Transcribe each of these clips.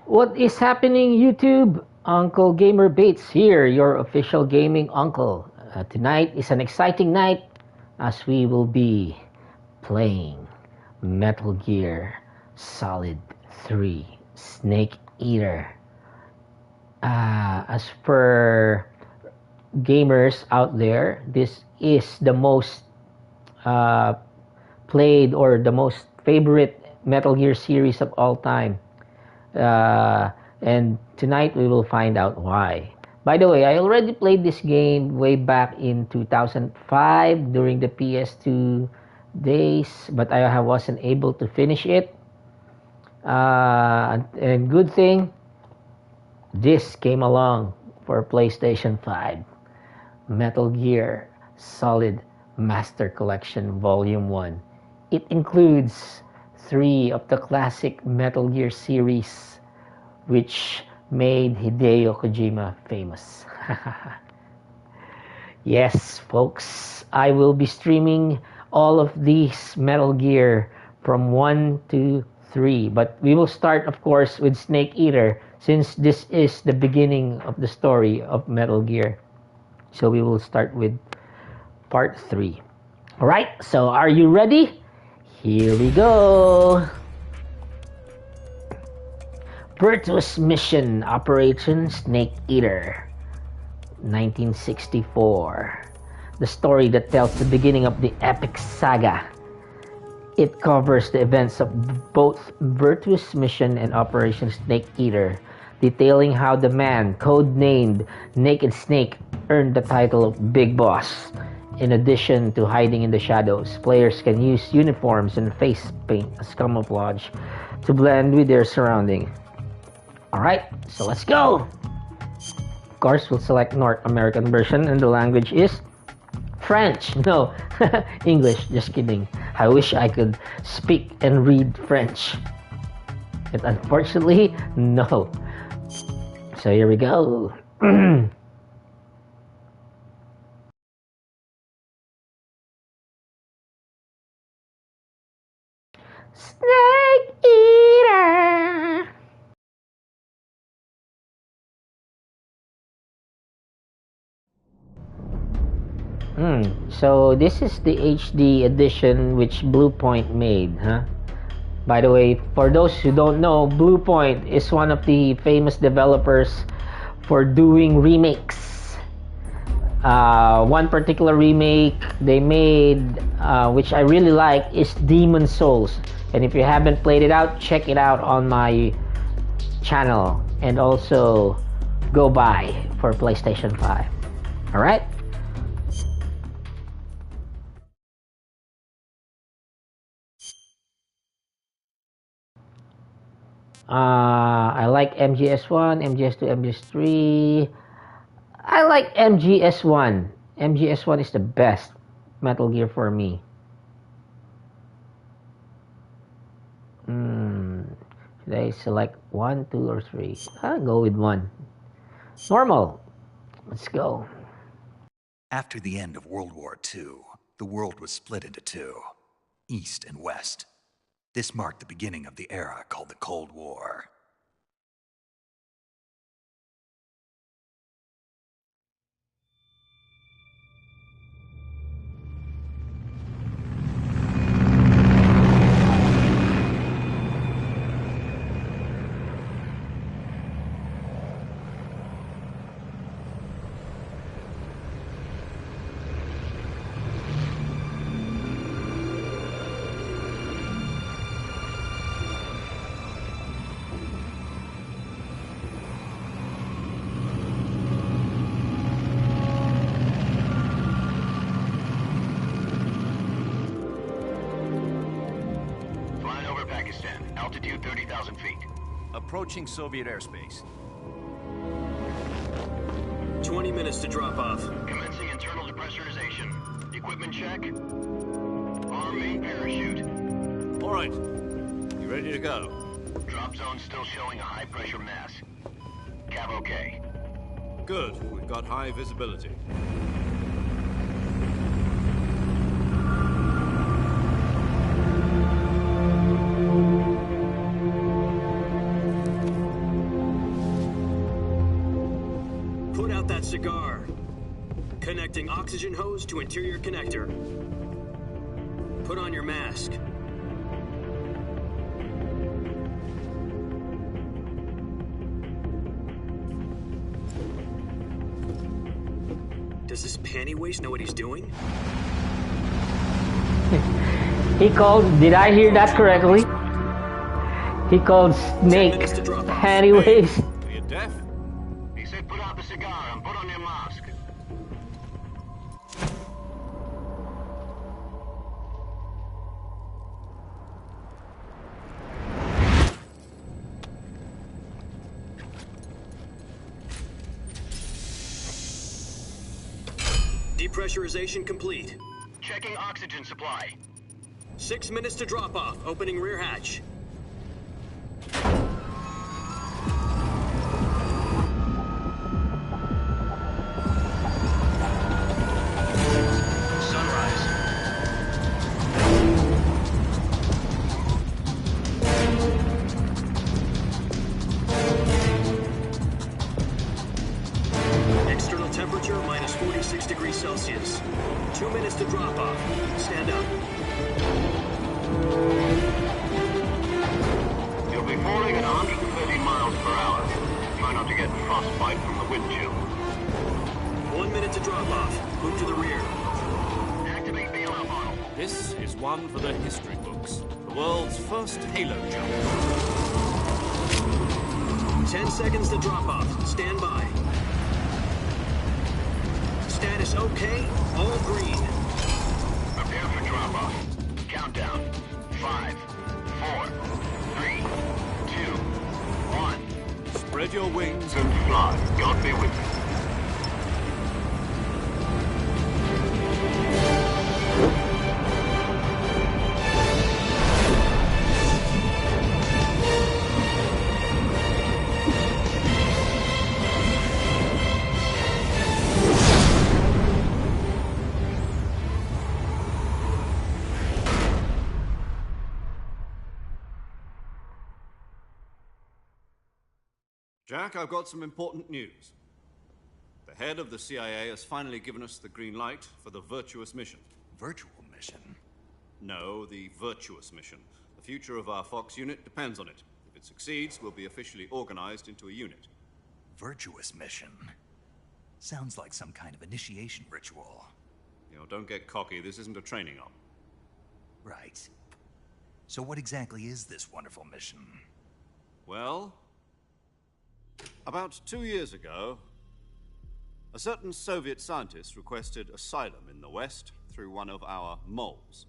What is happening, YouTube? Uncle Gamer Bates here, your official gaming uncle. Tonight is an exciting night as we will be playing Metal Gear Solid 3 Snake Eater. As per gamers out there, this is the most uh, played or the most favorite Metal Gear series of all time. Uh, and tonight we will find out why. By the way, I already played this game way back in 2005 during the PS2 days, but I wasn't able to finish it. And good thing this came along for PlayStation 5. Metal Gear Solid Master Collection Volume 1. It includes 3 of the classic Metal Gear series which made Hideo Kojima famous. Yes, folks, I will be streaming all of these Metal Gear from 1 to 3. But we will start, of course, with Snake Eater since this is the beginning of the story of Metal Gear. So we will start with part 3. Alright, so are you ready? Here we go! Virtuous Mission Operation Snake Eater, 1964. The story that tells the beginning of the epic saga. It covers the events of both Virtuous Mission and Operation Snake Eater, detailing how the man, codenamed Naked Snake, earned the title of Big Boss. In addition to hiding in the shadows, players can use uniforms and face paint as camouflage to blend with their surroundings. Alright, so let's go! Of course, we'll select North American version and the language is French. No, English, just kidding. I wish I could speak and read French. But unfortunately, no. So here we go. Snake Eater! So this is the HD edition which Bluepoint made, huh? By the way, for those who don't know, Bluepoint is one of the famous developers for doing remakes. One particular remake they made, which I really like, is Demon Souls. And if you haven't played it out, check it out on my channel. And also go buy for PlayStation 5. Alright? I like MGS1, MGS2, MGS3. I like MGS1. MGS1 is the best Metal Gear for me. Should I select 1, 2, or 3? I'll go with 1. Normal. Let's go. After the end of World War II, the world was split into two, East and West. This marked the beginning of the era called the Cold War. Altitude 30,000 feet. Approaching Soviet airspace. 20 minutes to drop off. Commencing internal depressurization. Equipment check. Arm main parachute. All right. You ready to go? Drop zone still showing a high pressure mass. Cav okay. Good. We've got high visibility. that cigar. Connecting oxygen hose to interior connector. Put on your mask. Does this panty waste know what he's doing? He called, did I hear that correctly? He called Snake minutes to drop off. panty waste. Are you deaf? He said put out the cigar and put on your mask. Depressurization complete. Checking oxygen supply. 6 minutes to drop off. Opening rear hatch. Sunrise. External temperature minus 46 degrees Celsius. 2 minutes to drop off. Stand up. You'll be falling at 130 miles per hour. Try not to get frostbite from the wind chill. 1 minute to drop off. Move to the rear. Activate bailout model. This is one for the history books. The world's first Halo jump. 10 seconds to drop off. Stand by. Status okay. All green. Prepare for drop-off. Countdown. 5, 4, 3, 2, 1. Spread your wings And fly. God be with you. Jack, I've got some important news. The head of the CIA has finally given us the green light for the Virtuous mission. Virtual mission? No, the Virtuous mission. The future of our Fox unit depends on it. If it succeeds, we'll be officially organized into a unit. Virtuous mission? Sounds like some kind of initiation ritual. You know, don't get cocky. This isn't a training op. Right. So what exactly is this wonderful mission? Well, about 2 years ago, a certain Soviet scientist requested asylum in the West through one of our moles.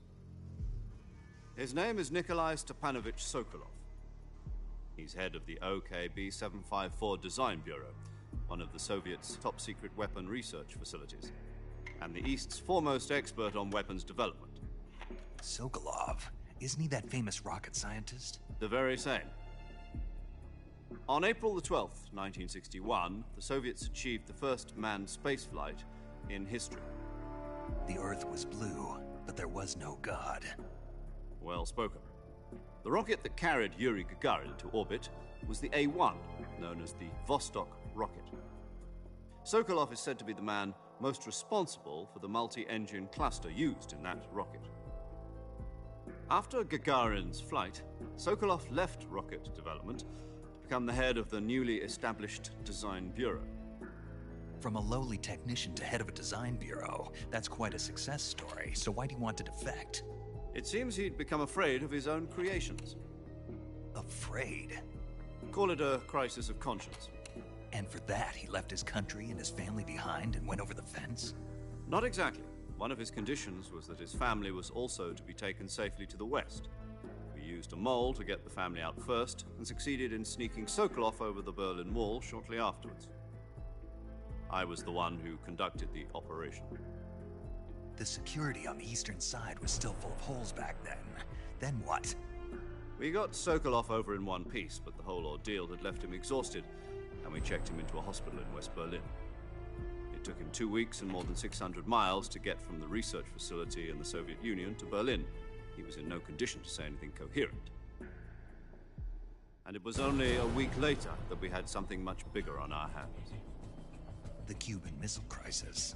His name is Nikolai Stepanovich Sokolov. He's head of the OKB-754 Design Bureau, one of the Soviets' top-secret weapon research facilities, and the East's foremost expert on weapons development. Sokolov? Isn't he that famous rocket scientist? The very same. On April the 12th, 1961, the Soviets achieved the first manned spaceflight in history. The Earth was blue, but there was no God. Well spoken. The rocket that carried Yuri Gagarin into orbit was the A-1, known as the Vostok rocket. Sokolov is said to be the man most responsible for the multi-engine cluster used in that rocket. After Gagarin's flight, Sokolov left rocket development to become the head of the newly established Design Bureau. From a lowly technician to head of a design bureau, that's quite a success story. So why do you want to defect? It seems he'd become afraid of his own creations. Afraid? Call it a crisis of conscience. And for that, he left his country and his family behind and went over the fence? Not exactly. One of his conditions was that his family was also to be taken safely to the West. We used a mole to get the family out first and succeeded in sneaking Sokolov over the Berlin Wall shortly afterwards. I was the one who conducted the operation. The security on the eastern side was still full of holes back then. Then what? We got Sokolov over in one piece, but the whole ordeal had left him exhausted, and we checked him into a hospital in West Berlin. It took him 2 weeks and more than 600 miles to get from the research facility in the Soviet Union to Berlin. He was in no condition to say anything coherent. And it was only a week later that we had something much bigger on our hands. The Cuban Missile Crisis.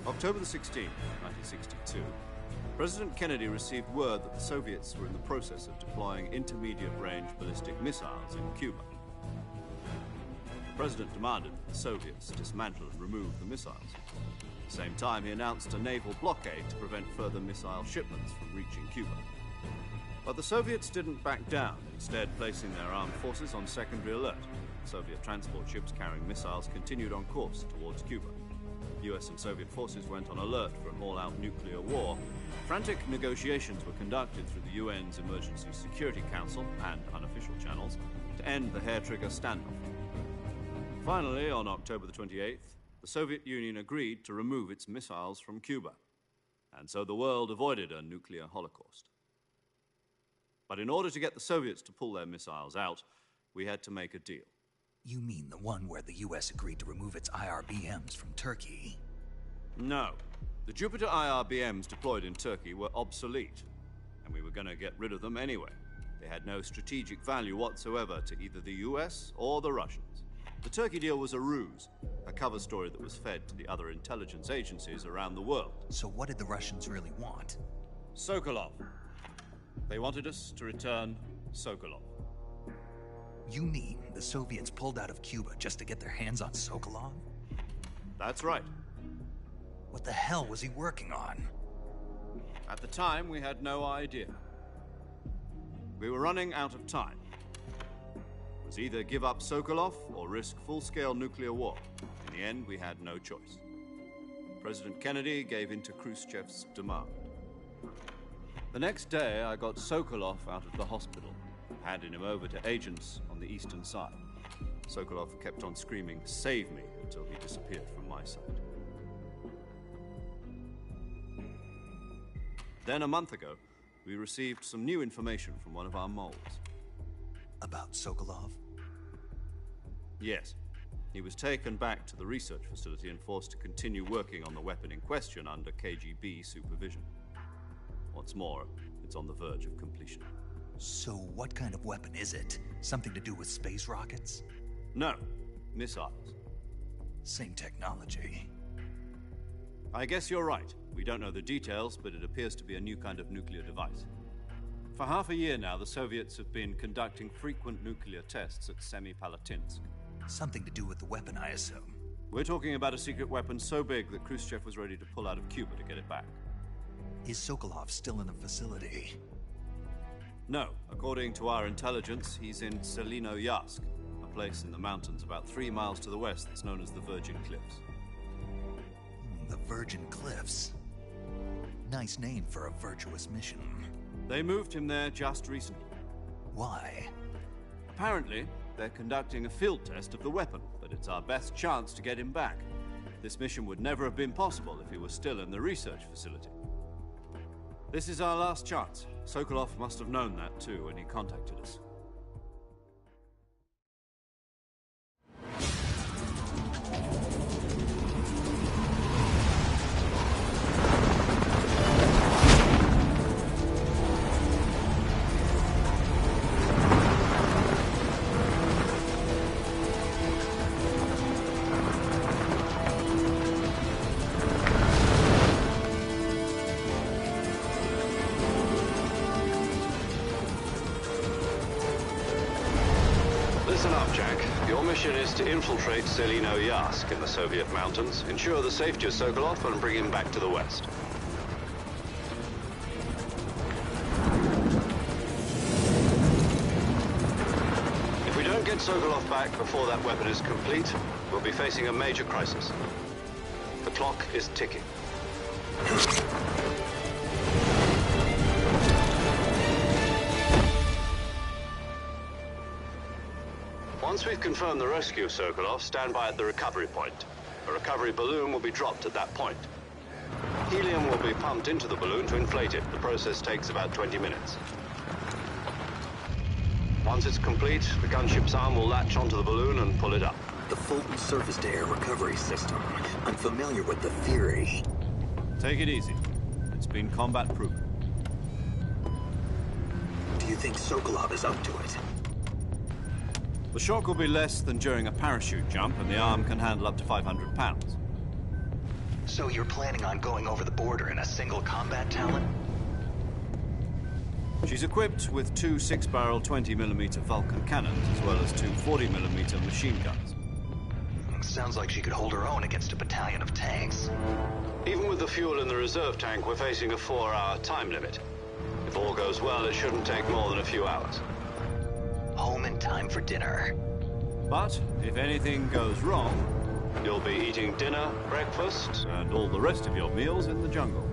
October the 16th, 1962, President Kennedy received word that the Soviets were in the process of deploying intermediate-range ballistic missiles in Cuba. The President demanded that the Soviets dismantle and remove the missiles. At the same time, he announced a naval blockade to prevent further missile shipments from reaching Cuba. But the Soviets didn't back down, instead placing their armed forces on secondary alert. Soviet transport ships carrying missiles continued on course towards Cuba. US and Soviet forces went on alert for an all-out nuclear war. Frantic negotiations were conducted through the UN's Emergency Security Council and unofficial channels to end the hair-trigger standoff. Finally, on October the 28th, the Soviet Union agreed to remove its missiles from Cuba. And so the world avoided a nuclear holocaust. But in order to get the Soviets to pull their missiles out, we had to make a deal. You mean the one where the US agreed to remove its IRBMs from Turkey? No. The Jupiter IRBMs deployed in Turkey were obsolete, and we were going to get rid of them anyway. They had no strategic value whatsoever to either the US or the Russians. The Turkey deal was a ruse, a cover story that was fed to the other intelligence agencies around the world. So what did the Russians really want? Sokolov. They wanted us to return Sokolov. You mean the Soviets pulled out of Cuba just to get their hands on Sokolov? That's right. What the hell was he working on? At the time, we had no idea. We were running out of time. It was either give up Sokolov or risk full-scale nuclear war. In the end, we had no choice. President Kennedy gave in to Khrushchev's demand. The next day, I got Sokolov out of the hospital, handing him over to agents on the eastern side. Sokolov kept on screaming, "Save me," until he disappeared from my sight. Then a month ago, we received some new information from one of our moles. About Sokolov? Yes. He was taken back to the research facility and forced to continue working on the weapon in question under KGB supervision. What's more, it's on the verge of completion. So what kind of weapon is it? Something to do with space rockets? No, missiles. Same technology. I guess you're right. We don't know the details, but it appears to be a new kind of nuclear device. For half a year now, the Soviets have been conducting frequent nuclear tests at Semipalatinsk. Something to do with the weapon, I assume. We're talking about a secret weapon so big that Khrushchev was ready to pull out of Cuba to get it back. Is Sokolov still in the facility? No. According to our intelligence, he's in Selinoyarsk, a place in the mountains about 3 miles to the west that's known as the Virgin Cliffs. The Virgin Cliffs. Nice name for a virtuous mission. They moved him there just recently. Why? Apparently, they're conducting a field test of the weapon, but it's our best chance to get him back. This mission would never have been possible if he was still in the research facility. This is our last chance. Sokolov must have known that too when he contacted us. Listen up, Jack. Your mission is to infiltrate Selinoyarsk in the Soviet mountains, ensure the safety of Sokolov, and bring him back to the west. If we don't get Sokolov back before that weapon is complete, we'll be facing a major crisis. The clock is ticking. Once we've confirmed the rescue of Sokolov, stand by at the recovery point. A recovery balloon will be dropped at that point. Helium will be pumped into the balloon to inflate it. The process takes about 20 minutes. Once it's complete, the gunship's arm will latch onto the balloon and pull it up. The Fulton surface-to-air recovery system. I'm familiar with the theory. Take it easy. It's been combat-proven. Do you think Sokolov is up to it? The shock will be less than during a parachute jump, and the arm can handle up to 500 pounds. So you're planning on going over the border in a single combat Talon? She's equipped with two 6-barrel 20mm Vulcan cannons, as well as two 40mm machine guns. Sounds like she could hold her own against a battalion of tanks. Even with the fuel in the reserve tank, we're facing a 4-hour time limit. If all goes well, it shouldn't take more than a few hours. Home in time for dinner. But if anything goes wrong, You'll be eating dinner, breakfast, and all the rest of your meals in the jungle.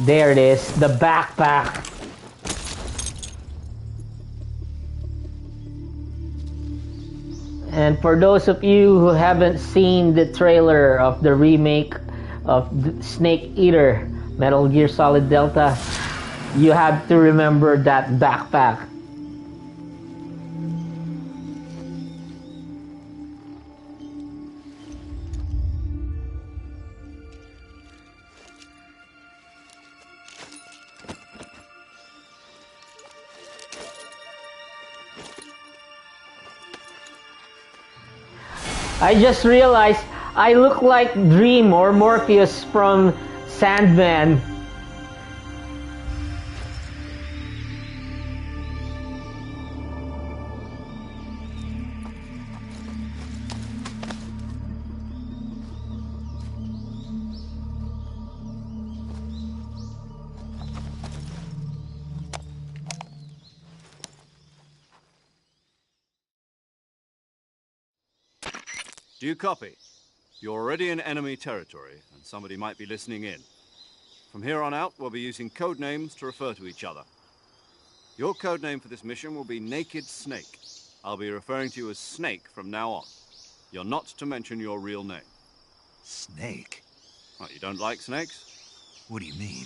There it is, the backpack. And for those of you who haven't seen the trailer of the remake of Snake Eater, Metal Gear Solid Delta, you have to remember that backpack. I just realized I look like Dream or Morpheus from Sandman. Do you copy? You're already in enemy territory, and somebody might be listening in. From here on out, we'll be using code names to refer to each other. Your code name for this mission will be Naked Snake. I'll be referring to you as Snake from now on. You're not to mention your real name. Snake? What, you don't like snakes? What do you mean?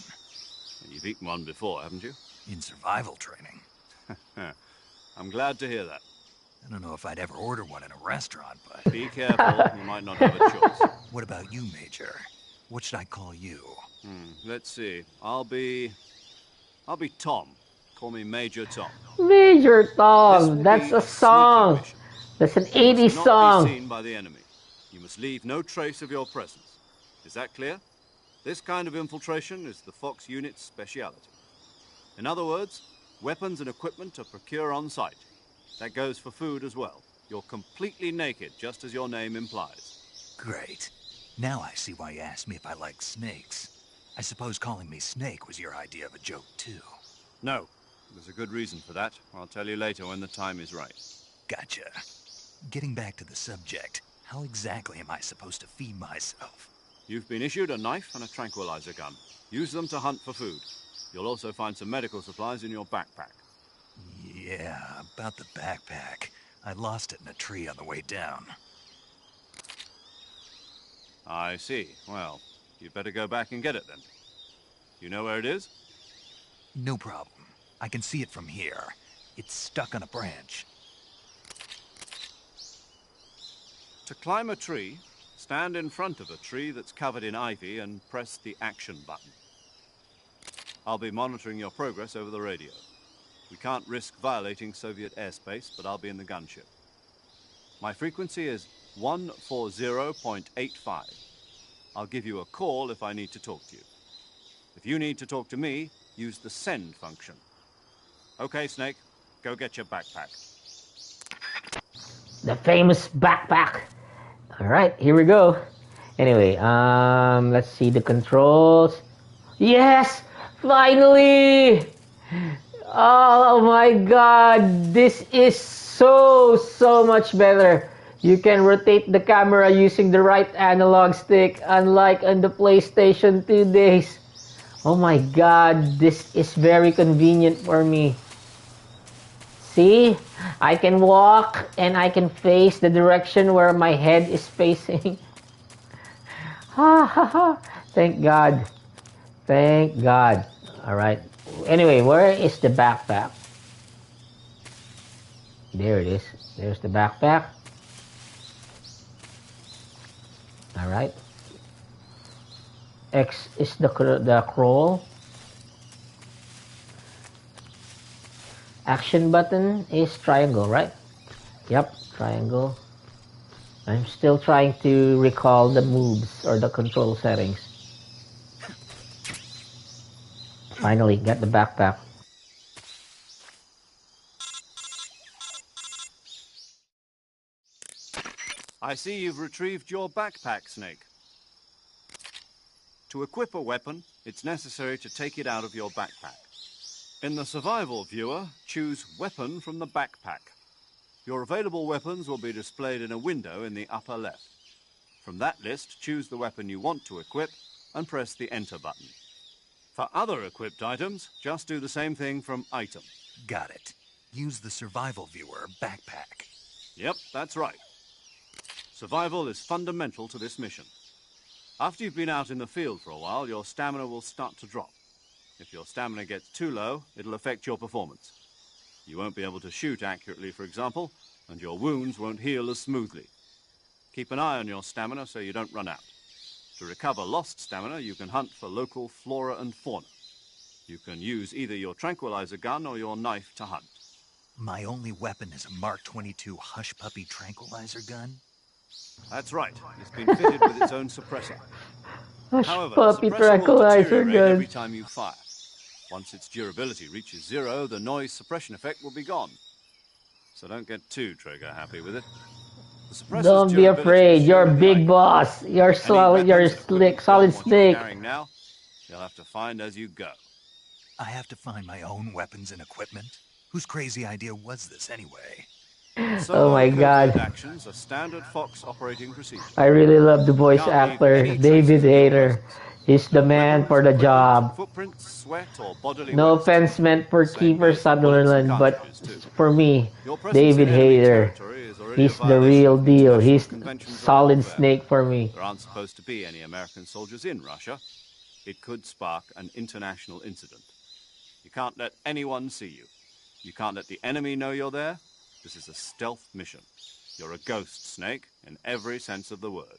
You've eaten one before, haven't you? In survival training? I'm glad to hear that. I don't know if I'd ever order one in a restaurant, but... Be careful, you might not have a choice. What about you, Major? What should I call you? Let's see. I'll be Tom. Call me Major Tom. Major This Tom, will that's be a sneaky song. mission. That's an You 80s must not song. be seen by the enemy. You must leave no trace of your presence. Is that clear? This kind of infiltration is the Fox unit's speciality. In other words, weapons and equipment are procured on site. That goes for food as well. You're completely naked, just as your name implies. Great. Now I see why you asked me if I like snakes. I suppose calling me Snake was your idea of a joke, too. No, there's a good reason for that. I'll tell you later when the time is right. Gotcha. Getting back to the subject, how exactly am I supposed to feed myself? You've been issued a knife and a tranquilizer gun. Use them to hunt for food. You'll also find some medical supplies in your backpack. Yeah, about the backpack. I lost it in a tree on the way down. I see. Well, you'd better go back and get it then. You know where it is? No problem. I can see it from here. It's stuck on a branch. To climb a tree, stand in front of a tree that's covered in ivy and press the action button. I'll be monitoring your progress over the radio. We can't risk violating Soviet airspace, but I'll be in the gunship. My frequency is 140.85. I'll give you a call if I need to talk to you. If you need to talk to me, use the send function. Okay, Snake, go get your backpack. The famous backpack. All right, here we go. Anyway, let's see the controls. Yes, finally! Oh my god, this is so much better. You can rotate the camera using the right analog stick, unlike on the PlayStation 2 days. Oh my god, this is very convenient for me. See, I can walk and I can face the direction where my head is facing. Ha ha ha. Thank God. Thank God. Alright. Anyway, where is the backpack? There it is. There's the backpack. Alright. X is the crawl. Action button is triangle, right? Yep, triangle. I'm still trying to recall the moves or the control settings. Finally, got the backpack. I see you've retrieved your backpack, Snake. To equip a weapon, it's necessary to take it out of your backpack. In the survival viewer, choose Weapon from the backpack. Your available weapons will be displayed in a window in the upper left. From that list, choose the weapon you want to equip and press the Enter button. For other equipped items, just do the same thing from Item. Got it. Use the survival viewer backpack. Yep, that's right. Survival is fundamental to this mission. After you've been out in the field for a while, your stamina will start to drop. If your stamina gets too low, it'll affect your performance. You won't be able to shoot accurately, for example, and your wounds won't heal as smoothly. Keep an eye on your stamina so you don't run out. To recover lost stamina, you can hunt for local flora and fauna. You can use either your tranquilizer gun or your knife to hunt. My only weapon is a Mark 22 Hush Puppy tranquilizer gun? That's right. It's been fitted with its own suppressor. Hush However, puppy the suppressor will tranquilizer deteriorate gun. every time you fire. Once its durability reaches 0, the noise suppression effect will be gone. So don't get too trigger-happy with it. The suppressor's Don't be durability afraid. is You're shown in the big icon. boss. You're Any solid. You're weapons and equipment you solid don't want to be snake. carrying now, you'll have to find as you go. I have to find my own weapons and equipment? Whose crazy idea was this anyway? Oh my Covert God. actions are standard Fox operating procedure. I really love the voice Can't leave actor, any David traces of your Hayter. presence. He's the man Weapons, for the equipment, job. Footprints, sweat, or bodily No waste. offense meant for Same Kiefer goes for bullets and Sutherland, but cartridges, too. for me, Your presence David in enemy Hayter. territory is already a He's the violation real of deal. international He's conventions of solid warfare. snake for me. There aren't supposed to be any American soldiers in Russia. It could spark an international incident. You can't let anyone see you. You can't let the enemy know you're there. This is a stealth mission. You're a ghost, Snake, in every sense of the word.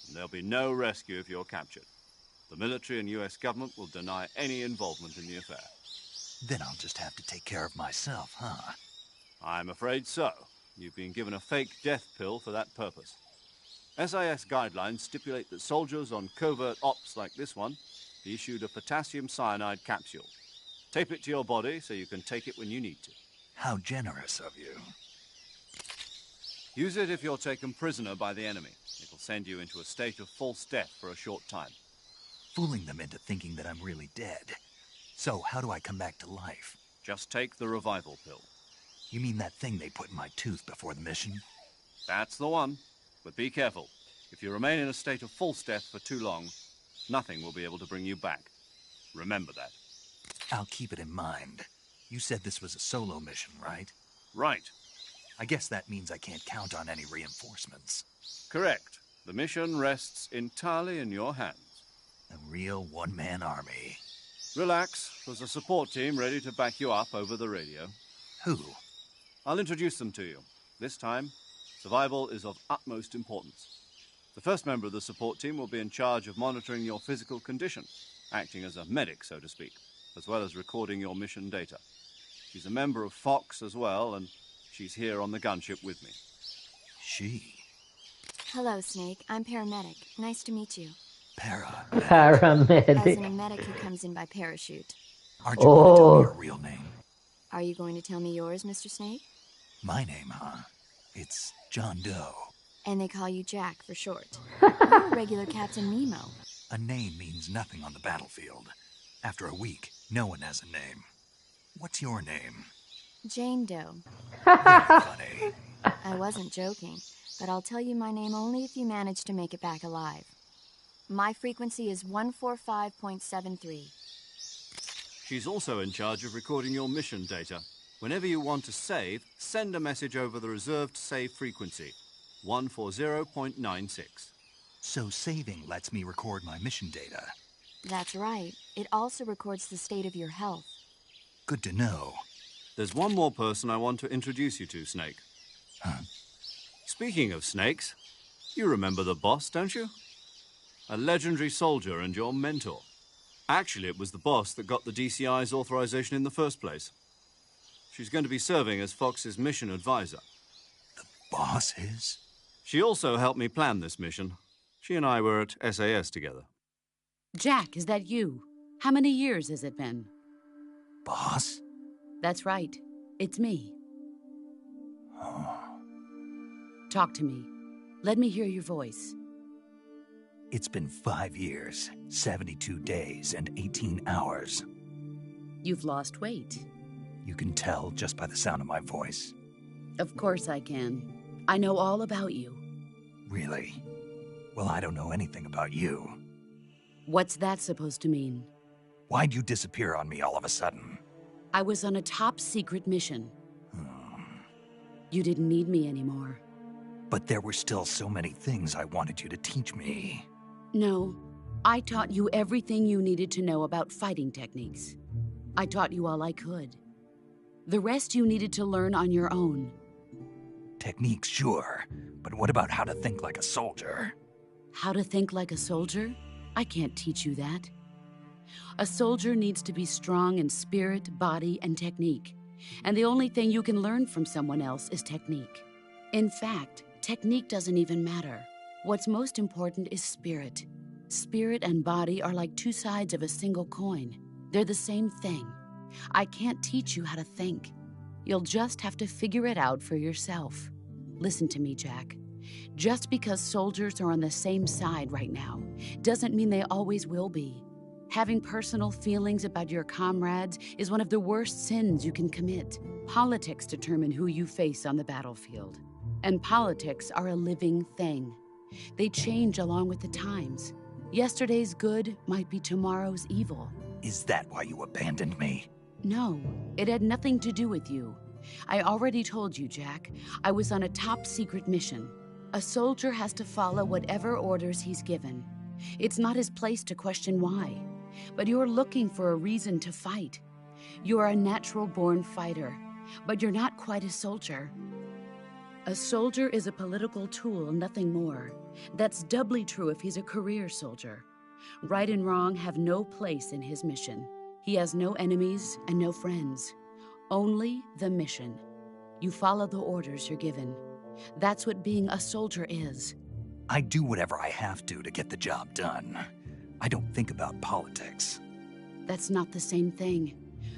And there'll be no rescue if you're captured. The military and U.S. government will deny any involvement in the affair. Then I'll just have to take care of myself, huh? I'm afraid so. You've been given a fake death pill for that purpose. SIS guidelines stipulate that soldiers on covert ops like this one be issued a potassium cyanide capsule. Tape it to your body so you can take it when you need to. How generous of you. Use it if you're taken prisoner by the enemy. It'll send you into a state of false death for a short time. Fooling them into thinking that I'm really dead. So, how do I come back to life? Just take the revival pill. You mean that thing they put in my tooth before the mission? That's the one. But be careful. If you remain in a state of false death for too long, nothing will be able to bring you back. Remember that. I'll keep it in mind. You said this was a solo mission, right? Right. I guess that means I can't count on any reinforcements. Correct. The mission rests entirely in your hands. A real one-man army. Relax. There's a support team ready to back you up over the radio. Who? I'll introduce them to you. This time, survival is of utmost importance. The first member of the support team will be in charge of monitoring your physical condition, acting as a medic, so to speak, as well as recording your mission data. She's a member of Fox as well, and she's here on the gunship with me. She. Hello, Snake. I'm paramedic. Nice to meet you. As Paramedic. in a medic who comes in by parachute. Aren't you going to tell Oh. me your real name? Are you going to tell me yours, Mr. Snake? My name, huh? It's John Doe. And they call you Jack for short. You're a regular Captain Nemo. A name means nothing on the battlefield. After a week, no one has a name. What's your name? Jane Doe. Funny. I wasn't joking, but I'll tell you my name only if you manage to make it back alive. My frequency is 145.73. She's also in charge of recording your mission data. Whenever you want to save, send a message over the reserved save frequency, 140.96. So saving lets me record my mission data. That's right. It also records the state of your health. Good to know. There's one more person I want to introduce you to, Snake. Huh? Speaking of snakes, you remember the boss, don't you? A legendary soldier and your mentor. Actually, it was the boss that got the DCI's authorization in the first place. She's going to be serving as Fox's mission advisor. The boss is? She also helped me plan this mission. She and I were at SAS together. Jack, is that you? How many years has it been? Boss? That's right. It's me. Talk to me. Let me hear your voice. It's been 5 years, 72 days, and 18 hours. You've lost weight. You can tell just by the sound of my voice. Of course I can. I know all about you. Really? Well, I don't know anything about you. What's that supposed to mean? Why'd you disappear on me all of a sudden? I was on a top-secret mission. You didn't need me anymore. But there were still so many things I wanted you to teach me. No, I taught you everything you needed to know about fighting techniques. I taught you all I could. The rest you needed to learn on your own. Techniques, sure. But what about how to think like a soldier? How to think like a soldier? I can't teach you that. A soldier needs to be strong in spirit, body, and technique. And the only thing you can learn from someone else is technique. In fact, technique doesn't even matter. What's most important is spirit. Spirit and body are like two sides of a single coin. They're the same thing. I can't teach you how to think. You'll just have to figure it out for yourself. Listen to me, Jack. Just because soldiers are on the same side right now doesn't mean they always will be. Having personal feelings about your comrades is one of the worst sins you can commit. Politics determine who you face on the battlefield. And politics are a living thing. They change along with the times. Yesterday's good might be tomorrow's evil. Is that why you abandoned me? No, it had nothing to do with you. I already told you, Jack. I was on a top-secret mission. A soldier has to follow whatever orders he's given. It's not his place to question why. But you're looking for a reason to fight. You're a natural-born fighter, but you're not quite a soldier. A soldier is a political tool, nothing more. That's doubly true if he's a career soldier. Right and wrong have no place in his mission. He has no enemies and no friends. Only the mission. You follow the orders you're given. That's what being a soldier is. I do whatever I have to get the job done. I don't think about politics. That's not the same thing.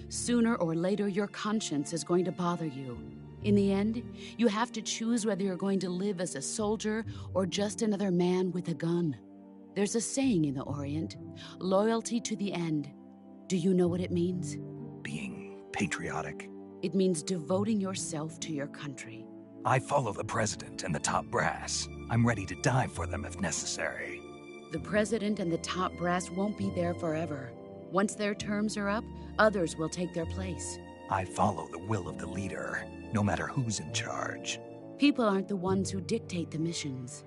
Sooner or later, your conscience is going to bother you. In the end, you have to choose whether you're going to live as a soldier or just another man with a gun. There's a saying in the Orient, loyalty to the end. Do you know what it means? Being patriotic. It means devoting yourself to your country. I follow the president and the top brass. I'm ready to die for them if necessary. The president and the top brass won't be there forever. Once their terms are up, others will take their place. I follow the will of the leader, no matter who's in charge. People aren't the ones who dictate the missions.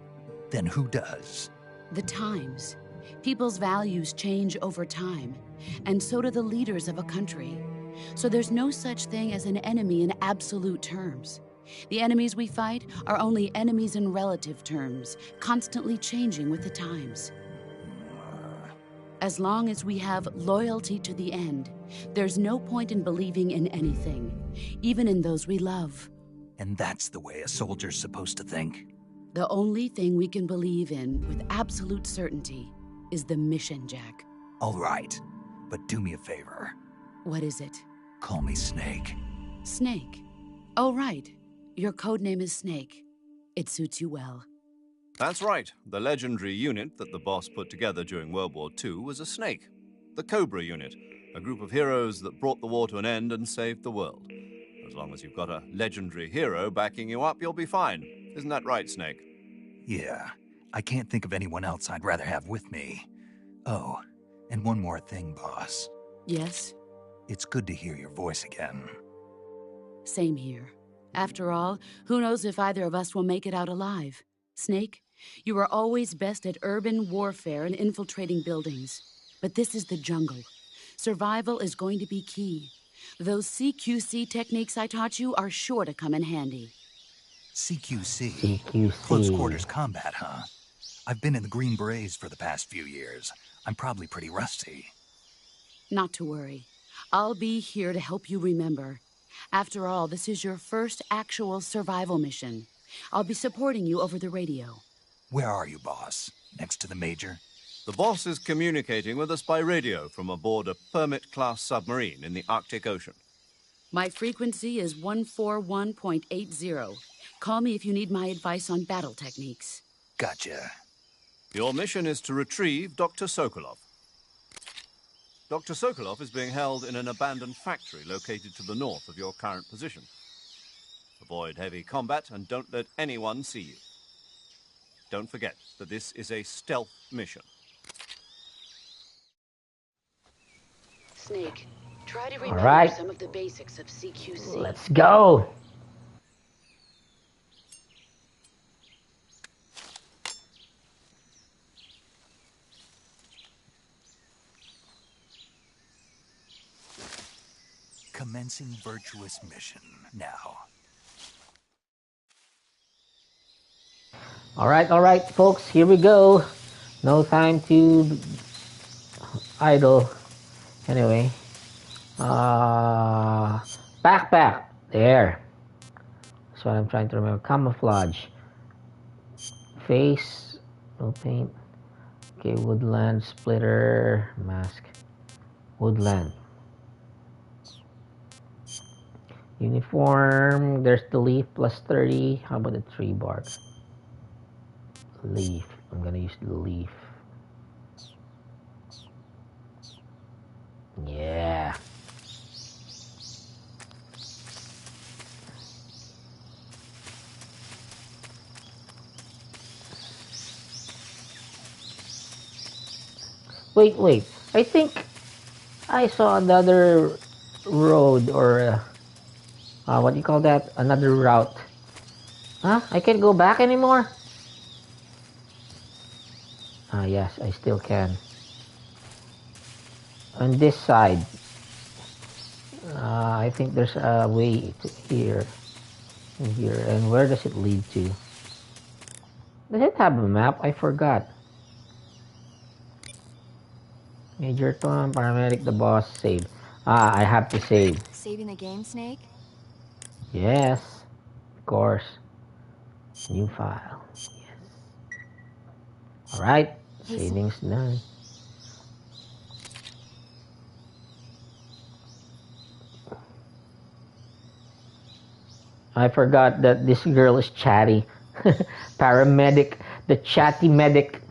Then who does? The times. People's values change over time, and so do the leaders of a country. So there's no such thing as an enemy in absolute terms. The enemies we fight are only enemies in relative terms, constantly changing with the times. As long as we have loyalty to the end, there's no point in believing in anything, even in those we love. And that's the way a soldier's supposed to think? The only thing we can believe in with absolute certainty is the mission, Jack. All right, but do me a favor. What is it? Call me Snake. Snake? Oh, right. Your codename is Snake. It suits you well. That's right. The legendary unit that the boss put together during World War II was a snake. The Cobra unit, a group of heroes that brought the war to an end and saved the world. As long as you've got a legendary hero backing you up, you'll be fine. Isn't that right, Snake? Yeah. I can't think of anyone else I'd rather have with me. Oh, and one more thing, boss. Yes? It's good to hear your voice again. Same here. After all, who knows if either of us will make it out alive? Snake, You are always best at urban warfare and infiltrating buildings. But this is the jungle. Survival is going to be key. Those CQC techniques I taught you are sure to come in handy. CQC? CQC. Close quarters combat, huh? I've been in the Green Berets for the past few years. I'm probably pretty rusty. Not to worry. I'll be here to help you remember. After all, this is your first actual survival mission. I'll be supporting you over the radio. Where are you, boss? Next to the Major? The boss is communicating with us by radio from aboard a Permit-class submarine in the Arctic Ocean. My frequency is 141.80. Call me if you need my advice on battle techniques. Gotcha. Your mission is to retrieve Dr. Sokolov. Dr. Sokolov is being held in an abandoned factory located to the north of your current position. Avoid heavy combat and don't let anyone see you. Don't forget that this is a stealth mission. Snake, try to remember right. some of the basics of CQC. Let's go. Commencing virtuous mission now. All right, folks, here we go. No time to idle. Anyway, backpack there. That's what I'm trying to remember. Camouflage. Face, no paint. Okay, woodland, splitter, mask. Woodland. Uniform, there's the leaf plus 30. How about the tree bark? Leaf. I'm gonna use the leaf. Yeah. Wait. I think I saw another road or what do you call that? Another route. Huh? I can't go back anymore? Yes, I still can. On this side. I think there's a way to here. Here. And where does it lead to? Does it have a map? I forgot. Major Tom, paramedic, the boss, save. I have to save. Saving the game, Snake? Yes, of course. New file. Yes. Alright, savings done. I forgot that this girl is chatty. Paramedic, the chatty medic.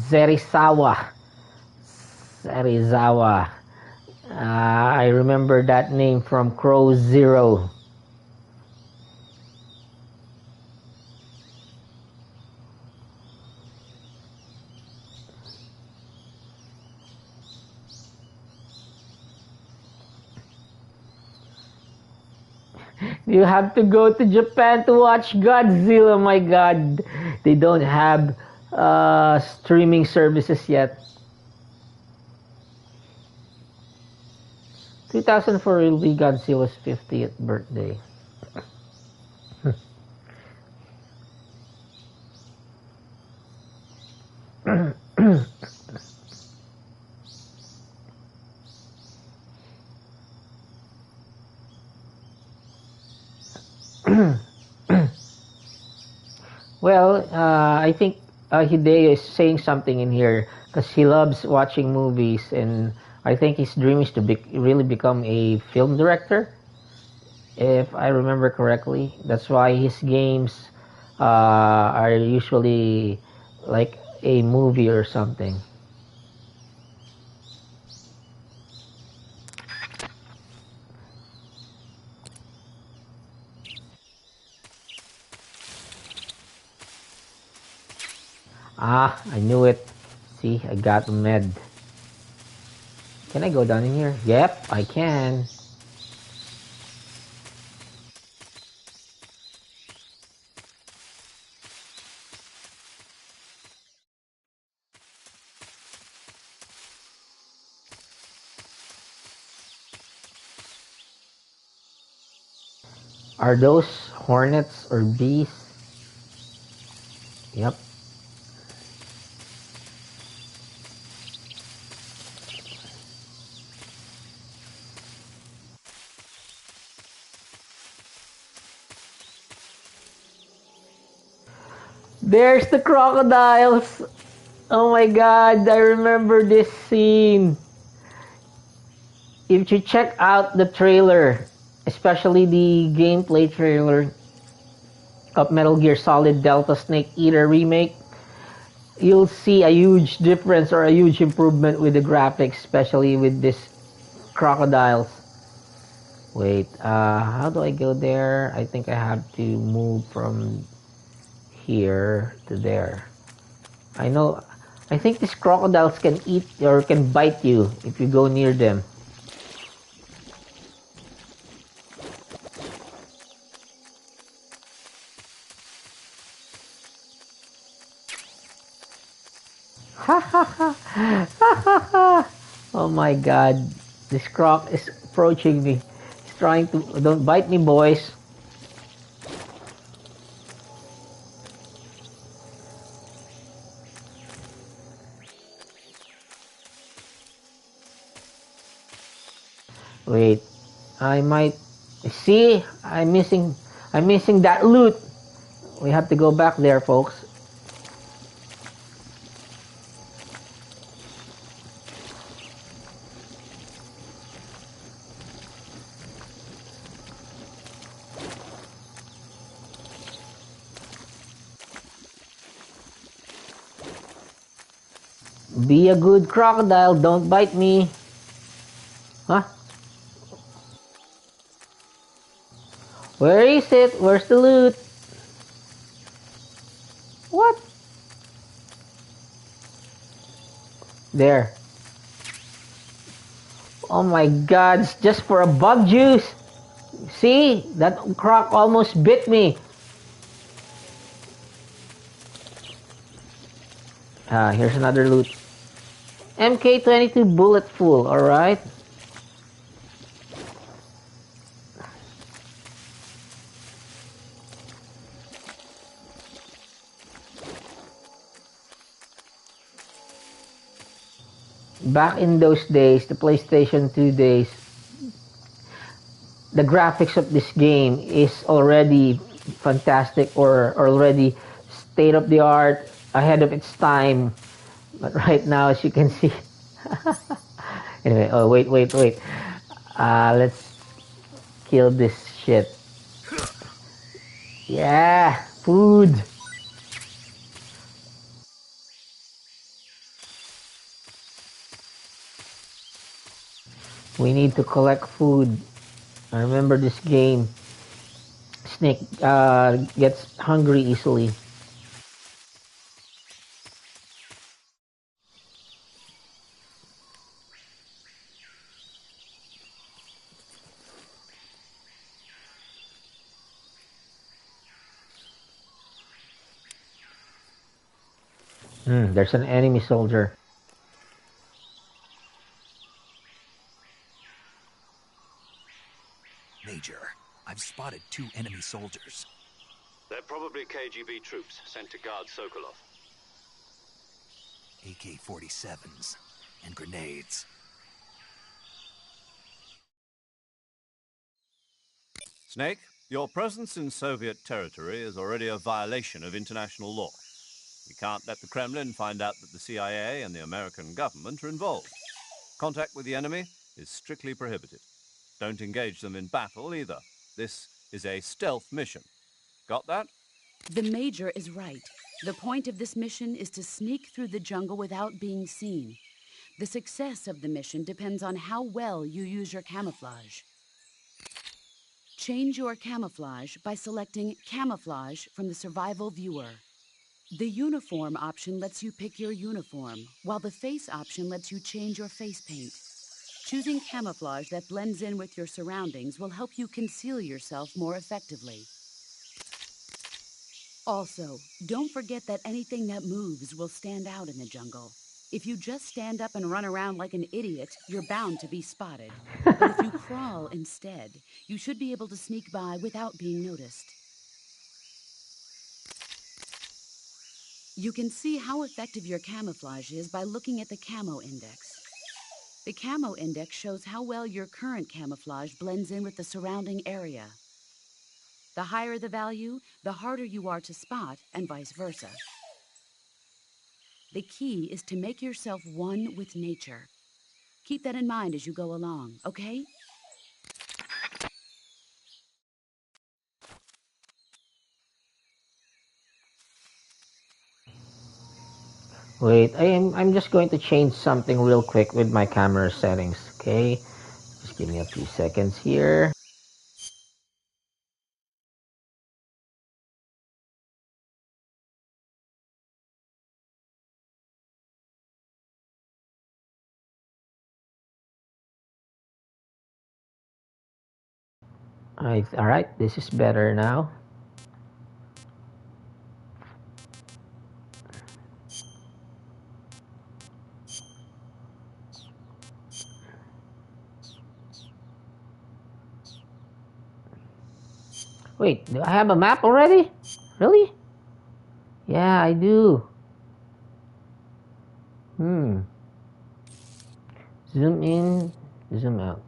Serizawa. I remember that name from Crow Zero. You have to go to Japan to watch Godzilla, my god. They don't have streaming services yet. 2004 will be Godzilla's 50th birthday. Well, I think Hideo is saying something in here because he loves watching movies, and I think his dream is to really become a film director, if I remember correctly. That's why his games are usually like a movie or something. I knew it. See, I got the med. Can I go down in here? Yep, I can. Are those hornets or bees? Yep. There's the crocodiles! Oh my god, I remember this scene. If you check out the trailer, especially the gameplay trailer of Metal Gear Solid Delta Snake Eater Remake, you'll see a huge difference or a huge improvement with the graphics, especially with this crocodiles. Wait, how do I go there? I think I have to move from here to there. I think these crocodiles can eat or can bite you if you go near them. Ha ha ha! Ha ha ha! Oh my god, this croc is approaching me. He's trying to. Don't bite me, boys. Wait, I might. See, I'm missing that loot. We have to go back there, folks. Be a good crocodile, don't bite me. Huh? Where is it? Where's the loot? What? There. Oh my god, it's just for a bug juice. See? That croc almost bit me. Here's another loot. MK22 bullet full, alright? Back in those days, the PlayStation 2 days, the graphics of this game is already fantastic or already state of the art, ahead of its time. But right now, as you can see, anyway, oh wait. Let's kill this shit. Yeah, food. We need to collect food. I remember this game. Snake gets hungry easily. There's an enemy soldier. Major, I've spotted 2 enemy soldiers. They're probably KGB troops sent to guard Sokolov. AK-47s and grenades. Snake, your presence in Soviet territory is already a violation of international law. We can't let the Kremlin find out that the CIA and the American government are involved. Contact with the enemy is strictly prohibited. Don't engage them in battle either. This is a stealth mission. Got that? The Major is right. The point of this mission is to sneak through the jungle without being seen. The success of the mission depends on how well you use your camouflage. Change your camouflage by selecting Camouflage from the Survival Viewer. The Uniform option lets you pick your uniform, while the Face option lets you change your face paint. Choosing camouflage that blends in with your surroundings will help you conceal yourself more effectively. Also, don't forget that anything that moves will stand out in the jungle. If you just stand up and run around like an idiot, you're bound to be spotted. But if you crawl instead, you should be able to sneak by without being noticed. You can see how effective your camouflage is by looking at the camo index. The camo index shows how well your current camouflage blends in with the surrounding area. The higher the value, the harder you are to spot, and vice versa. The key is to make yourself one with nature. Keep that in mind as you go along, okay? Wait, I'm just going to change something real quick with my camera settings, okay? Just give me a few seconds here. Alright, this is better now. Wait, do I have a map already? Really? Yeah, I do. Zoom in, zoom out.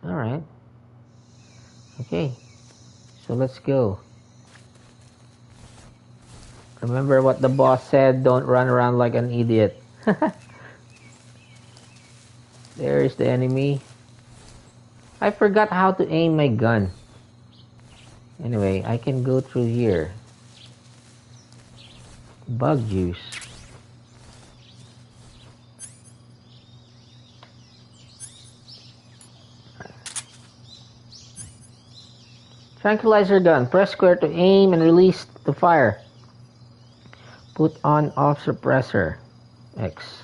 Alright. Okay. So let's go. Remember what the boss said, don't run around like an idiot. There's the enemy. I forgot how to aim my gun. Anyway, I can go through here. Bug juice. Tranquilizer gun. Press square to aim and release to fire. Put on off suppressor. X.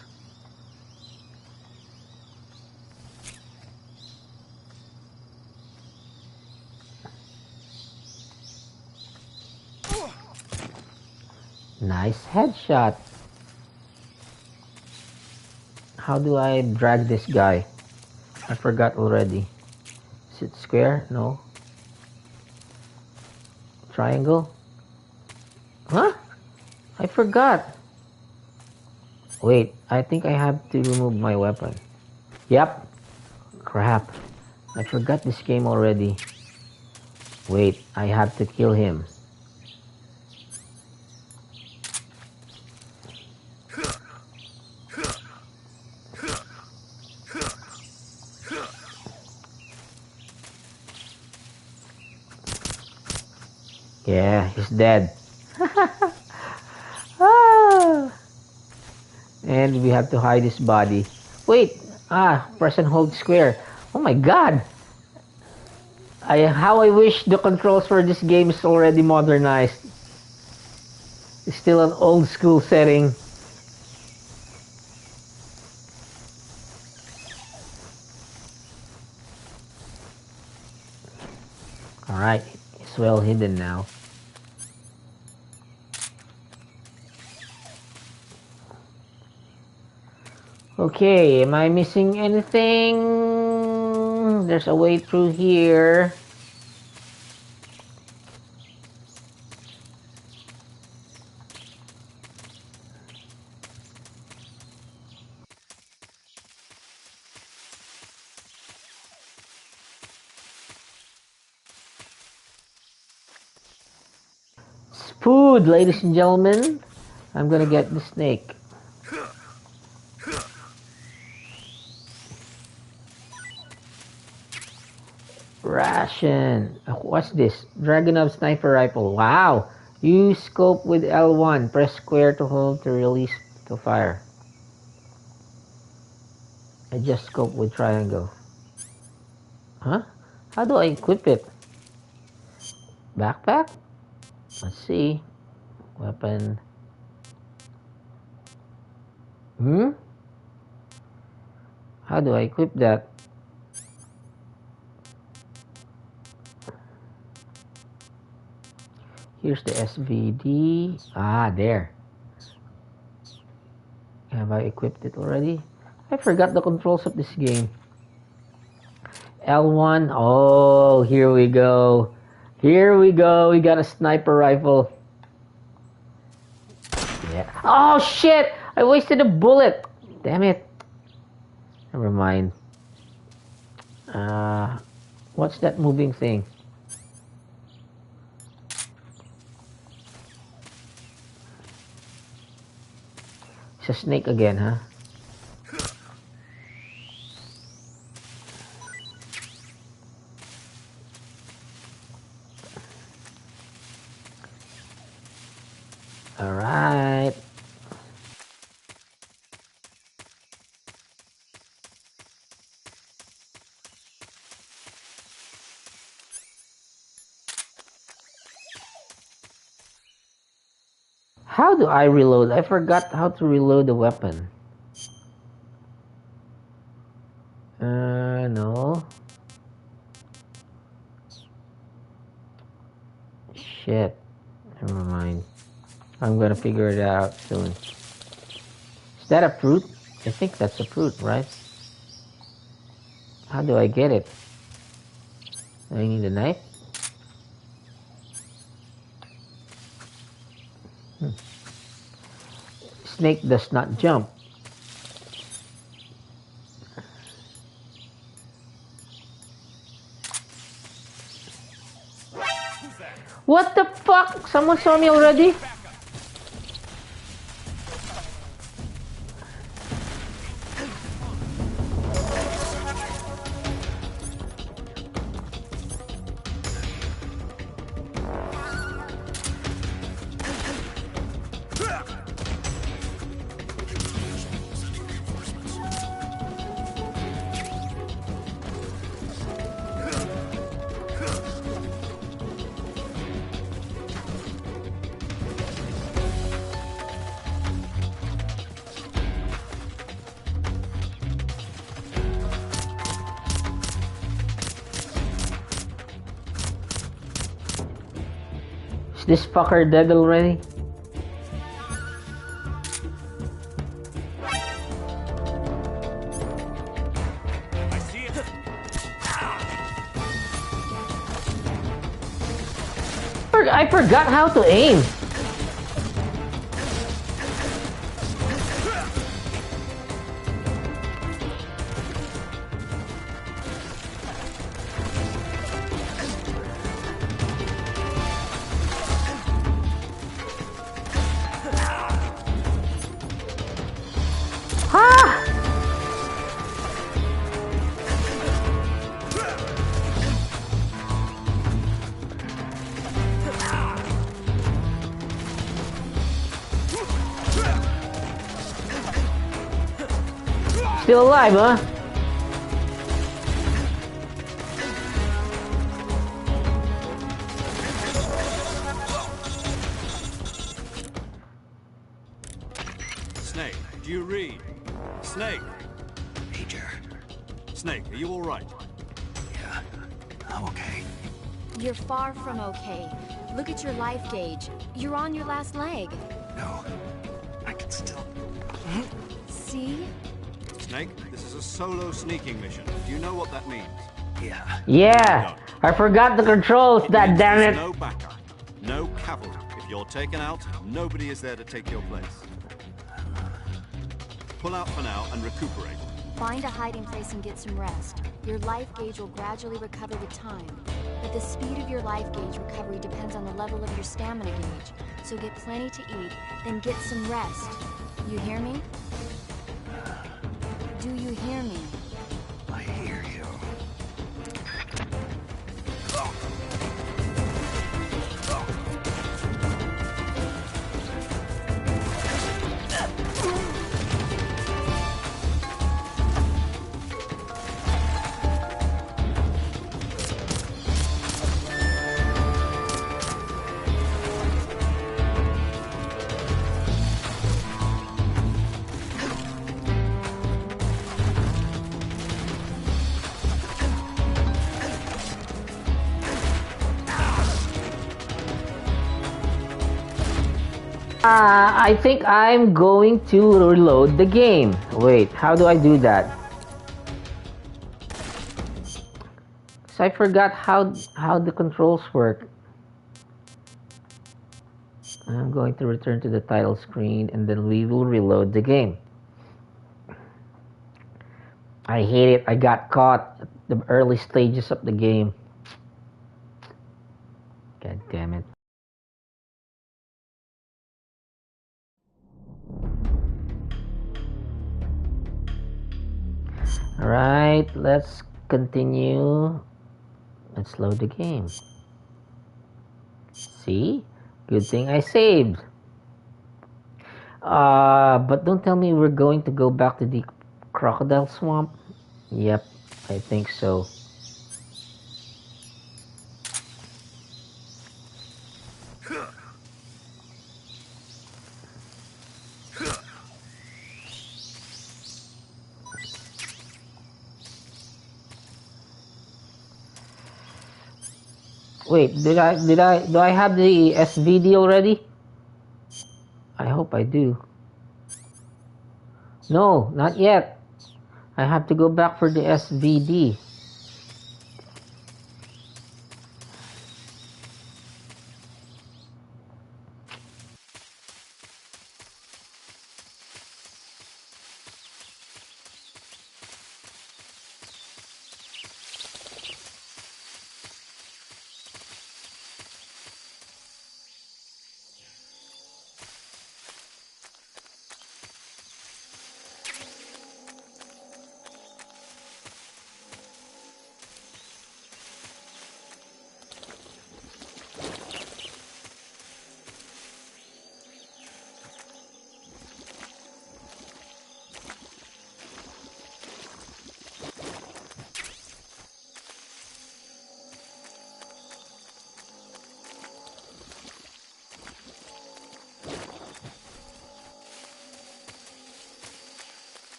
Nice headshot. How do I drag this guy? I forgot already. Is it square? No. Triangle? Huh? I forgot. Wait, I think I have to remove my weapon. Yep. Crap. I forgot this game already. Wait, I have to kill him. Yeah, he's dead. And we have to hide his body. Wait, press and hold square. Oh my god! How I wish the controls for this game is already modernized. It's still an old school setting. Alright, it's well hidden now. Okay, am I missing anything? There's a way through here. It's food, ladies and gentlemen. I'm gonna get the snake. Ration. What's this? Dragunov sniper rifle. Wow. Use scope with L1. Press square to hold to release to fire. Adjust scope with triangle. Huh? How do I equip it? Backpack? Let's see. Weapon. How do I equip that? Here's the SVD. Ah, there. Have I equipped it already? I forgot the controls of this game. L1. Oh, here we go. Here we go. We got a sniper rifle. Yeah. Oh, shit! I wasted a bullet. Damn it. Never mind. What's that moving thing? It's a snake again, huh? All right. How do I reload? I forgot how to reload the weapon. No. Shit. Never mind. I'm gonna figure it out soon. Is that a fruit? I think that's a fruit, right? How do I get it? Do I need a knife? Snake does not jump. What the fuck? Someone saw me already? This fucker dead already? I see it. I forgot how to aim. Still alive, huh? Snake, do you read? Snake! Major. Snake, are you all right? Yeah, I'm okay. You're far from okay. Look at your life gauge. You're on your last leg. No, I can still... See? Snake, this is a solo sneaking mission. Do you know what that means? Yeah. Yeah, I forgot the controls, that damn it. No backup, no cavalry. If you're taken out, nobody is there to take your place. Pull out for now and recuperate. Find a hiding place and get some rest. Your life gauge will gradually recover with time. But the speed of your life gauge recovery depends on the level of your stamina gauge. So get plenty to eat, then get some rest. You hear me? Do you hear me? I hear you. I think I'm going to reload the game. Wait, how do I do that? So I forgot how the controls work. I'm going to return to the title screen and then we will reload the game. I hate it. I got caught at the early stages of the game. God damn it. Alright, let's continue. Let's load the game. See? Good thing I saved. But don't tell me we're going to go back to the crocodile swamp. Yep, I think so. Wait, do I have the SVD already? I hope I do. No, not yet. I have to go back for the SVD.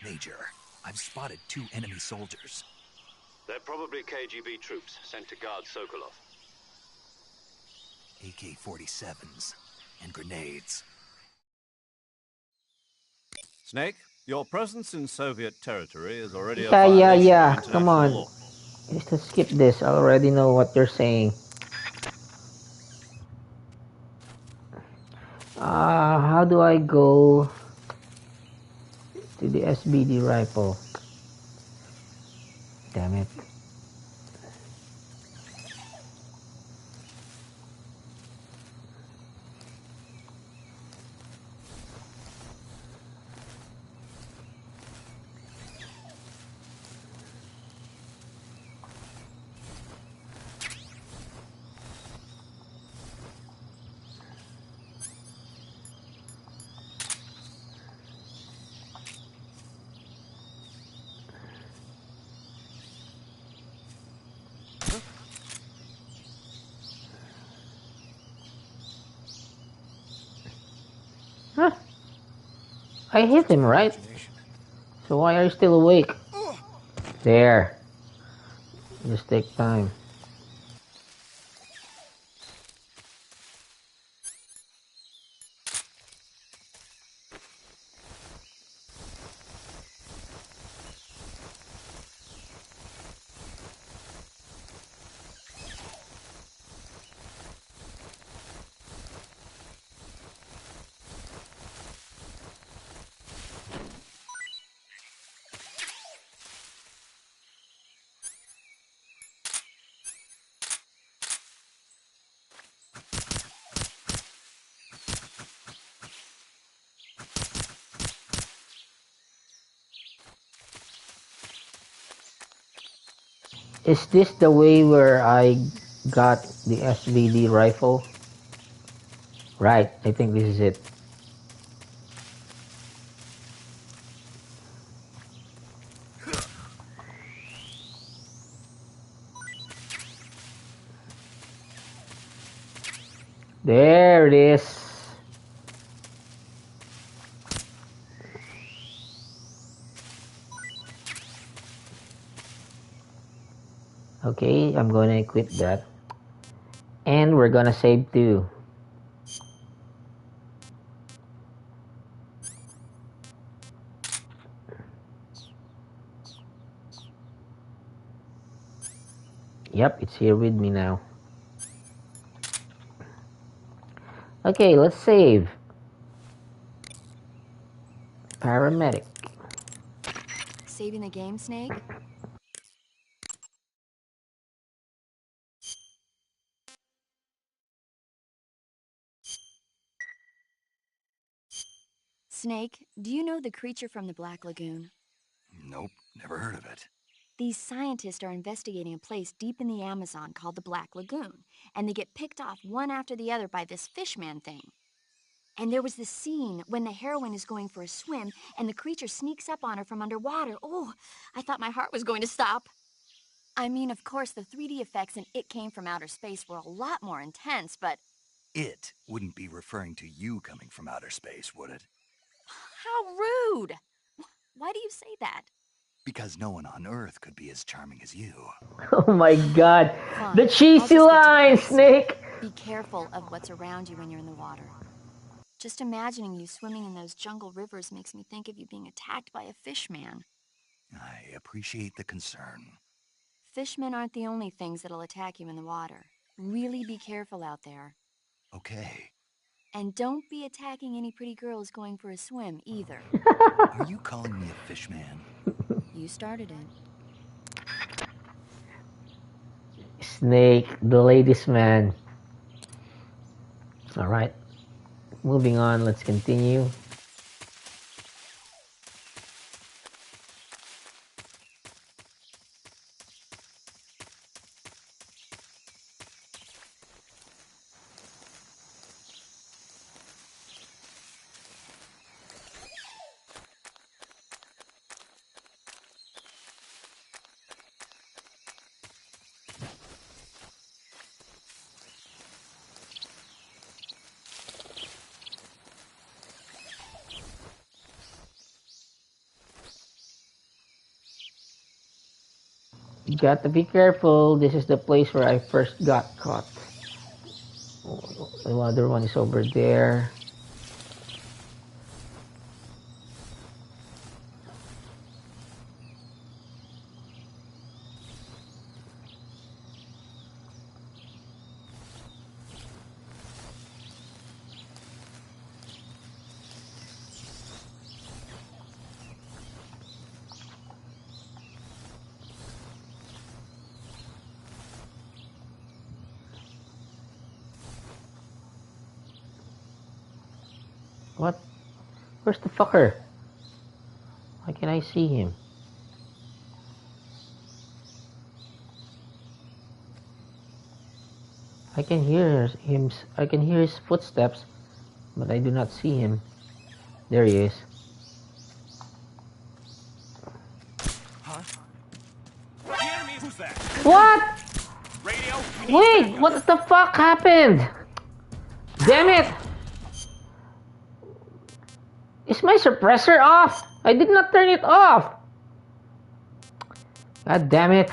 Major, I've spotted 2 enemy soldiers. They're probably KGB troops sent to guard Sokolov. AK-47s and grenades. Snake, your presence in Soviet territory is already a Yeah, violation of Come international on. law. Just skip this. I already know what you're saying. How do I go to the SBD rifle? Damn it. Huh? I hit him, right? So why are you still awake? There. Just take time. Is this the way where I got the SVD rifle? Right, I think this is it. There it is. Okay, I'm gonna equip that. And we're gonna save too. Yep, it's here with me now. Okay, let's save. Paramedic. Saving the game, Snake? Snake, do you know the creature from the Black Lagoon? Nope, never heard of it. These scientists are investigating a place deep in the Amazon called the Black Lagoon, and they get picked off one after the other by this fishman thing. And there was this scene when the heroine is going for a swim, and the creature sneaks up on her from underwater. Oh, I thought my heart was going to stop. I mean, of course, the 3D effects in It Came from Outer Space were a lot more intense, but... It wouldn't be referring to you coming from outer space, would it? How rude! Why do you say that? Because no one on Earth could be as charming as you. Oh my god. Fine. The cheesy line, Snake! Be careful of what's around you when you're in the water. Just imagining you swimming in those jungle rivers makes me think of you being attacked by a fishman. I appreciate the concern. Fishmen aren't the only things that'll attack you in the water. Really be careful out there. Okay. And don't be attacking any pretty girls going for a swim, either. Are you calling me a fishman? You started it. Snake, the ladies' man. Alright. Moving on, let's continue. You got to be careful. This is the place where I first got caught. The other one is over there. What? Where's the fucker? Why can't I see him? I can hear him. I can hear his footsteps, but I do not see him. There he is. Huh? The enemy? Who's that? What? Radio? Wait, what the fuck happened? Damn it! Is my suppressor off? I did not turn it off. God damn it.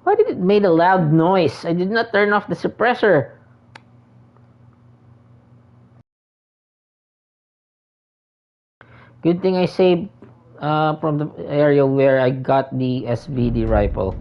Why did it make a loud noise? I did not turn off the suppressor. Good thing I saved from the area where I got the SVD rifle.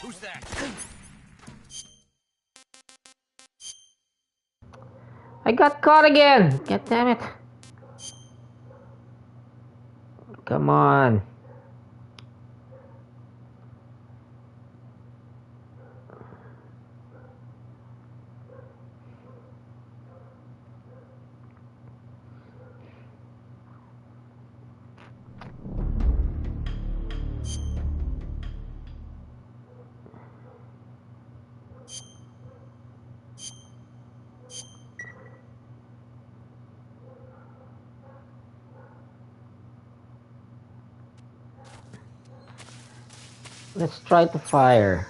Who's that? I got caught again! God damn it. Come on. Let's try to fire.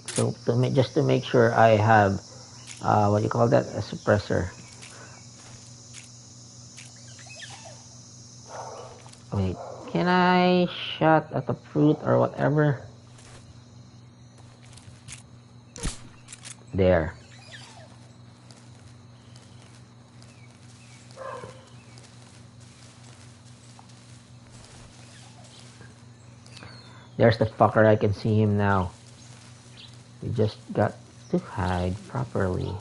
So just to make sure I have what do you call that? A suppressor. Wait, can I shot at the fruit or whatever? There. There's the fucker, I can see him now. We just got to hide properly.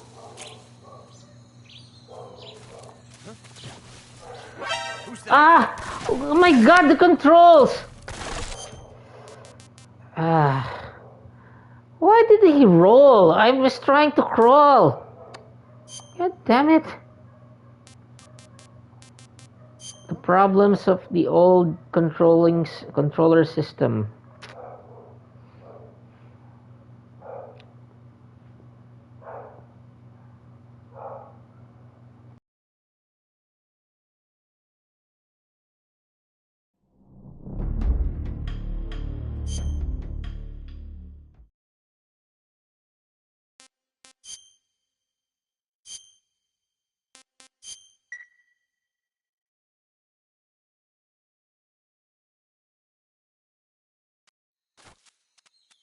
Ah! Oh my god, the controls! Ah. Why did he roll? I was trying to crawl. God damn it. The problems of the old controller system.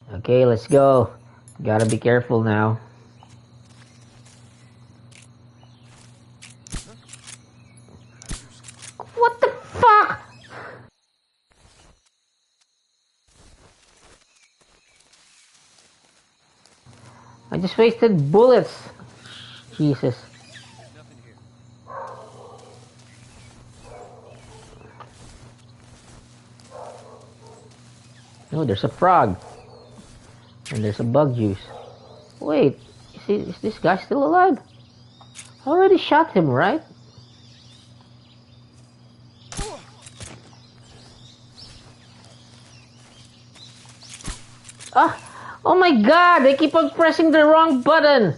Okay, let's go. Gotta be careful now. What the fuck? I just wasted bullets. Jesus. No, there's a frog. And there's a bug juice. Wait, is this guy still alive? I already shot him, right? Ah! Oh my god, I keep on pressing the wrong button!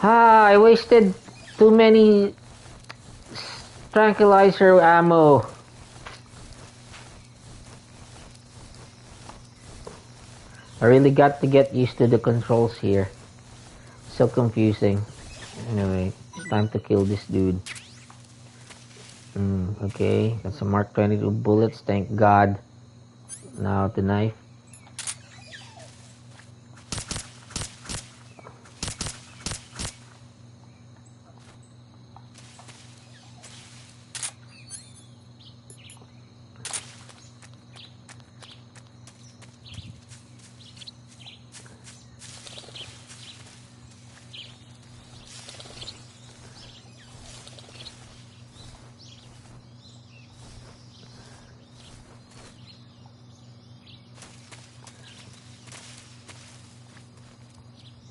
Ah, I wasted too many tranquilizer ammo. I really got to get used to the controls here. So confusing. Anyway, it's time to kill this dude. Okay, got some Mark 22 bullets, thank God. Now the knife.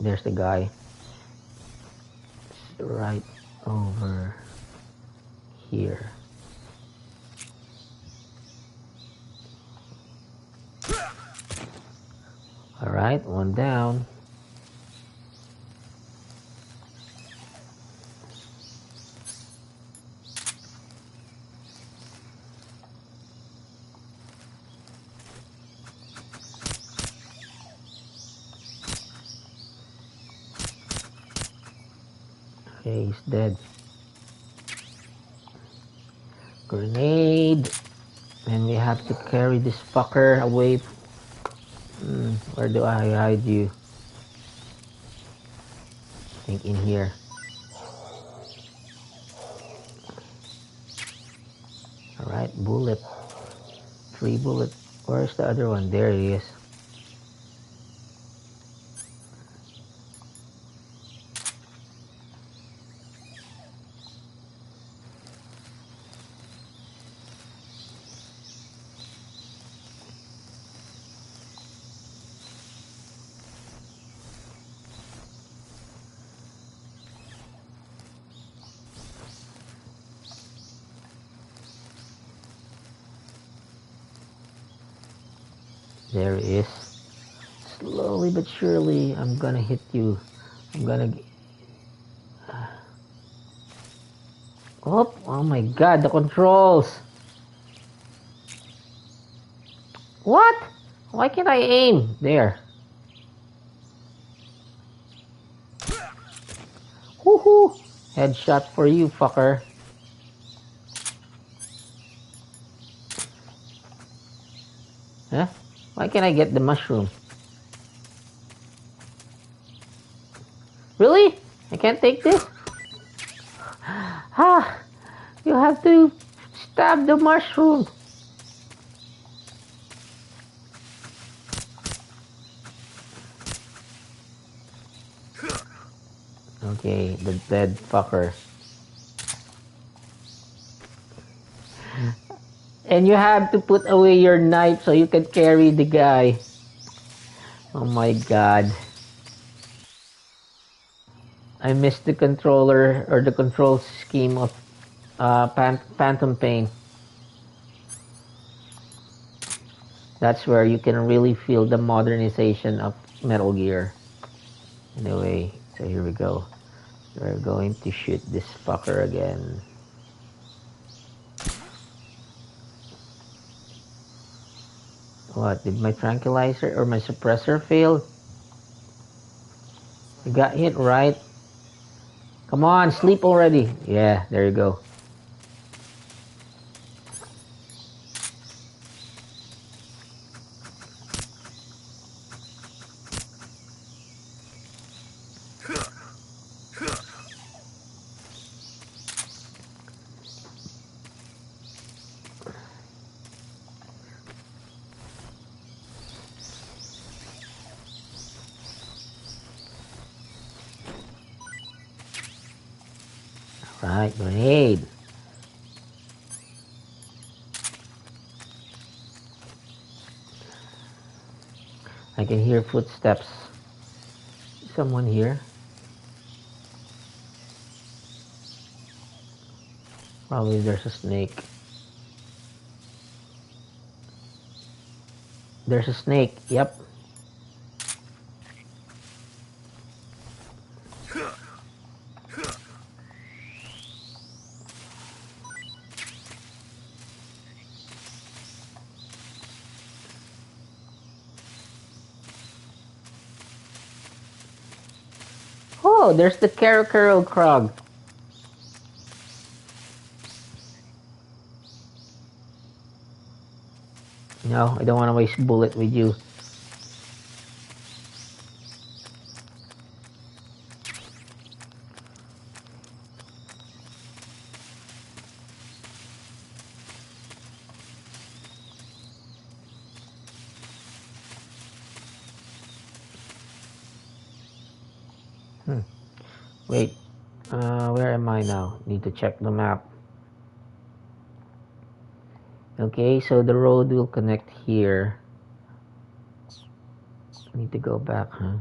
There's the guy. It's right over here. Alright, one down. Okay, he's dead. Grenade. And we have to carry this fucker away. Where do I hide you? I think in here. Alright. bullet. 3 bullet. Where's the other one? There he is. There he is. Slowly but surely, I'm gonna hit you. I'm gonna... Oh my god, the controls! What? Why can't I aim? There. Woohoo! Headshot for you, fucker. Huh? Why can't I get the mushroom? Really? I can't take this? Ah! You have to stab the mushroom. Okay, the dead fucker. And you have to put away your knife so you can carry the guy. Oh my god. I missed the controller or the control scheme of Phantom Pain. That's where you can really feel the modernization of Metal Gear. Anyway, so here we go. We're going to shoot this fucker again. What, did my tranquilizer or my suppressor fail? You got hit, right? Come on, sleep already. Yeah, there you go. Right, grenade. I can hear footsteps. Someone here. Probably there's a snake. There's a snake, yep. Oh, there's the Karakuro Krog. No, I don't want to waste bullet with you. Wait, where am I now? Need to check the map. Okay, so the road will connect here. Need to go back, huh?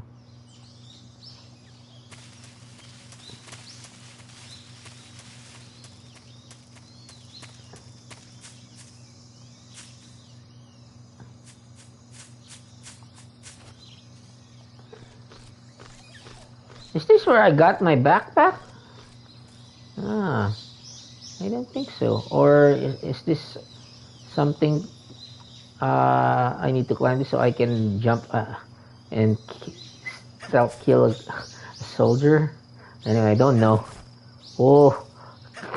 Is this where I got my backpack? Ah, I don't think so. Or is this something I need to climb this so I can jump and self-kill a soldier? Anyway, I don't know. Oh,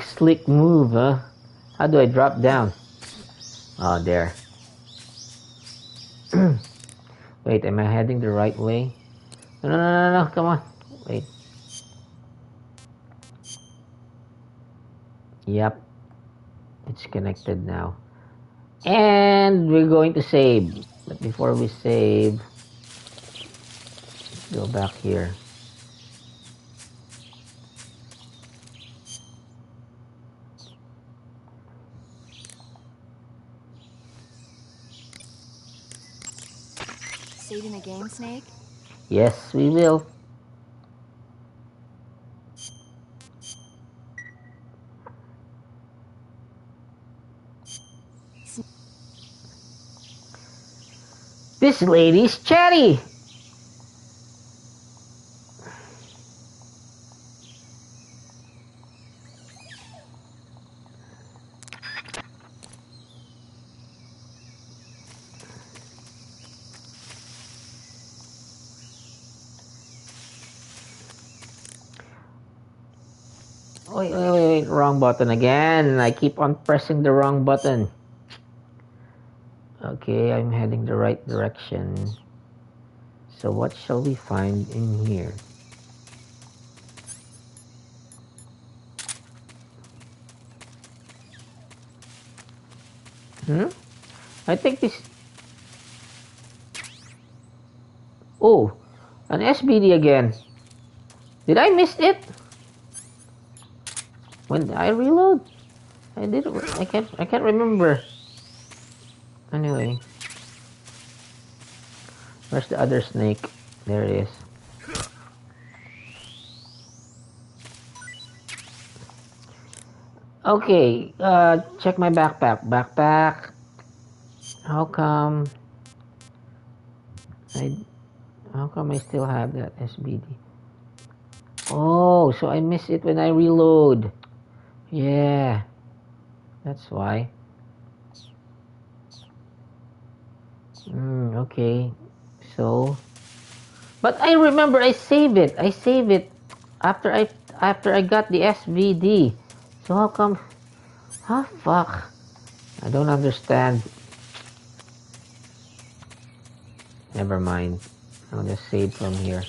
slick move, huh? How do I drop down? Oh, there. Wait, am I heading the right way? No, come on. Wait. Yep. It's connected now. And we're going to save. But before we save, let's go back here. Saving the game, Snake? Yes, we will. This lady's chatty. Wait, wrong button again. I keep on pressing the wrong button. Okay, I'm heading the right direction. So what shall we find in here? I think this... Oh, an SBD again. Did I miss it? When I reload? I did. I can't remember. Anyway. Where's the other snake? There it is. Okay, check my backpack. Backpack. How come I still have that SBD? Oh, so I miss it when I reload. Yeah. That's why. Okay. So, but I remember I save it. I save it after I got the SVD. So how come? Huh? Fuck. I don't understand. Never mind. I'll just save from here.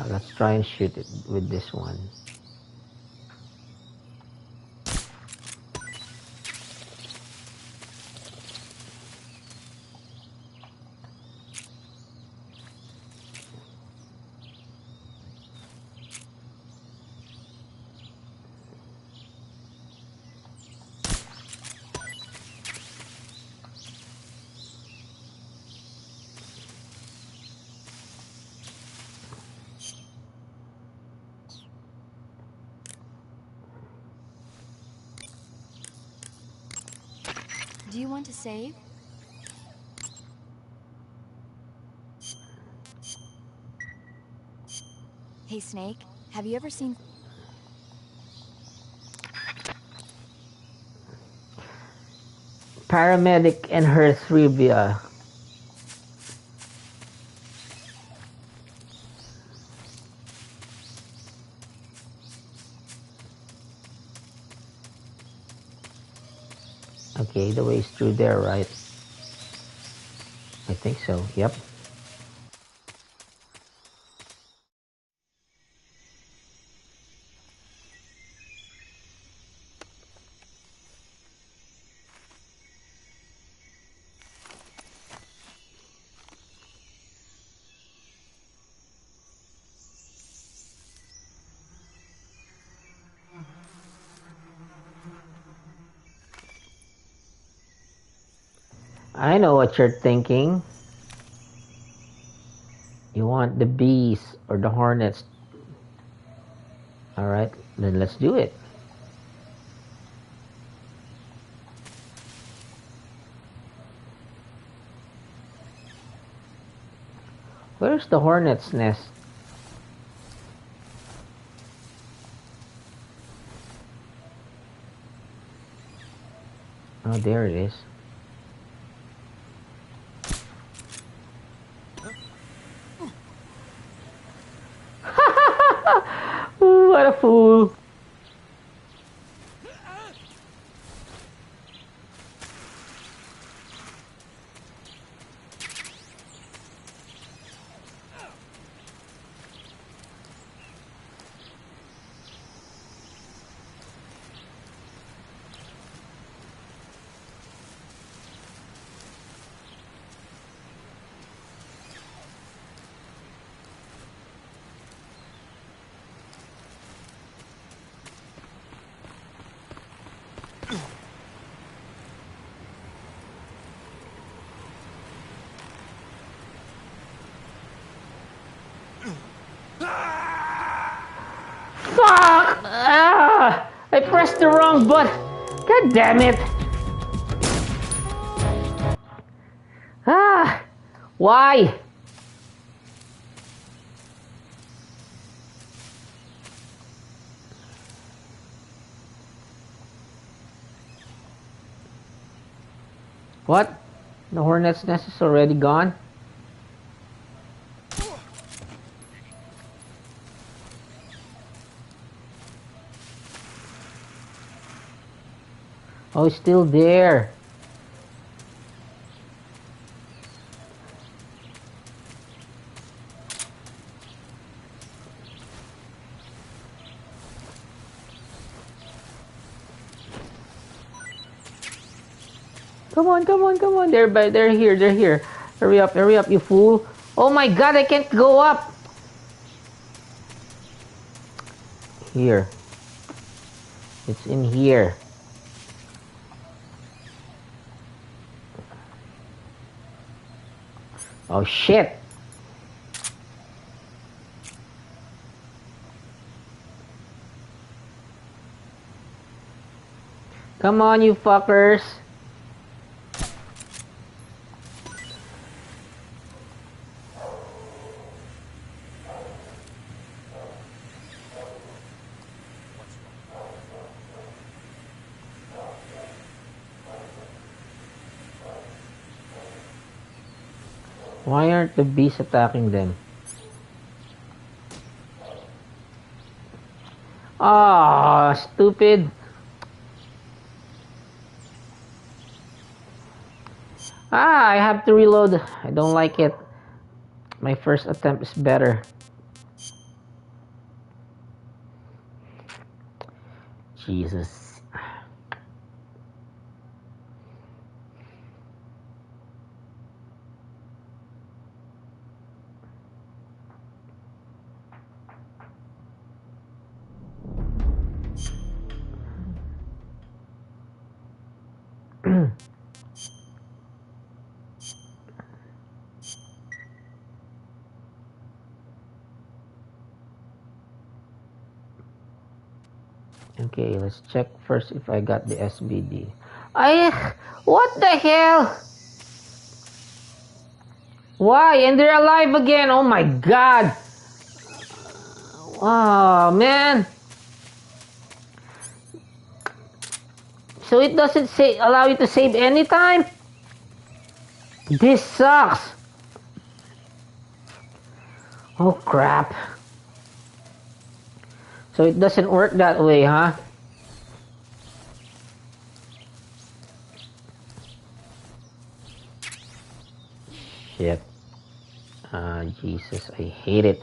Let's try and shoot it with this one. Do you want to save? Hey, Snake, have you ever seen... Paramedic and her trivia. Okay, the way is through there, right? I think so, yep. I know what you're thinking. You want the bees or the hornets. Alright, then let's do it. Where's the hornet's nest? Oh, there it is. Ooh, what a fool. I pressed the wrong button. God damn it. Ah, why? What? The hornet's nest is already gone? Oh, it's still there. Come on, come on, come on. They're here, they're here. Hurry up, you fool. Oh my god, I can't go up. Here. It's in here. Oh shit. Come on, you fuckers. Why aren't the bees attacking them? Ah, stupid. Ah, I have to reload. I don't like it. My first attempt is better. Jesus. Okay, let's check first if I got the SBD. What the hell? Why? And they're alive again. Oh my god. Oh man. So it doesn't say allow you to save anytime? This sucks. Oh crap. So it doesn't work that way, huh? Shit. Jesus, I hate it.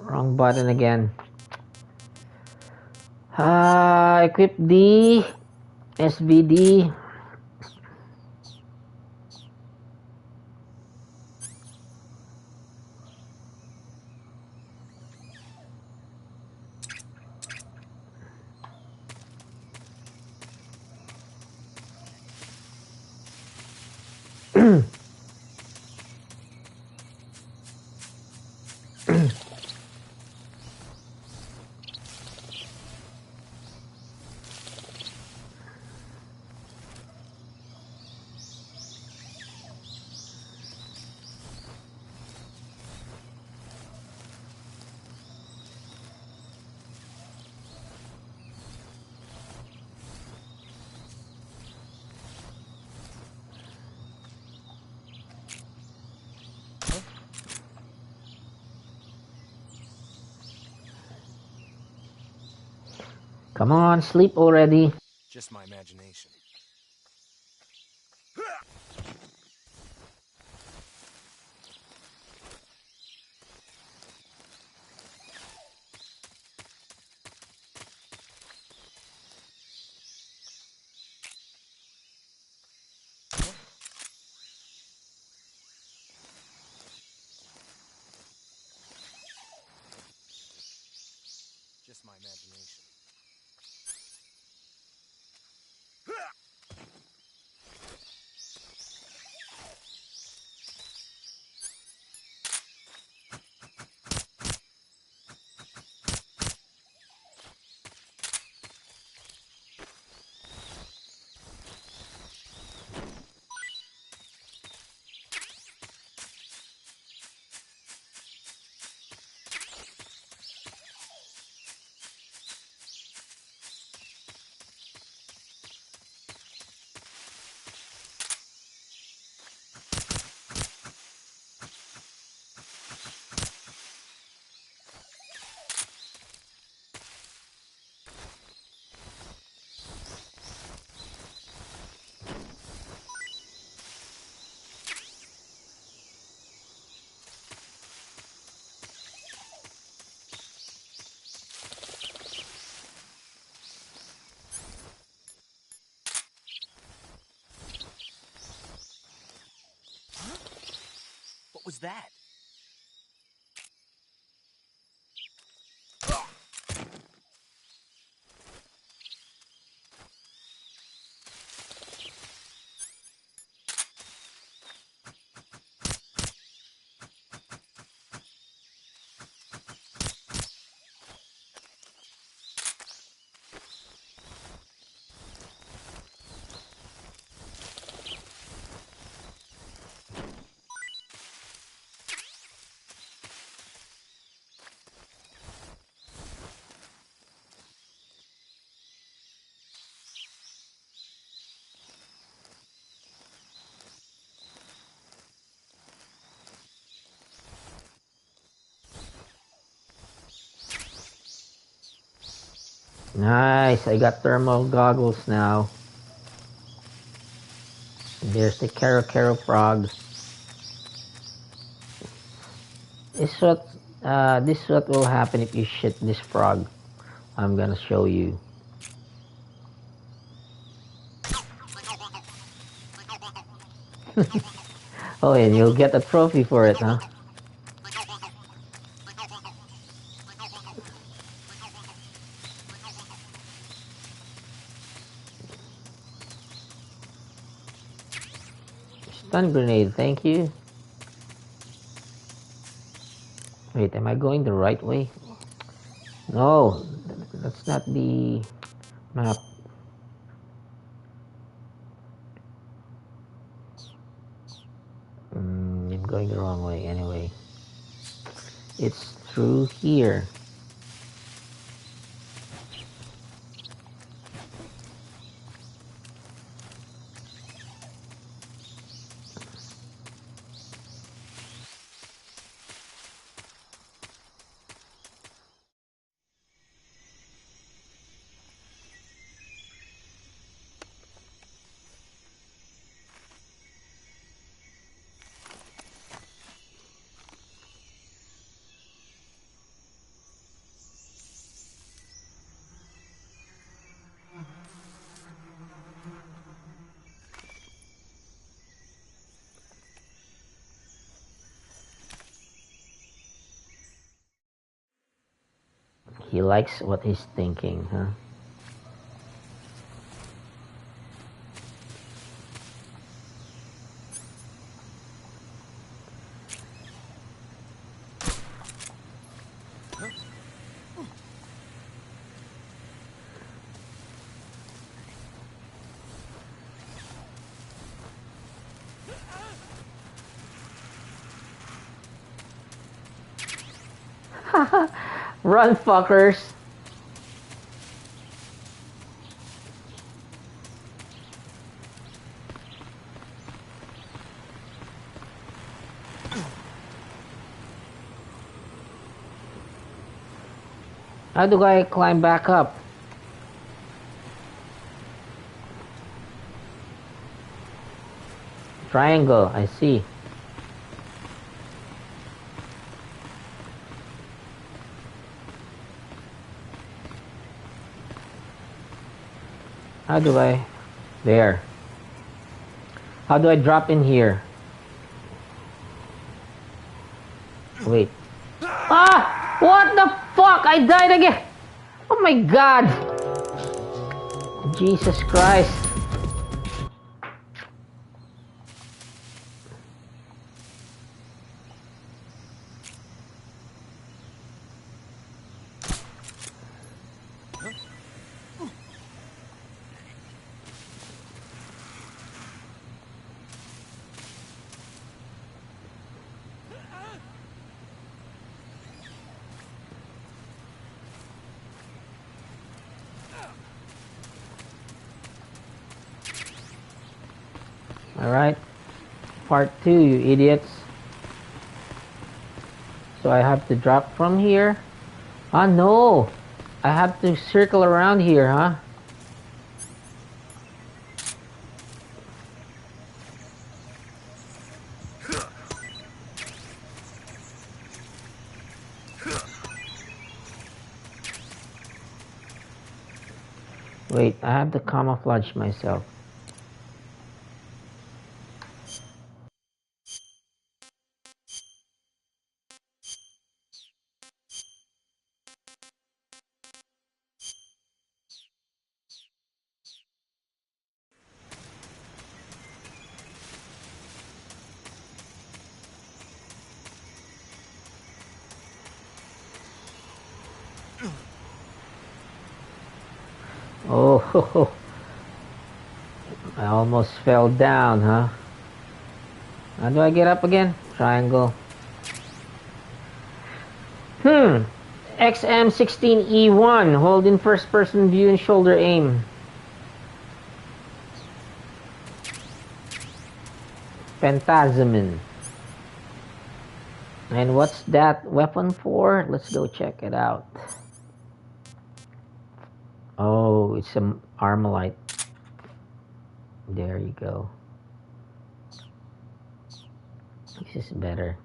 Wrong button again. Equip the SBD. Come on, sleep already. Just my imagination. Just my imagination. What was that? Nice, I got thermal goggles now. There's the Kero Kero frog. This is what will happen if you shit this frog. I'm gonna show you. Oh, and you'll get a trophy for it, huh? Stun grenade, thank you. Wait, am I going the right way? No, that's not the map. I'm going the wrong way anyway. It's through here. He likes what he's thinking, huh? Run, fuckers! How do I climb back up? Triangle, I see. How do I... There. How do I drop in here? Wait. Ah! What the fuck? I died again! Oh my god! Jesus Christ. Alright. Part 2, you idiots. So I have to drop from here? Ah, no! I have to circle around here, huh? Wait, I have to camouflage myself. Oh, I almost fell down, huh? How do I get up again? Triangle. XM16E1. Hold in first person view and shoulder aim. Phantasmin. And what's that weapon for? Let's go check it out. Oh, it's some Armalite. There you go. This is better.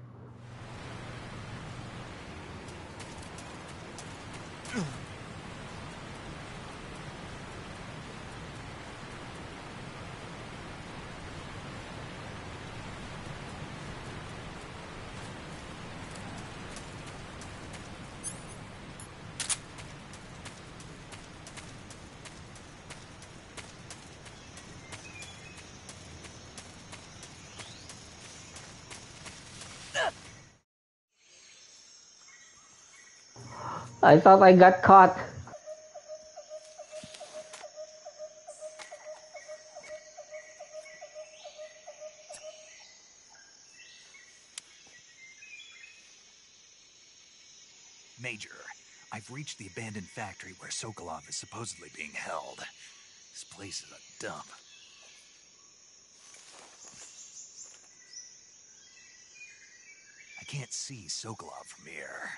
I thought I got caught. Major, I've reached the abandoned factory where Sokolov is supposedly being held. This place is a dump. I can't see Sokolov from here.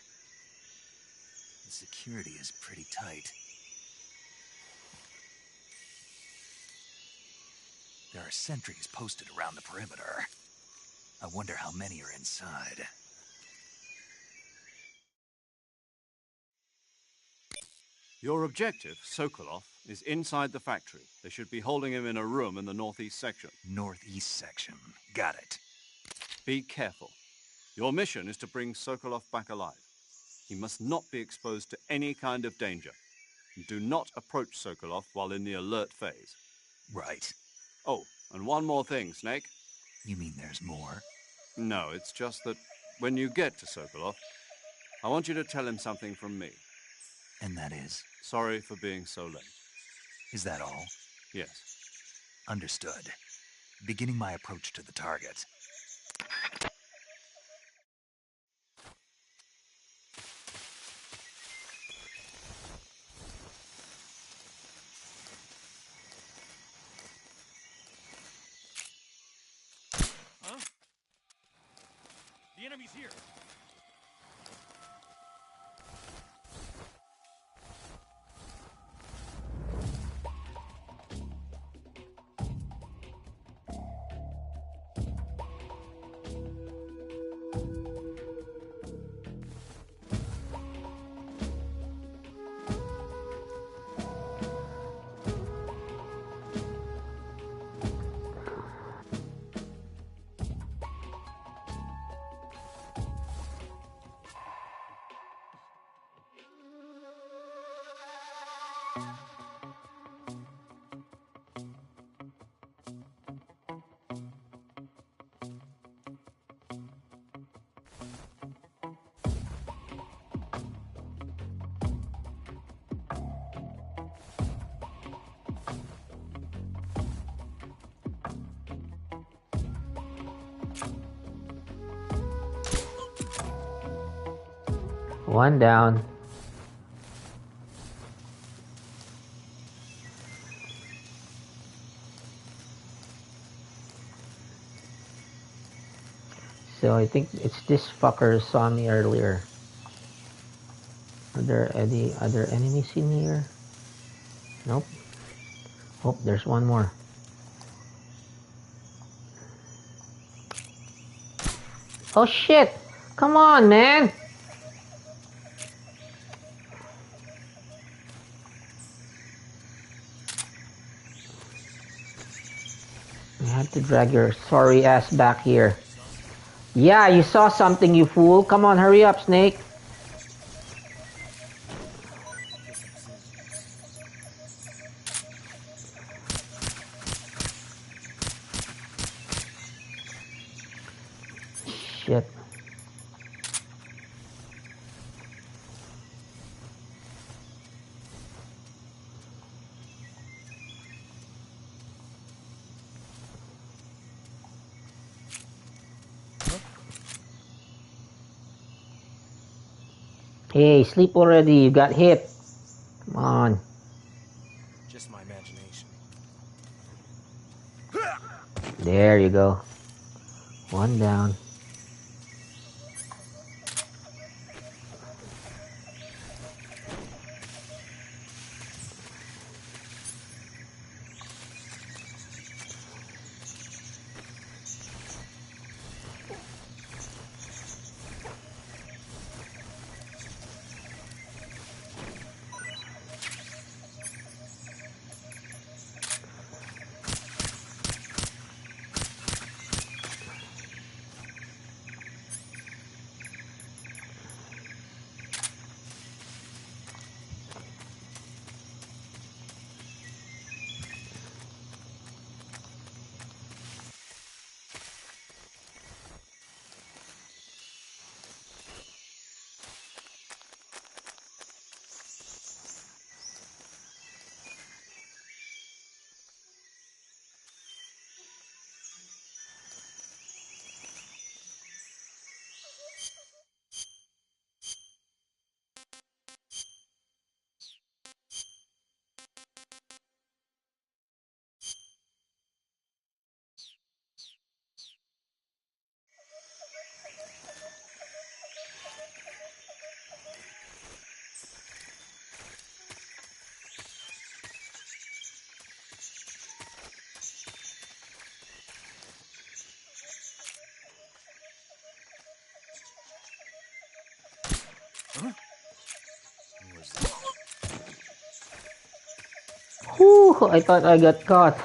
The security is pretty tight. There are sentries posted around the perimeter. I wonder how many are inside. Your objective, Sokolov, is inside the factory. They should be holding him in a room in the northeast section. Northeast section. Got it. Be careful. Your mission is to bring Sokolov back alive. He must not be exposed to any kind of danger. Do not approach Sokolov while in the alert phase. Right. Oh, and one more thing, Snake. You mean there's more? No, it's just that when you get to Sokolov, I want you to tell him something from me. And that is? Sorry for being so late. Is that all? Yes. Understood. Beginning my approach to the target. Huh? The enemy's here. One down. So I think it's this fucker who saw me earlier. Are there any other enemies in here? Nope. Oh, there's one more. Oh shit! Come on, man! You have to drag your sorry ass back here. Yeah, you saw something, you fool. Come on, hurry up, Snake. Shit. Hey, sleep already. You got hit. Come on. Just my imagination. There you go. One down. Whew, I thought I got caught.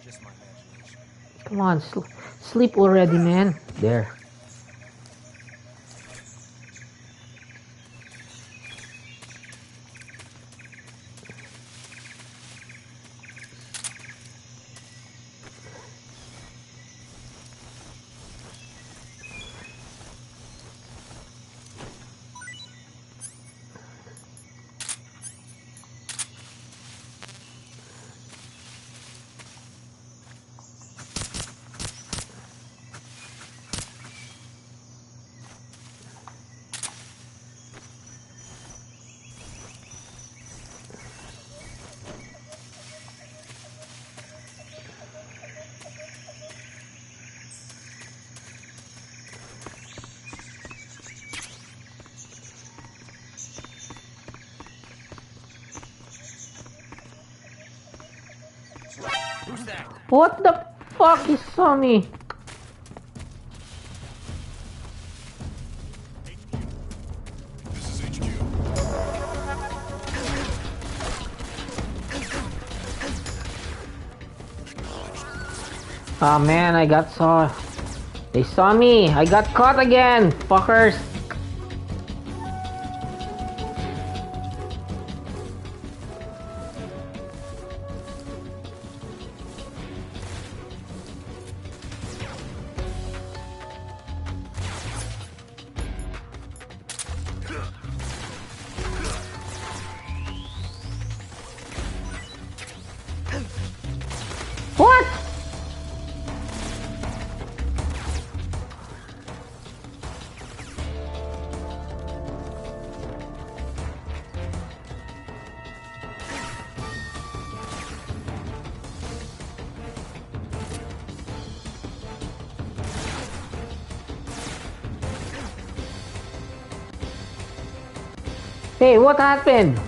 Just my imagination. Come on, sleep already, man. There. What the fuck? He saw me. Oh man, I got saw. They saw me. I got caught again, fuckers. What? Hey, what happened?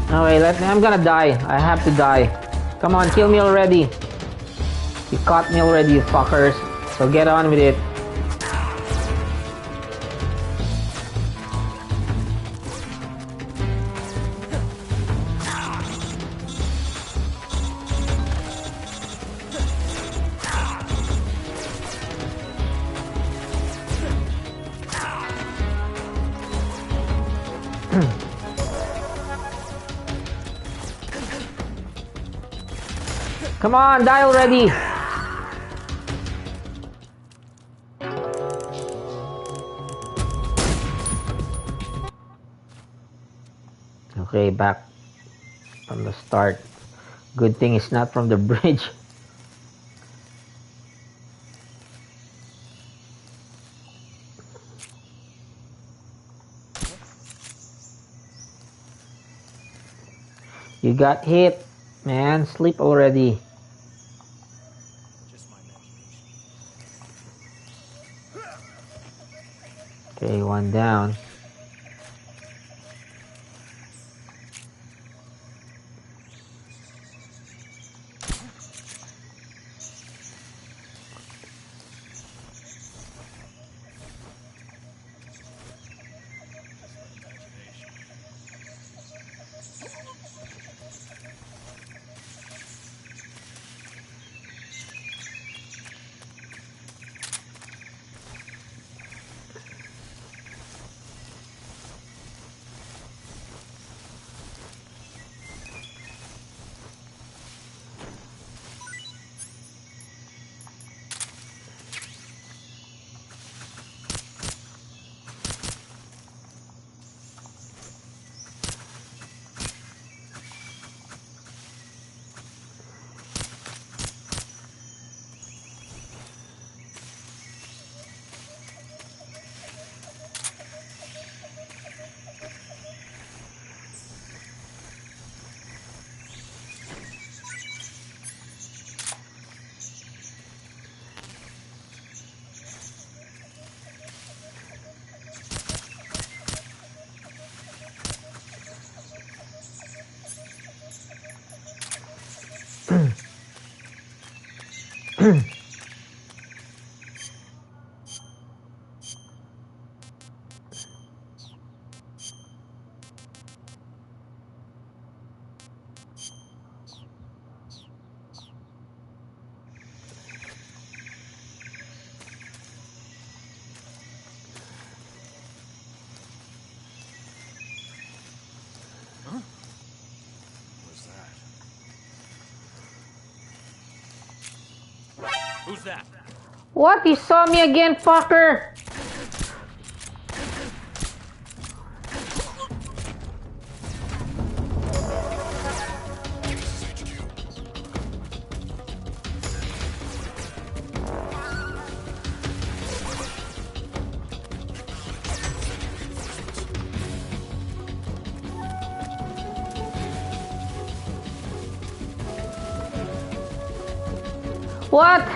Okay, I'm gonna die. I have to die. Come on, kill me already. You caught me already, you fuckers. So get on with it. Come on, die already! Okay, back from the start. Good thing it's not from the bridge. You got hit, man. Sleep already. Okay, one down. Who's that? What? You saw me again, fucker! What?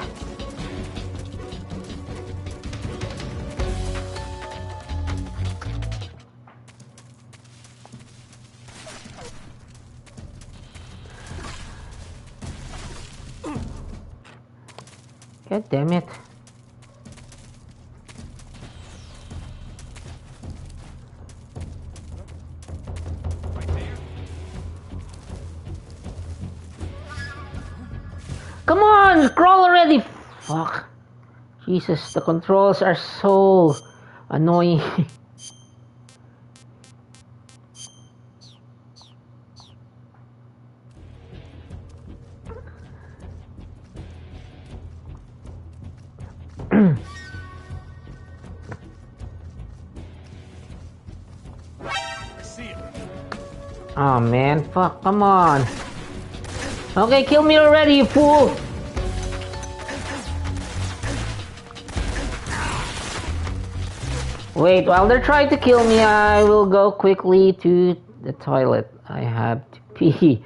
God damn it. Come on, scroll already! Fuck. Jesus, the controls are so annoying. Oh man, fuck, come on. Okay, kill me already, you fool! Wait, while they're trying to kill me, I will go quickly to the toilet. I have to pee.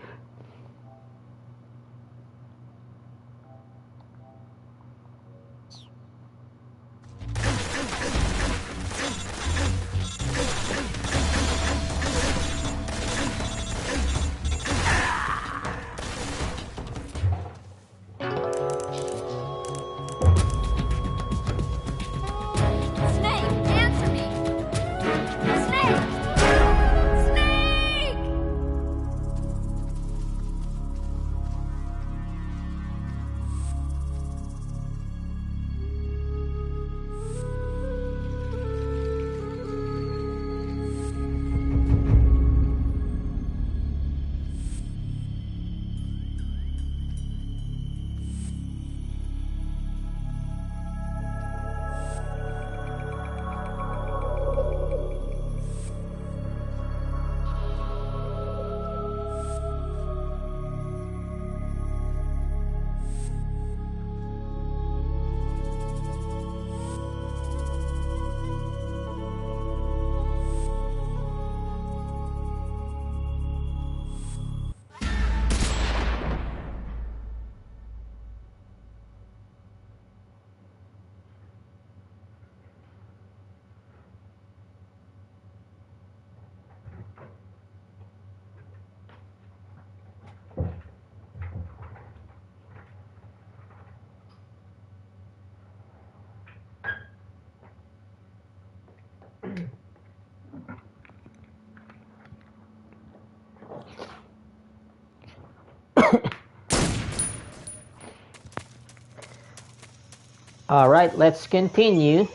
Alright, let's continue.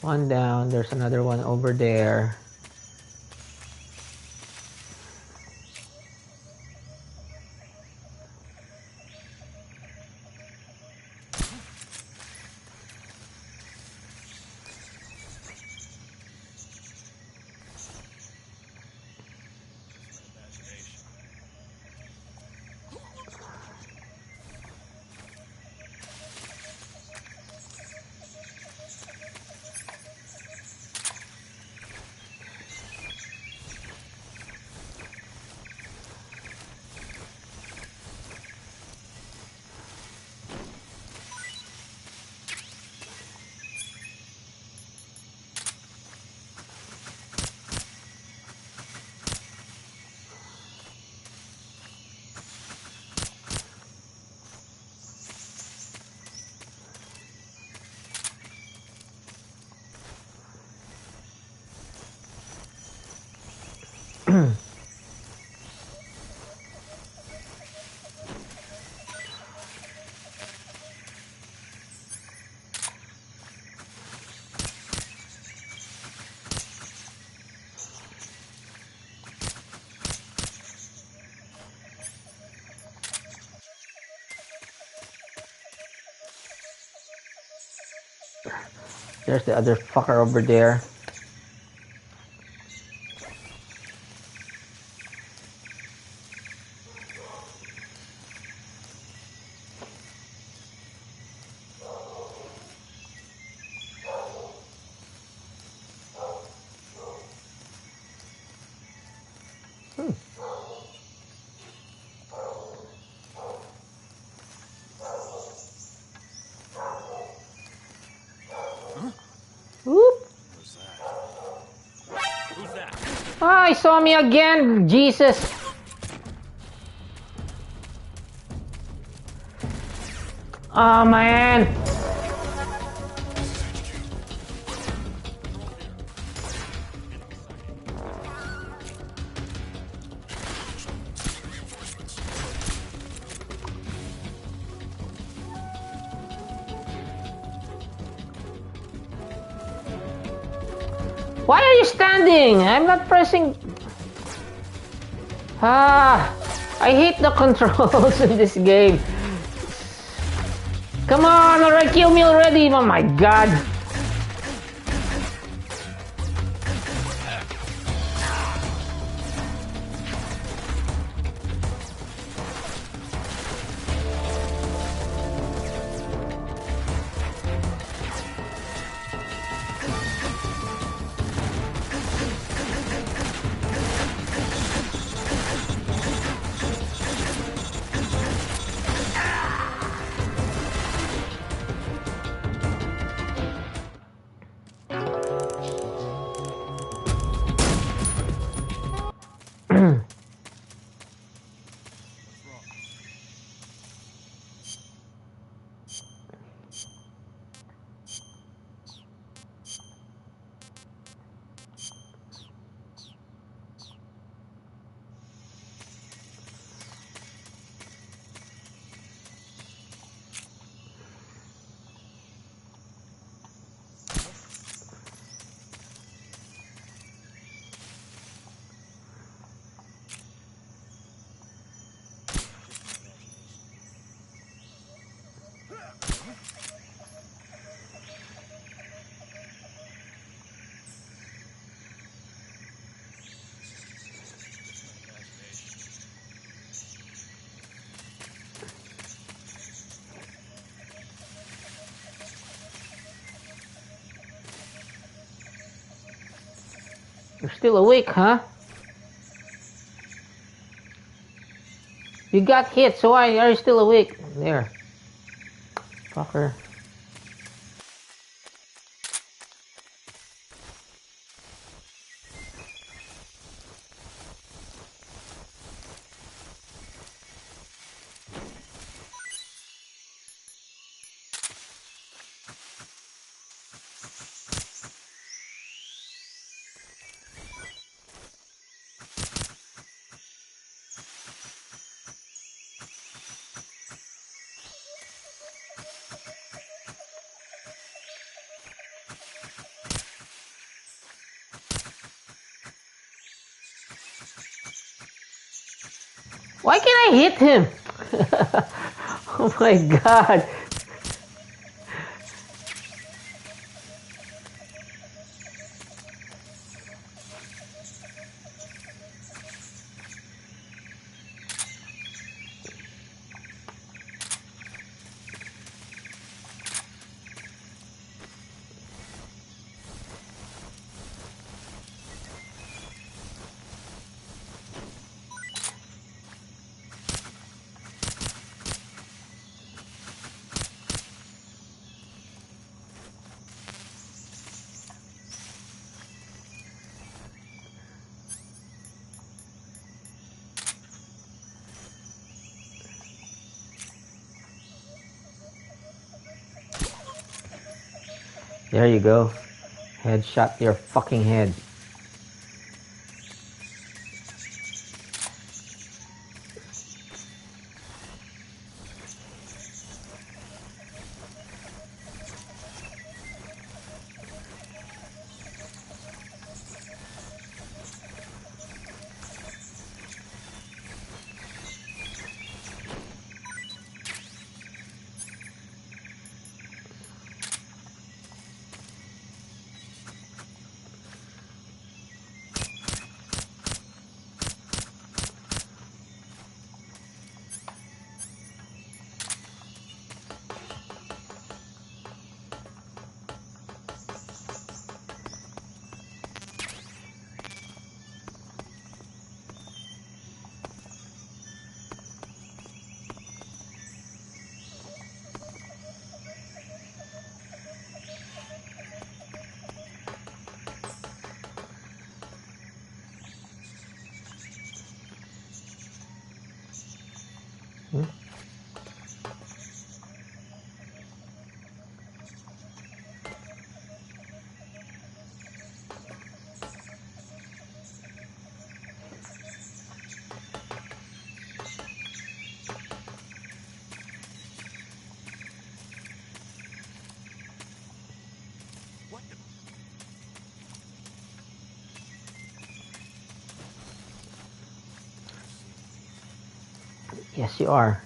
One down, there's another one over there. There's the other fucker over there. Ah, he saw me again! Jesus! Oh man! Why are you standing? I'm not pressing. Ah, I hate the controls in this game. Come on, alright, kill me already. Oh my god. You're still awake, huh? You got hit, so why are you still awake? There. Fucker. Why can't I hit him? Oh my god. There you go. Headshot to your fucking head. Hmm? What the? Yes, you are.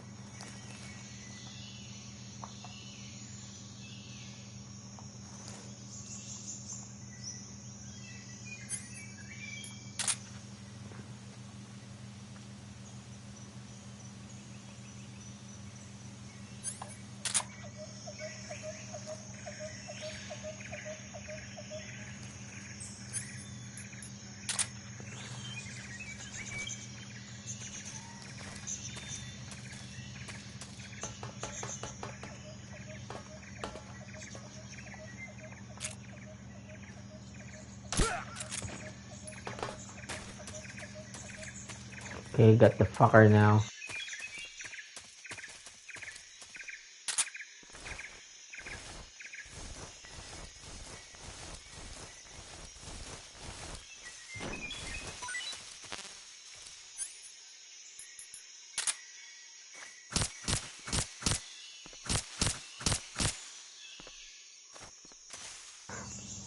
Okay, got the fucker now.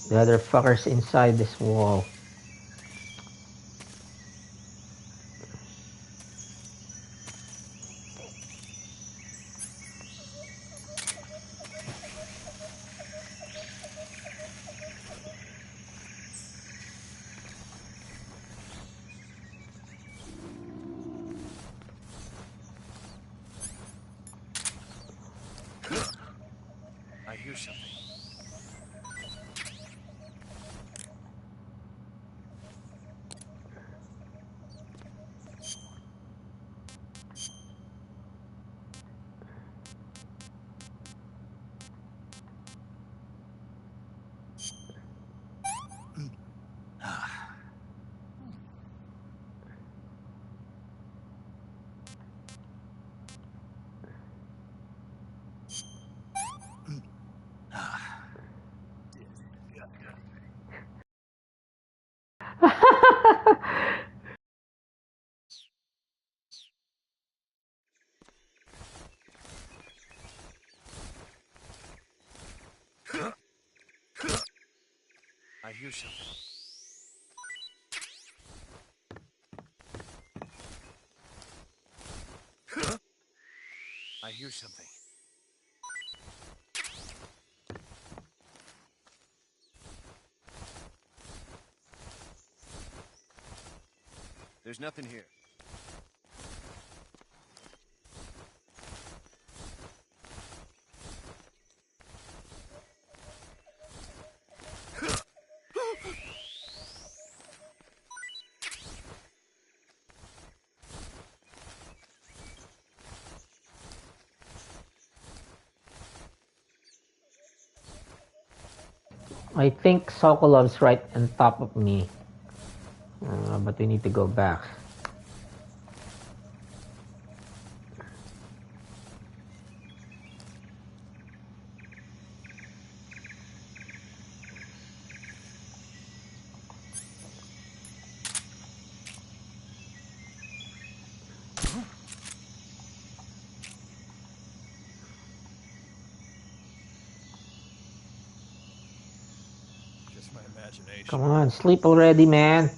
The other fucker's inside this wall. I hear something. I hear something. I hear something. There's nothing here. I think Sokolov's right on top of me. But we need to go back. Just my imagination. Come on, sleep already, man.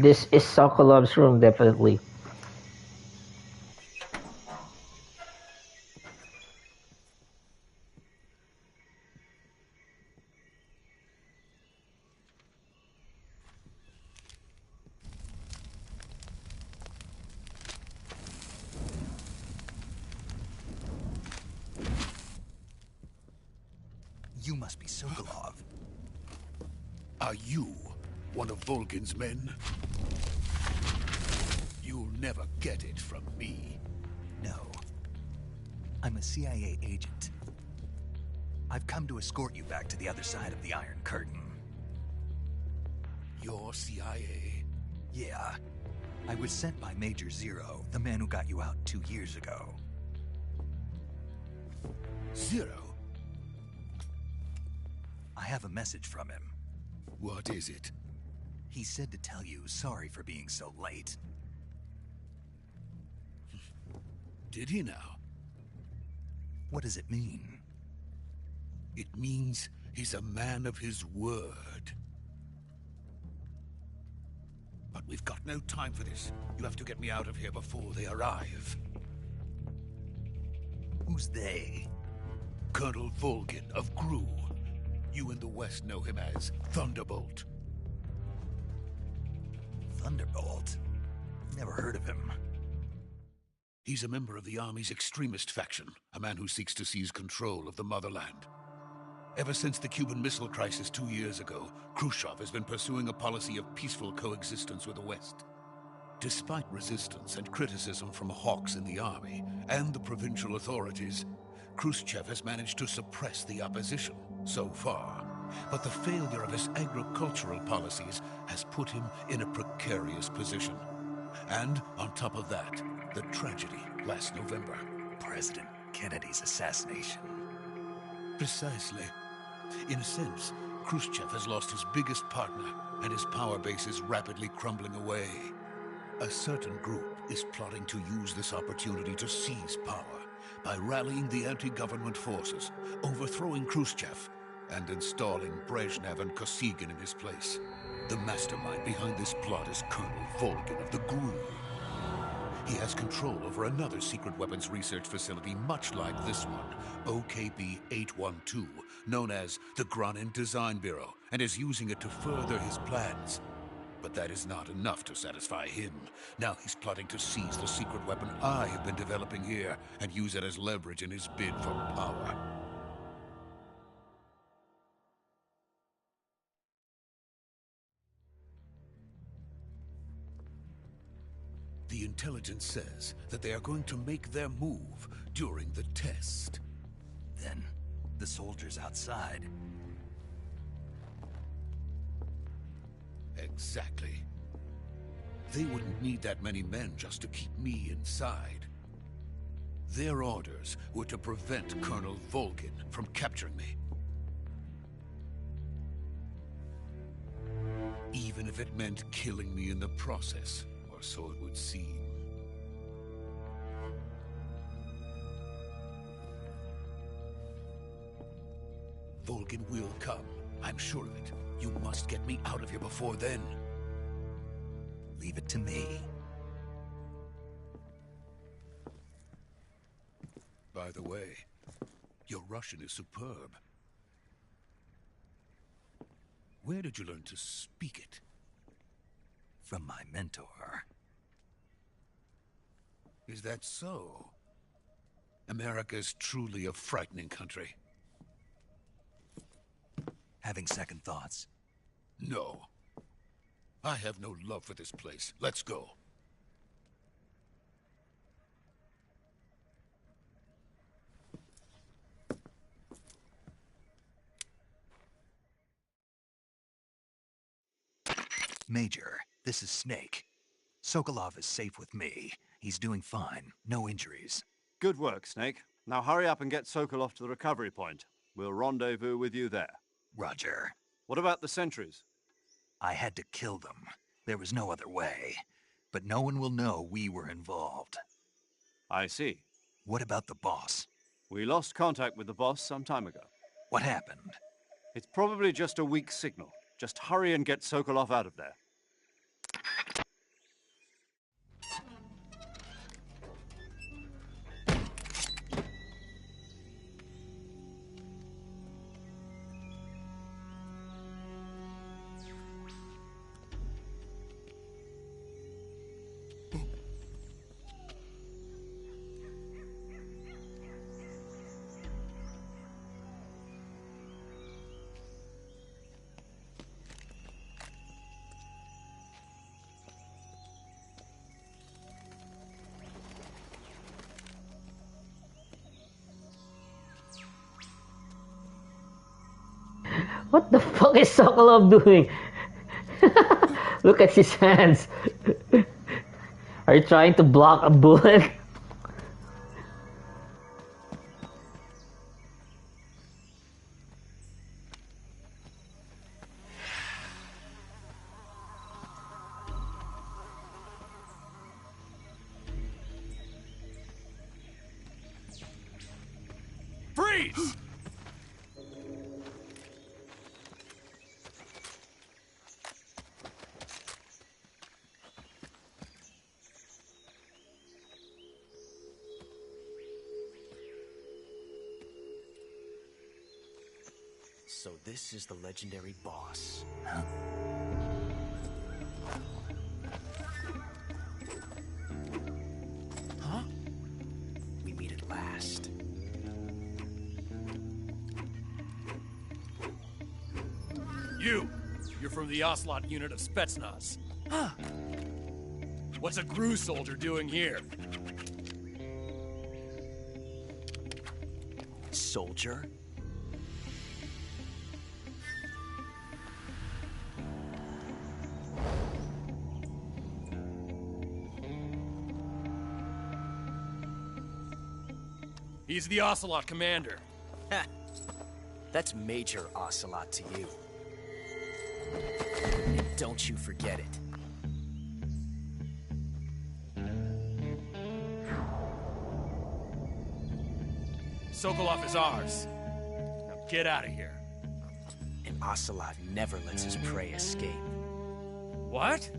This is Sokolov's room, definitely. You must be Sokolov. Are you one of Volgin's men? You'll never get it from me. No. I'm a CIA agent. I've come to escort you back to the other side of the Iron Curtain. You're CIA? Yeah. I was sent by Major Zero, the man who got you out 2 years ago. Zero? I have a message from him. What is it? He said to tell you sorry for being so late. Did he now? What does it mean? It means he's a man of his word. But we've got no time for this. You have to get me out of here before they arrive. Who's they? Colonel Volgin of Gru. You in the West know him as Thunderbolt. Thunderbolt? Never heard of him. He's a member of the Army's extremist faction, a man who seeks to seize control of the motherland. Ever since the Cuban Missile Crisis 2 years ago, Khrushchev has been pursuing a policy of peaceful coexistence with the West. Despite resistance and criticism from hawks in the Army and the provincial authorities, Khrushchev has managed to suppress the opposition so far. But the failure of his agricultural policies has put him in a precarious position. And on top of that, the tragedy last November. President Kennedy's assassination. Precisely. In a sense, Khrushchev has lost his biggest partner, and his power base is rapidly crumbling away. A certain group is plotting to use this opportunity to seize power by rallying the anti-government forces, overthrowing Khrushchev, and installing Brezhnev and Kosygin in his place. The mastermind behind this plot is Colonel Volgin of the GRU. He has control over another secret weapons research facility much like this one, OKB-812, known as the Granin Design Bureau, and is using it to further his plans. But that is not enough to satisfy him. Now he's plotting to seize the secret weapon I have been developing here and use it as leverage in his bid for power. The intelligence says that they are going to make their move during the test. Then, the soldiers outside. Exactly. They wouldn't need that many men just to keep me inside. Their orders were to prevent Colonel Volgin from capturing me. even if it meant killing me in the process, or so it would seem. Vulcan will come. I'm sure of it. You must get me out of here before then. Leave it to me. By the way, your Russian is superb. Where did you learn to speak it? From my mentor. Is that so? America is truly a frightening country. Having second thoughts? No. I have no love for this place. Let's go. Major, this is Snake. Sokolov is safe with me. He's doing fine. No injuries. Good work, Snake. Now hurry up and get Sokolov to the recovery point. We'll rendezvous with you there. Roger. What about the sentries? I had to kill them. There was no other way. But no one will know we were involved. I see. What about the boss? We lost contact with the boss some time ago. What happened? It's probably just a weak signal. Just hurry and get Sokolov out of there. What the fuck is Sokolov doing? Look at his hands. Are you trying to block a bullet? Freeze! So this is the legendary boss. Huh? Huh? We meet at last. You're from the Ocelot unit of Spetsnaz. Huh. What's a GRU soldier doing here? Soldier? He's the Ocelot commander. Ha! That's Major Ocelot to you. And don't you forget it. Sokolov is ours. Now get out of here. And Ocelot never lets his prey escape. What?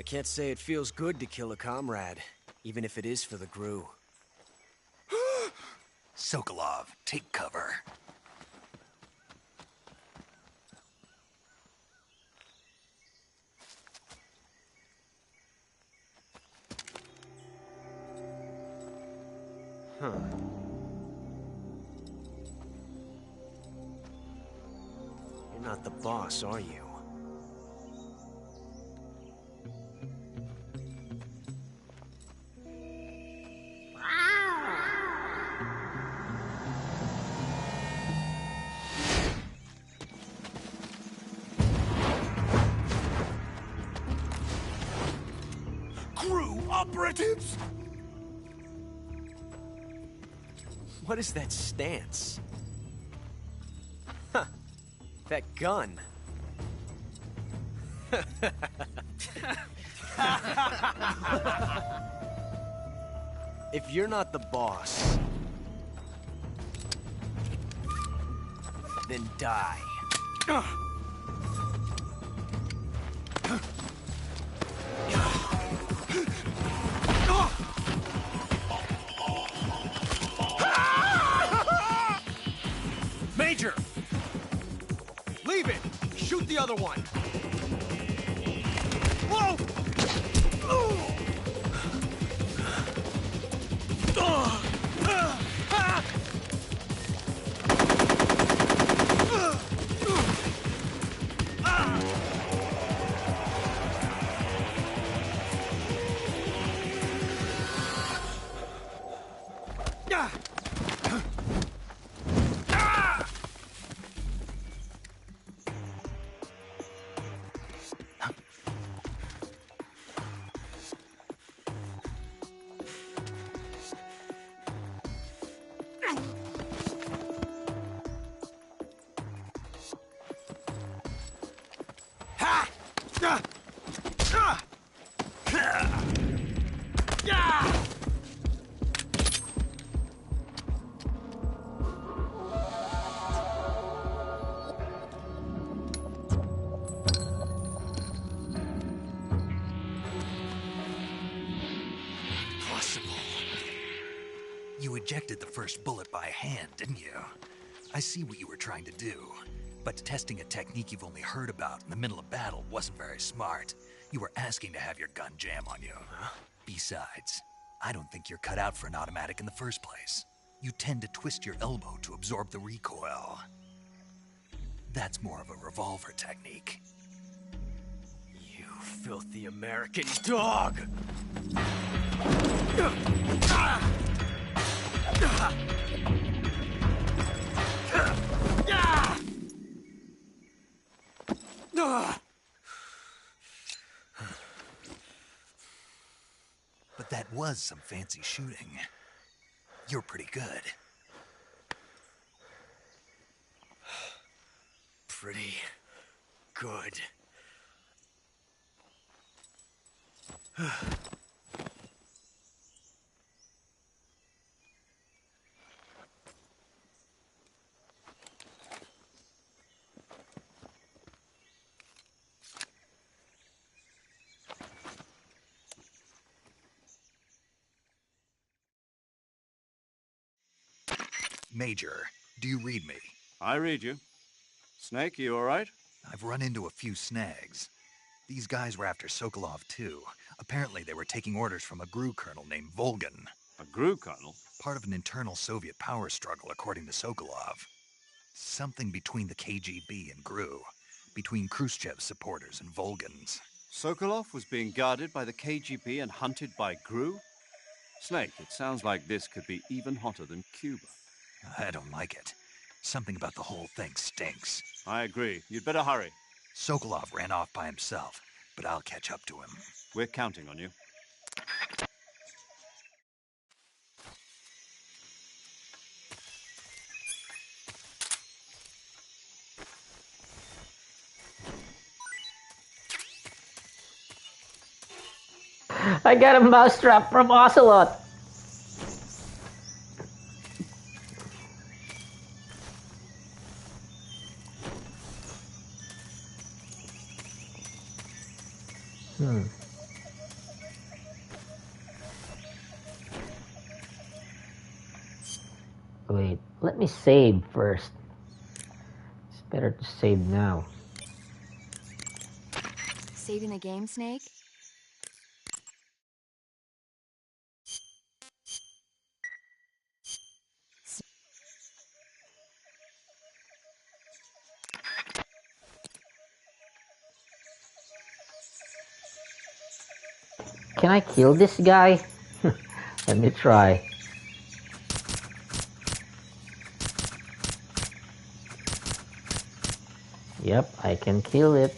can't say it feels good to kill a comrade, even if it is for the Gru. Sokolov, take cover. Huh. You're not the boss, are you? Crew operatives! What is that stance? Huh. That gun. If you're not the boss, then die. Major! Leave it! Shoot the other one! Whoa! You ejected the first bullet by hand, didn't you? I see what you were trying to do. But testing a technique you've only heard about in the middle of battle wasn't very smart. You were asking to have your gun jam on you. Besides, I don't think you're cut out for an automatic in the first place. You tend to twist your elbow to absorb the recoil. That's more of a revolver technique. You filthy American dog! But that was some fancy shooting. You're pretty good. Pretty good. Major, do you read me? I read you. Snake, you all right? I've run into a few snags. These guys were after Sokolov too. Apparently they were taking orders from a GRU colonel named Volgin. A GRU colonel? Part of an internal Soviet power struggle, according to Sokolov. Something between the KGB and GRU. Between Khrushchev's supporters and Volgin's. Sokolov was being guarded by the KGB and hunted by GRU? Snake, it sounds like this could be even hotter than Cuba. I don't like it. Something about the whole thing stinks. I agree. You'd better hurry. Sokolov ran off by himself, but I'll catch up to him. We're counting on you. I got a mousetrap from Ocelot. Let me save first. It's better to save now. Saving the game, Snake? Can I kill this guy? Let me try. Yep, I can kill it.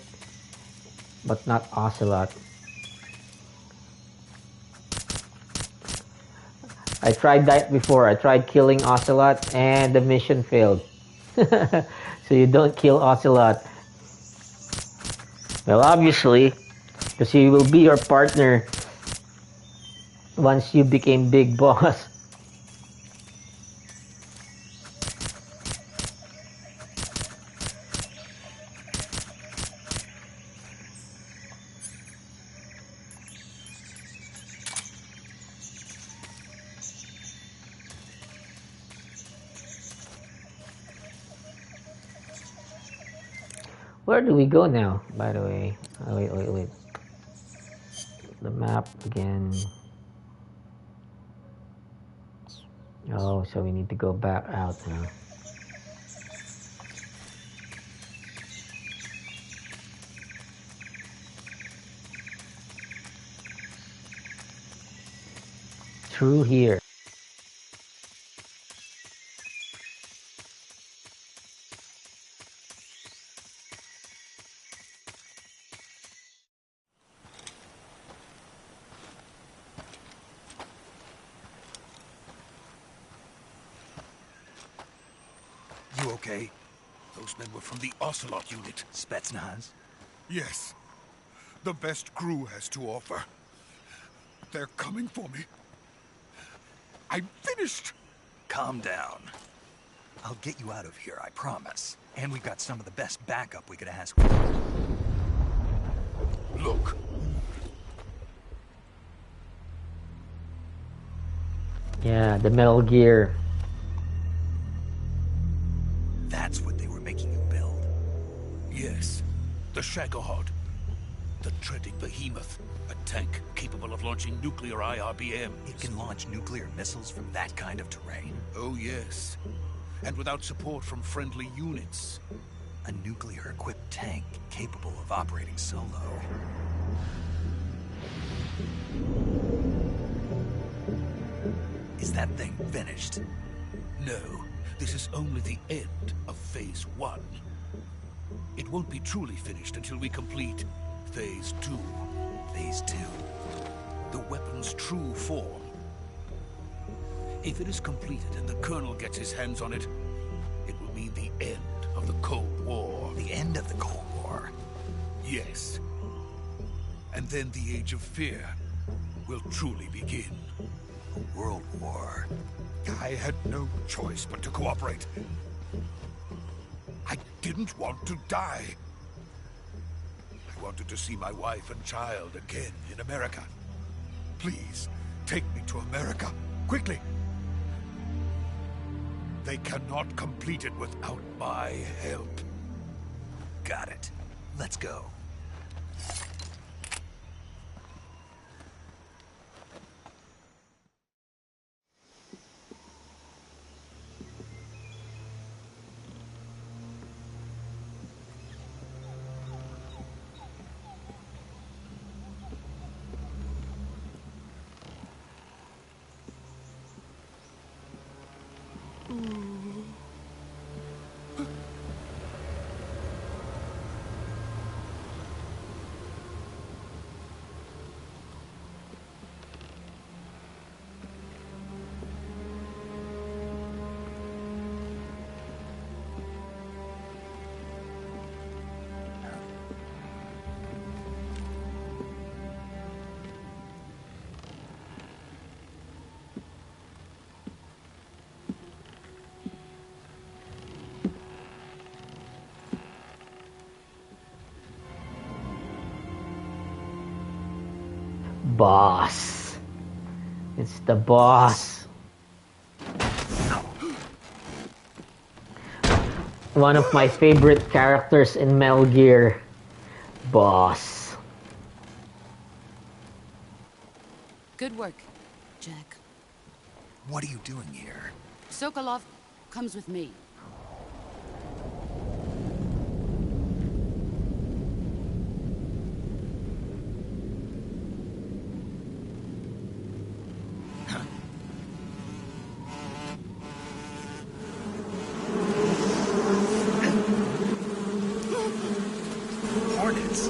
But not Ocelot. I tried that before. I tried killing Ocelot and the mission failed. So you don't kill Ocelot. Well, obviously, because he will be your partner once you became Big Boss. Where do we go now, by the way? Oh, wait. The map again. Oh, so we need to go back out now. Through here. You okay? Those men were from the Ocelot unit. Spetsnaz? Yes. The best crew has to offer. They're coming for me. I'm finished! Calm down. I'll get you out of here, I promise. And we've got some of the best backup we could ask for. Look. Yeah, the Metal Gear. That's what they were making you build? Yes. The Shagohod. The treading behemoth. A tank capable of launching nuclear IRBMs. It can launch nuclear missiles from that kind of terrain? Oh, yes. And without support from friendly units. A nuclear-equipped tank capable of operating solo. Is that thing finished? No. This is only the end of Phase 1. It won't be truly finished until we complete Phase 2. Phase 2? The weapon's true form. If it is completed and the Colonel gets his hands on it, it will mean the end of the Cold War. The end of the Cold War? Yes. And then the Age of Fear will truly begin. A world war? I had no choice but to cooperate. I didn't want to die. I wanted to see my wife and child again in America. Please, take me to America, quickly. They cannot complete it without my help. Got it. Let's go. Boss. It's the boss. one of my favorite characters in Metal Gear, Boss. Good work, Jack. What are you doing here? Sokolov comes with me. Hornets.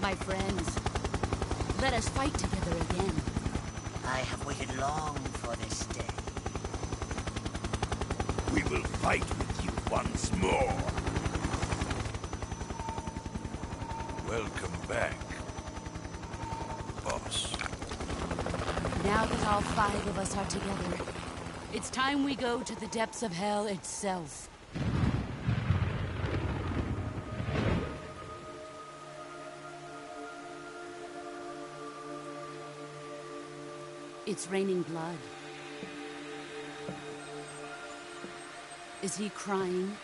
My friends, let us fight together again. I have waited long for this day. We will fight with you once more. Welcome back, boss. Now that all 5 of us are together, it's time we go to the depths of hell itself. It's raining blood. Is he crying?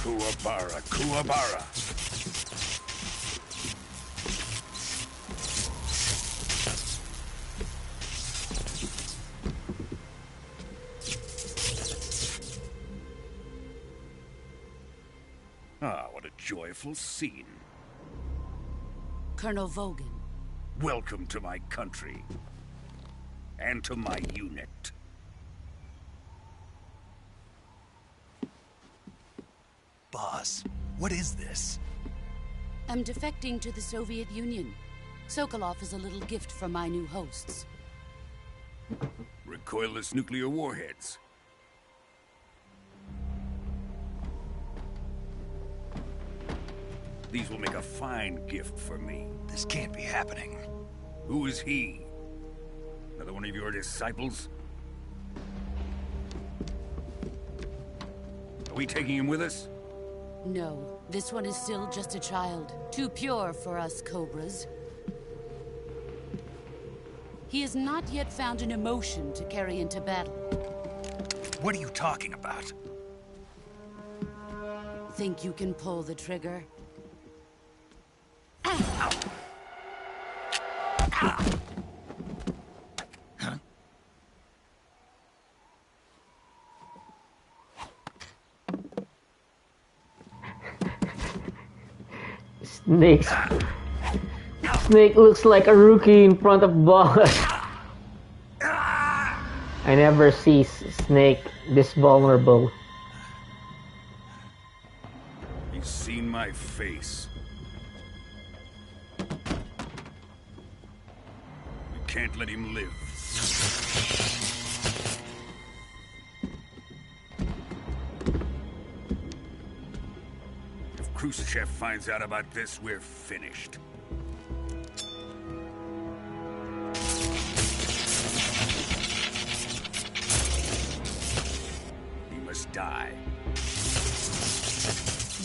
Kuwabara, Kuwabara. Ah, what a joyful scene. Colonel Vogan. Welcome to my country. And to my unit. Boss, what is this? I'm defecting to the Soviet Union. Sokolov is a little gift from my new hosts. Recoilless nuclear warheads. These will make a fine gift for me. This can't be happening. Who is he? Another one of your disciples? Are we taking him with us? No, this one is still just a child. Too pure for us Cobras. He has not yet found an emotion to carry into battle. What are you talking about? Think you can pull the trigger? Snake looks like a rookie in front of Boss. I never see Snake this vulnerable. He's seen my face. We can't let him live. If Khrushchev finds out about this, we're finished. He must die.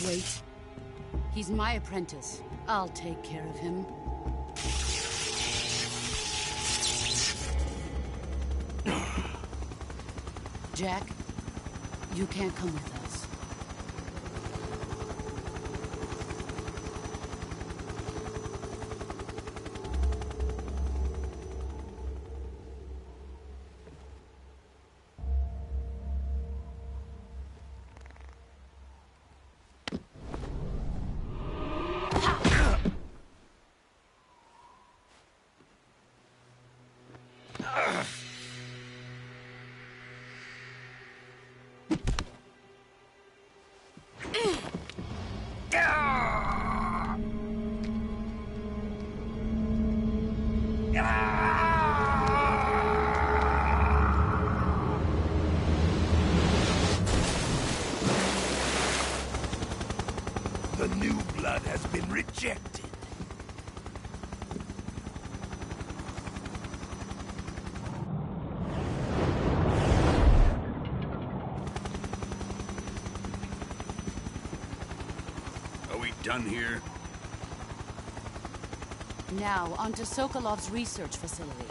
Wait. He's my apprentice. I'll take care of him. Jack, you can't come with us. been rejected. Are we done here? Now, on to Sokolov's research facility.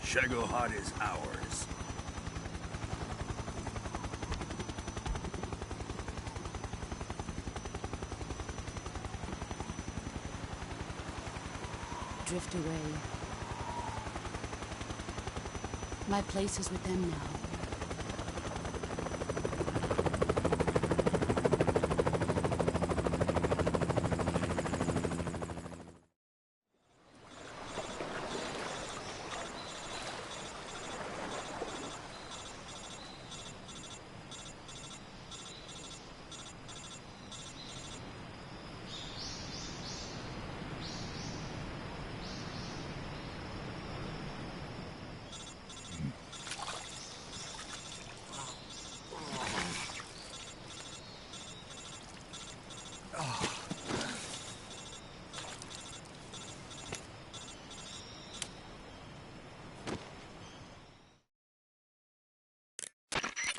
Shagohod is ours. Drift away. My place is with them now.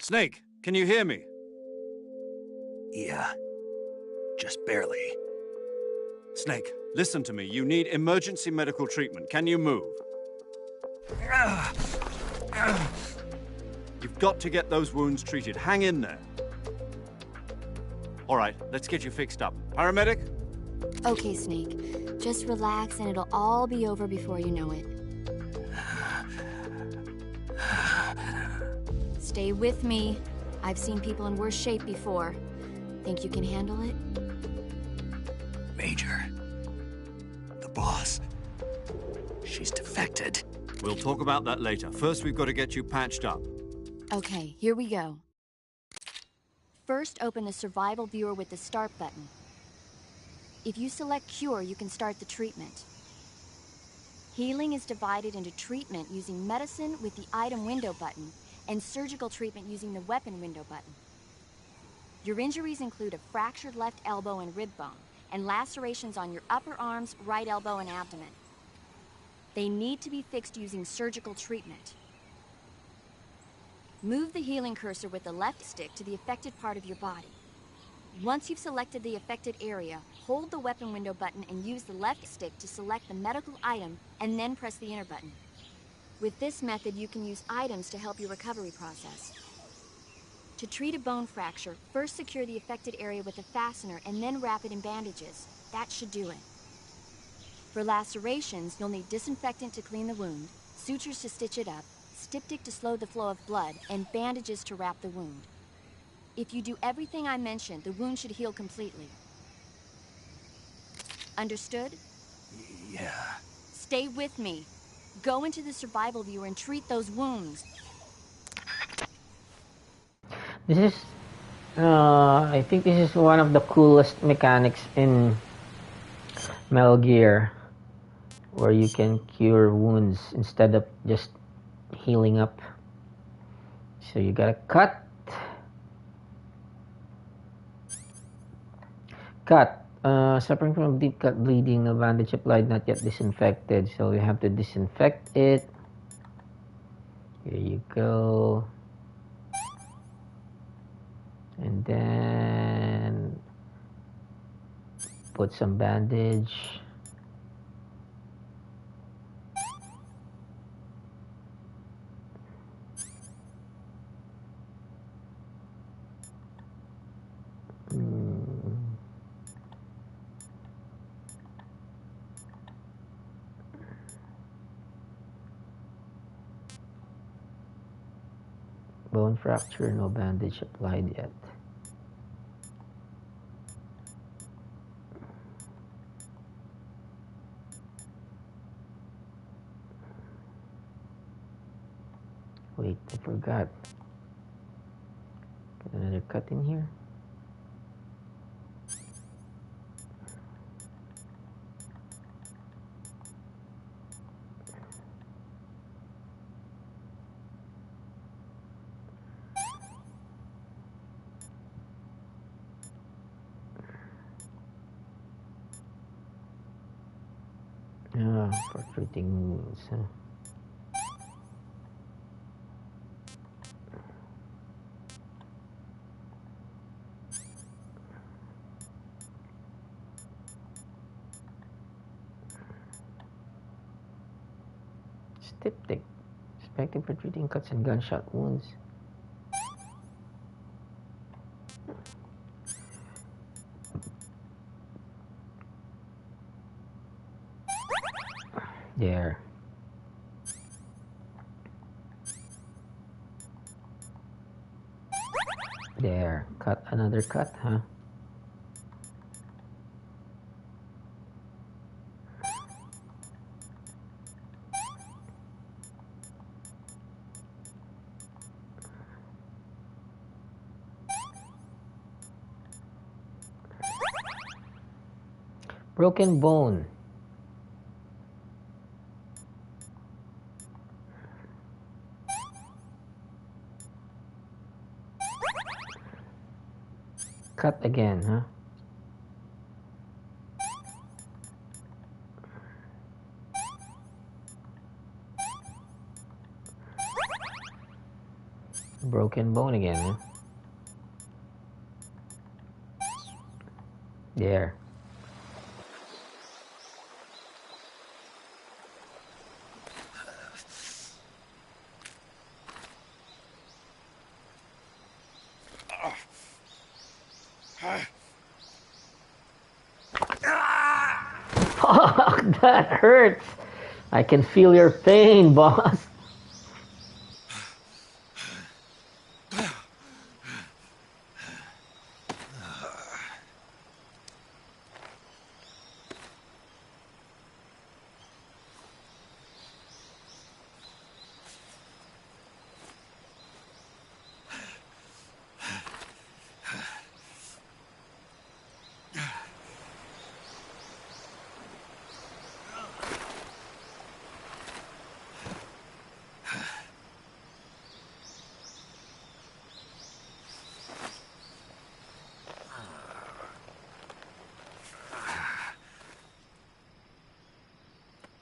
Snake, can you hear me? Yeah. Just barely. Snake, listen to me. You need emergency medical treatment. Can you move? You've got to get those wounds treated. Hang in there. All right, let's get you fixed up. Paramedic? Okay, Snake. Just relax and it'll all be over before you know it. Stay with me. I've seen people in worse shape before. Think you can handle it? Major. The boss. She's defected. We'll talk about that later. First, we've got to get you patched up. Okay, here we go. First, open the survival viewer with the start button. If you select cure, you can start the treatment. Healing is divided into treatment using medicine with the item window button and surgical treatment using the weapon window button. Your injuries include a fractured left elbow and rib bone, and lacerations on your upper arms, right elbow, and abdomen. They need to be fixed using surgical treatment. Move the healing cursor with the left stick to the affected part of your body. Once you've selected the affected area, hold the weapon window button and use the left stick to select the medical item, and then press the enter button. With this method, you can use items to help your recovery process. To treat a bone fracture, first secure the affected area with a fastener and then wrap it in bandages. That should do it. For lacerations, you'll need disinfectant to clean the wound, sutures to stitch it up, styptic to slow the flow of blood, and bandages to wrap the wound. If you do everything I mentioned, the wound should heal completely. Understood? Yeah. Stay with me. Go into the survival viewer and treat those wounds. This is, I think this is one of the coolest mechanics in Metal Gear, where you can cure wounds instead of just healing up. So you gotta cut. Suffering from deep cut bleeding, no bandage applied, not yet disinfected. So we have to disinfect it. Here you go. And then put some bandage. Bone fracture, no bandage applied yet. Wait, I forgot. Put another cut in here. For treating wounds. Huh? Styptic. Effective for treating cuts and gunshot wounds. There. There. Cut. Another cut, huh? Broken bone. Cut again, huh? Broken bone again, huh? There. Fuck, that hurts. I can feel your pain, boss.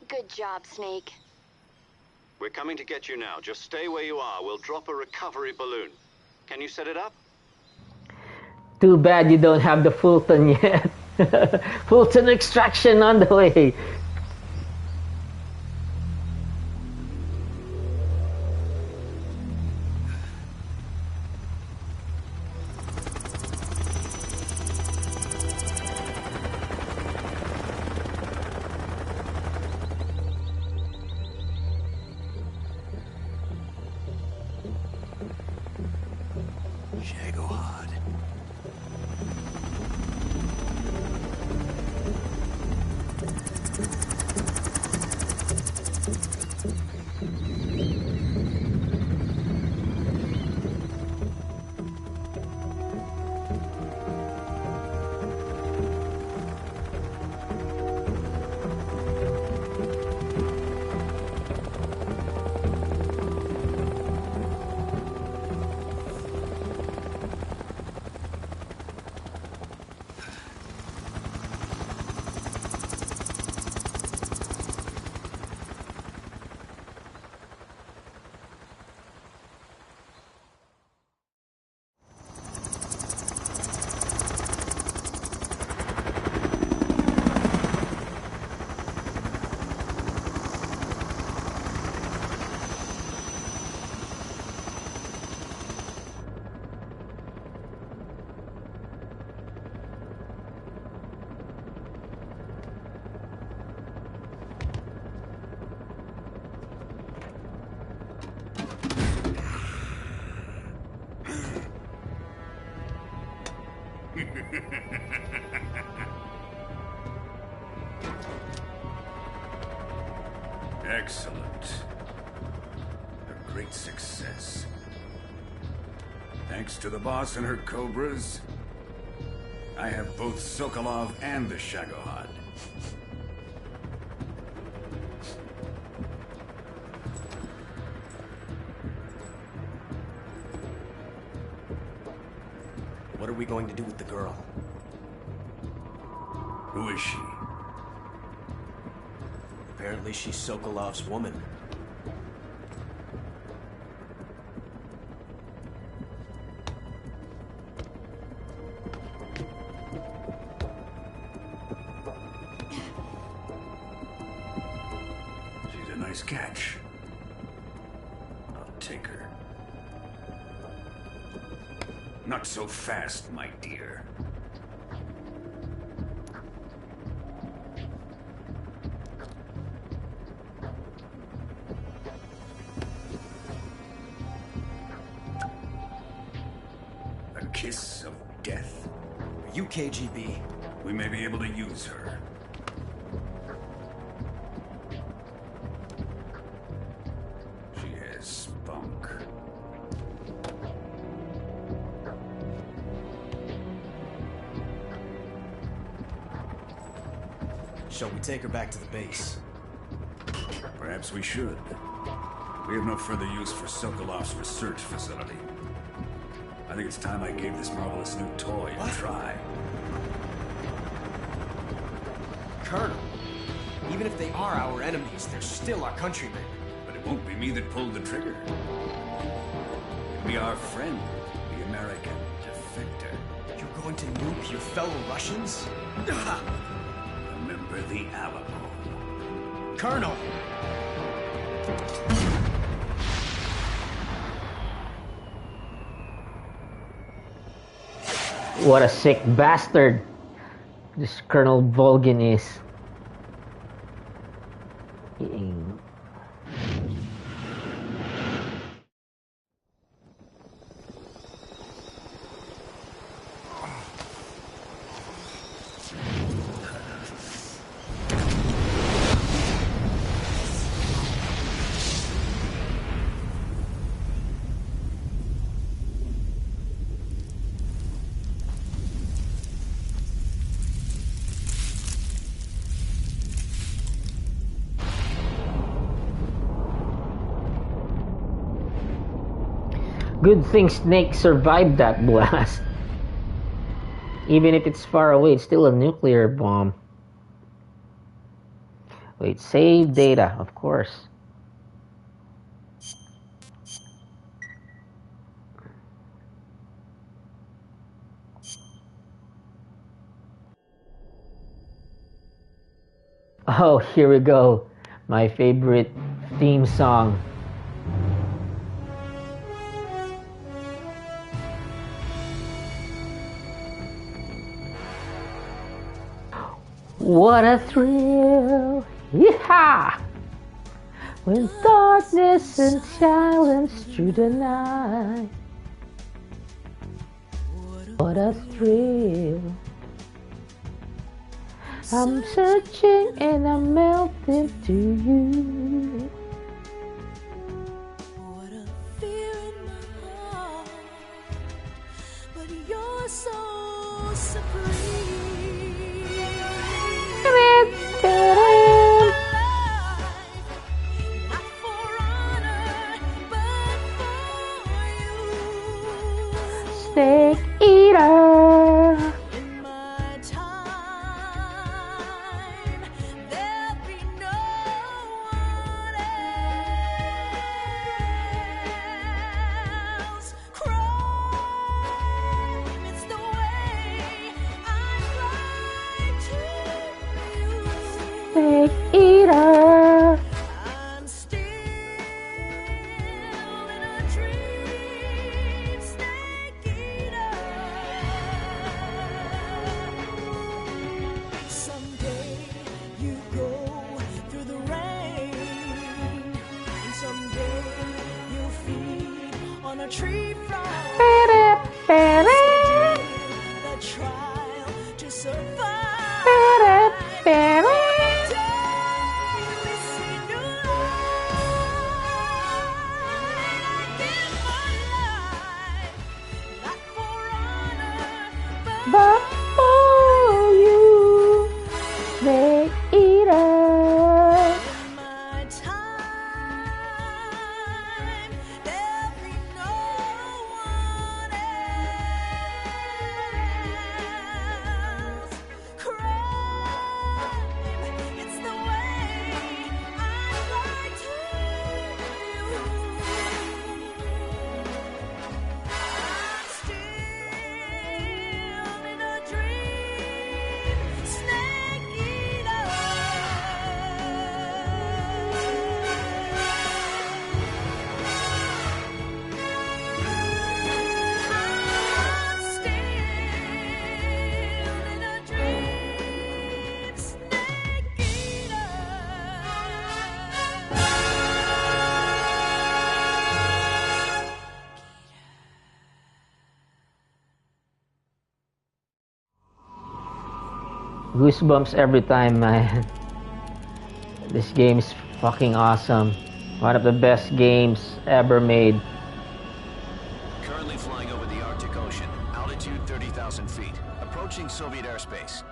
Good job, Snake. We're coming to get you now. Just stay where you are. We'll drop a recovery balloon. Can you set it up? Too bad you don't have the Fulton yet. Fulton extraction on the way. Shagohod. Excellent. A great success. Thanks to the boss and her cobras, I have both Sokolov and the Shagohod. What are we going to do with the girl? Who is she? Apparently she's Sokolov's woman. She's a nice catch. I'll take her. Not so fast, my dear. A kiss of death? Are you KGB? We may be able to use her. She has spunk. Shall we take her back to the base? Perhaps we should. We have no further use for Sokolov's research facility. I think it's time I gave this marvelous new toy a try. Colonel, even if they are our enemies, they're still our countrymen. But it won't be me that pulled the trigger. It'll be our friend, the American defector. You're going to nuke your fellow Russians? Remember the Alamo. Colonel! What a sick bastard this Colonel Volgin is. Good thing Snake survived that blast. Even if it's far away, it's still a nuclear bomb. Wait, save data, of course. Oh, here we go. My favorite theme song. What a thrill, yeehaw! When darkness and silence through the night. What a thrill. I'm searching and I'm melting to you. What a fear in my heart, but you're so supreme. Snake eater. In my time, there'll be no one else. Crime, it's the way I cry to you. Snake eater. I'm still in a dream, snake eater. Someday you go through the rain, and someday you'll feed on a tree frond. The trial to survive. But for you, snake eater. My time, there'll be no one else. Goosebumps every time, man. This game is fucking awesome. One of the best games ever made. Currently flying over the Arctic Ocean, altitude 30,000 feet, approaching Soviet airspace.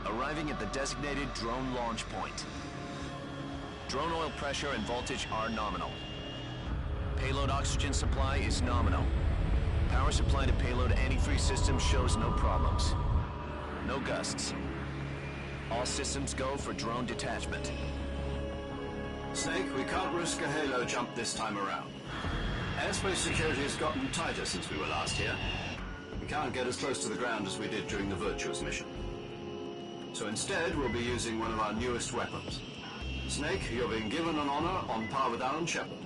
Arriving at the designated drone launch point. Drone oil pressure and voltage are nominal. Payload oxygen supply is nominal. Power supply to payload antifreeze system shows no problems. No gusts. All systems go for drone detachment. Snake, we can't risk a Halo jump this time around. Airspace security has gotten tighter since we were last here. We can't get as close to the ground as we did during the Virtuous mission. So instead, we'll be using one of our newest weapons. Snake, you're being given an honor on par with Alan Shepard.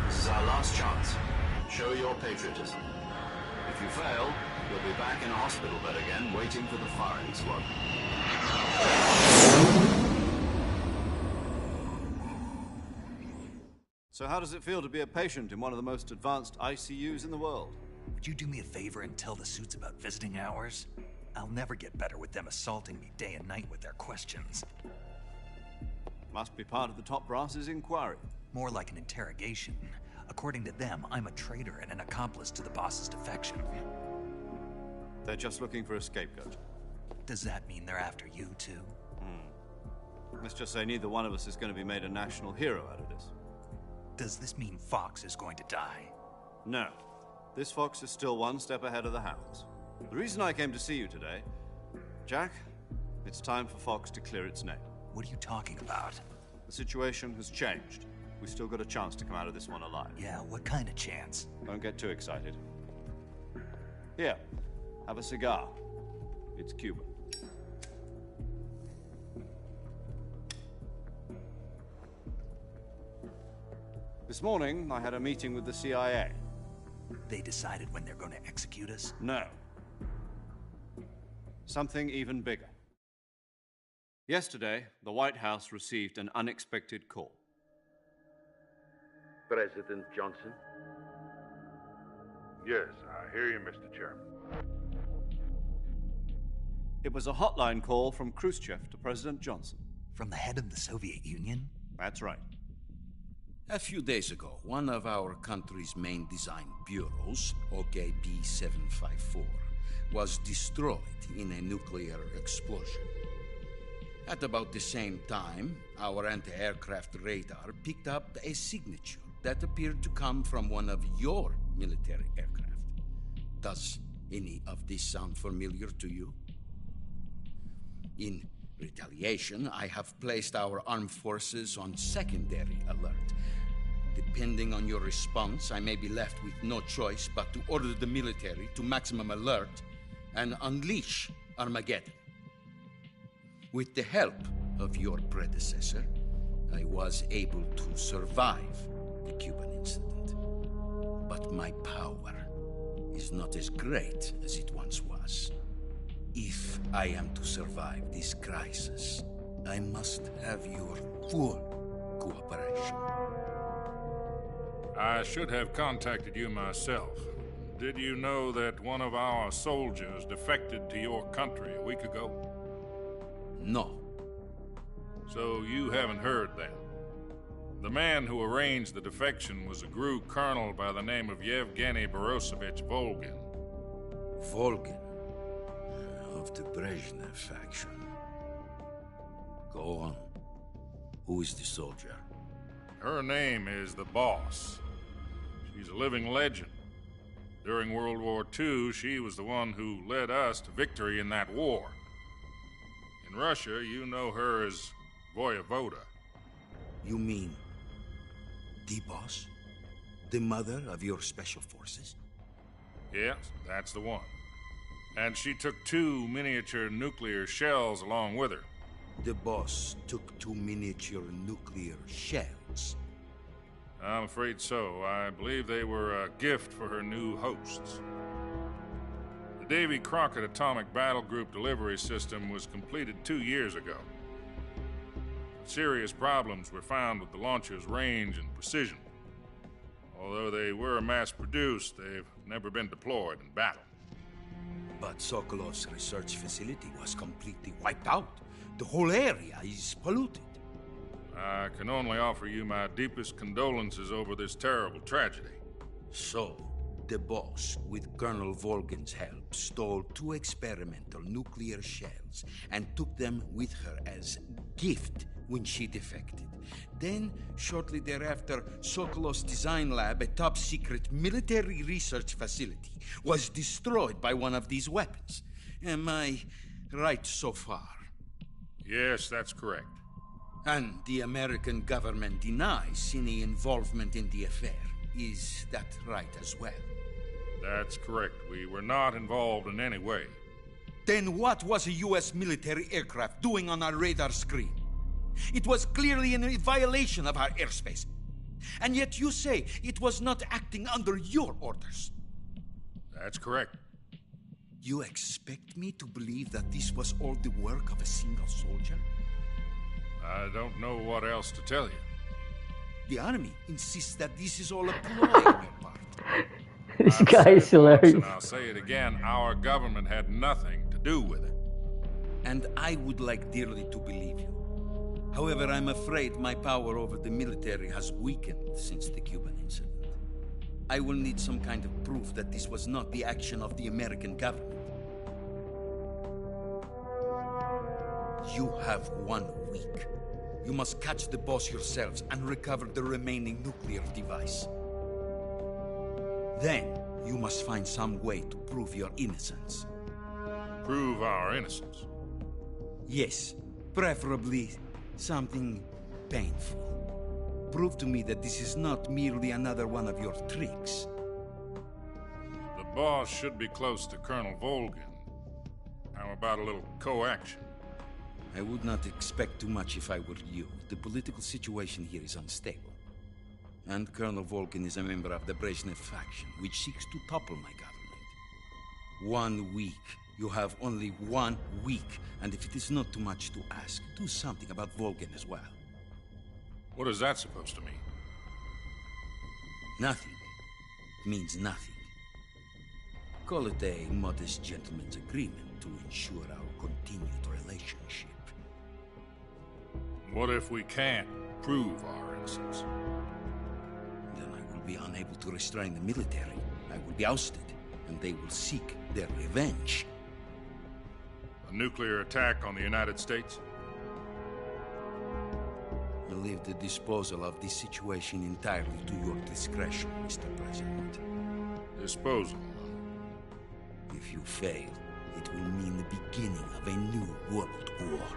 This is our last chance. Show your patriotism. If you fail, you'll be back in a hospital bed again, waiting for the firing squad. So how does it feel to be a patient in one of the most advanced ICUs in the world? Would you do me a favor and tell the suits about visiting hours? I'll never get better with them assaulting me day and night with their questions. Must be part of the top brass's inquiry. More like an interrogation. According to them, I'm a traitor and an accomplice to the boss's defection. They're just looking for a scapegoat. Does that mean they're after you, too? Let's just say neither one of us is going to be made a national hero out of this. Does this mean Fox is going to die? No. This Fox is still one step ahead of the Hounds. The reason I came to see you today, Jack, it's time for Fox to clear its name. What are you talking about? The situation has changed. We still got a chance to come out of this one alive. Yeah, what kind of chance? Don't get too excited. Here, have a cigar. It's Cuban. This morning, I had a meeting with the CIA. They decided when they're going to execute us? No. Something even bigger. Yesterday, the White House received an unexpected call. President Johnson? Yes, I hear you, Mr. Chairman. It was a hotline call from Khrushchev to President Johnson. From the head of the Soviet Union? That's right. A few days ago, one of our country's main design bureaus, OKB-754, was destroyed in a nuclear explosion. At about the same time, our anti-aircraft radar picked up a signature that appeared to come from one of your military aircraft. Does any of this sound familiar to you? In retaliation, I have placed our armed forces on secondary alert. Depending on your response, I may be left with no choice but to order the military to maximum alert and unleash Armageddon. With the help of your predecessor, I was able to survive the Cuban incident. But my power is not as great as it once was. If I am to survive this crisis, I must have your full cooperation. I should have contacted you myself. Did you know that one of our soldiers defected to your country a week ago? No. So you haven't heard then? The man who arranged the defection was a GRU colonel by the name of Yevgeny Borosovich Volgin. Volgin? Of the Brezhnev faction. Go on. Who is the soldier? Her name is the Boss. She's a living legend. During World War II, she was the one who led us to victory in that war. In Russia, you know her as Voyevoda. You mean the Boss? The mother of your special forces? Yes, that's the one. And she took 2 miniature nuclear shells along with her. The Boss took 2 miniature nuclear shells? I'm afraid so. I believe they were a gift for her new hosts. The Davy Crockett Atomic Battle Group delivery system was completed 2 years ago. Serious problems were found with the launcher's range and precision. Although they were mass-produced, they've never been deployed in battle. But Sokolov's research facility was completely wiped out. The whole area is polluted. I can only offer you my deepest condolences over this terrible tragedy. So, the boss, with Colonel Volgin's help, stole 2 experimental nuclear shells and took them with her as gift when she defected. Then, shortly thereafter, Sokolov's design lab, a top-secret military research facility, was destroyed by one of these weapons. Am I right so far? Yes, that's correct. And the American government denies any involvement in the affair. Is that right as well? That's correct. We were not involved in any way. Then what was a U.S. military aircraft doing on our radar screen? It was clearly in violation of our airspace. And yet you say it was not acting under your orders. That's correct. You expect me to believe that this was all the work of a single soldier? I don't know what else to tell you. The army insists that this is all a ploy on your part. This guy is hilarious. And I'll say it again, our government had nothing to do with it. And I would like dearly to believe you. However, I'm afraid my power over the military has weakened since the Cuban incident. I will need some kind of proof that this was not the action of the American government. You have 1 week. You must catch the boss yourselves and recover the remaining nuclear device. Then, you must find some way to prove your innocence. Prove our innocence? Yes, preferably something painful. Prove to me that this is not merely another one of your tricks. The boss should be close to Colonel Volgin. How about a little co-action? I would not expect too much if I were you. The political situation here is unstable. And Colonel Volgin is a member of the Brezhnev faction, which seeks to topple my government. 1 week. You have only 1 week. And if it is not too much to ask, do something about Volgin as well. What is that supposed to mean? Nothing. It means nothing. Call it a modest gentleman's agreement to ensure our continued relationship. What if we can't prove our innocence? Then I will be unable to restrain the military. I will be ousted, and they will seek their revenge. A nuclear attack on the United States? I leave the disposal of this situation entirely to your discretion, Mr. President. Disposal? If you fail, it will mean the beginning of a new world war.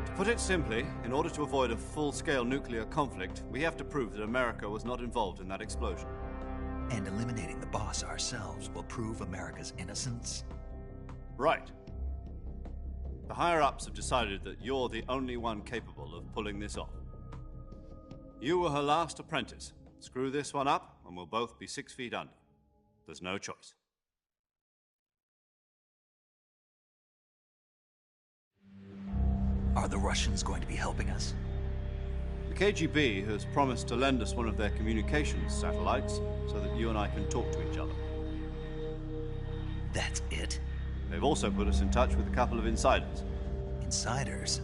To put it simply, in order to avoid a full-scale nuclear conflict, we have to prove that America was not involved in that explosion. And eliminating the boss ourselves will prove America's innocence? Right. The higher-ups have decided that you're the only one capable of pulling this off. You were her last apprentice. Screw this one up, and we'll both be 6 feet under. There's no choice. Are the Russians going to be helping us? The KGB has promised to lend us one of their communications satellites so that you and I can talk to each other. That's it? They've also put us in touch with a couple of insiders. Insiders?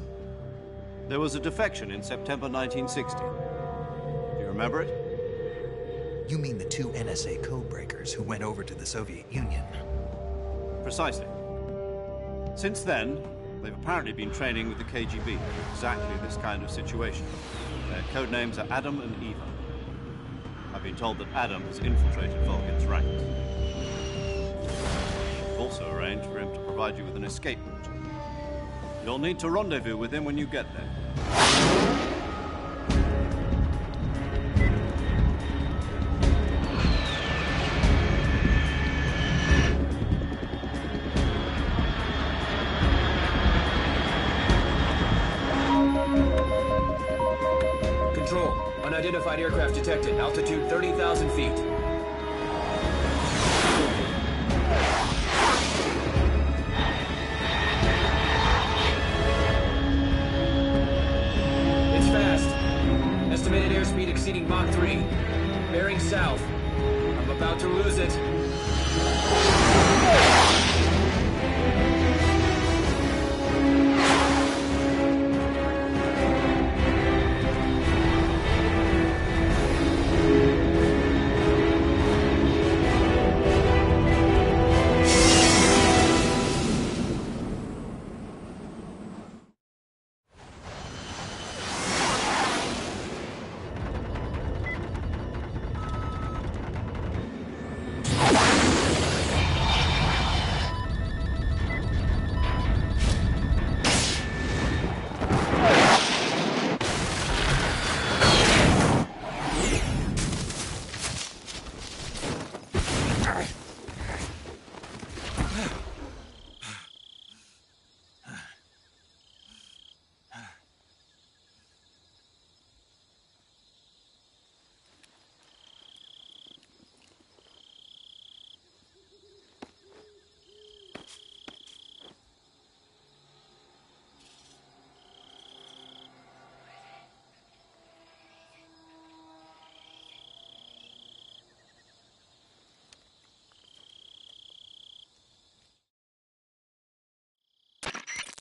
There was a defection in September 1960. Do you remember it? You mean the 2 NSA codebreakers who went over to the Soviet Union? Precisely. Since then, they've apparently been training with the KGB for exactly this kind of situation. Their code names are Adam and Eva. I've been told that Adam has infiltrated Volgin's ranks. I've also arranged for him to provide you with an escape route. You'll need to rendezvous with him when you get there. Unidentified aircraft detected. Altitude 30,000 feet. It's fast. Estimated airspeed exceeding Mach 3. Bearing south. I'm about to lose it.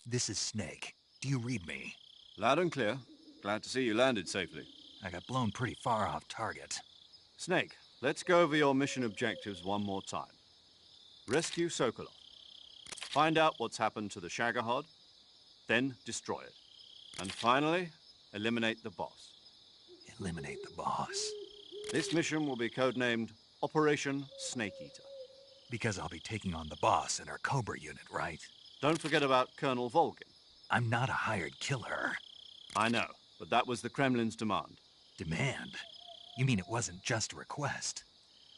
This is Snake. Do you read me? Loud and clear. Glad to see you landed safely. I got blown pretty far off target. Snake, let's go over your mission objectives one more time. Rescue Sokolov. Find out what's happened to the Shagohod, then destroy it. And finally, eliminate the boss. Eliminate the boss? This mission will be codenamed Operation Snake Eater. Because I'll be taking on the boss in our Cobra unit, right? Don't forget about Colonel Volgin. I'm not a hired killer. I know, but that was the Kremlin's demand. Demand? You mean it wasn't just a request?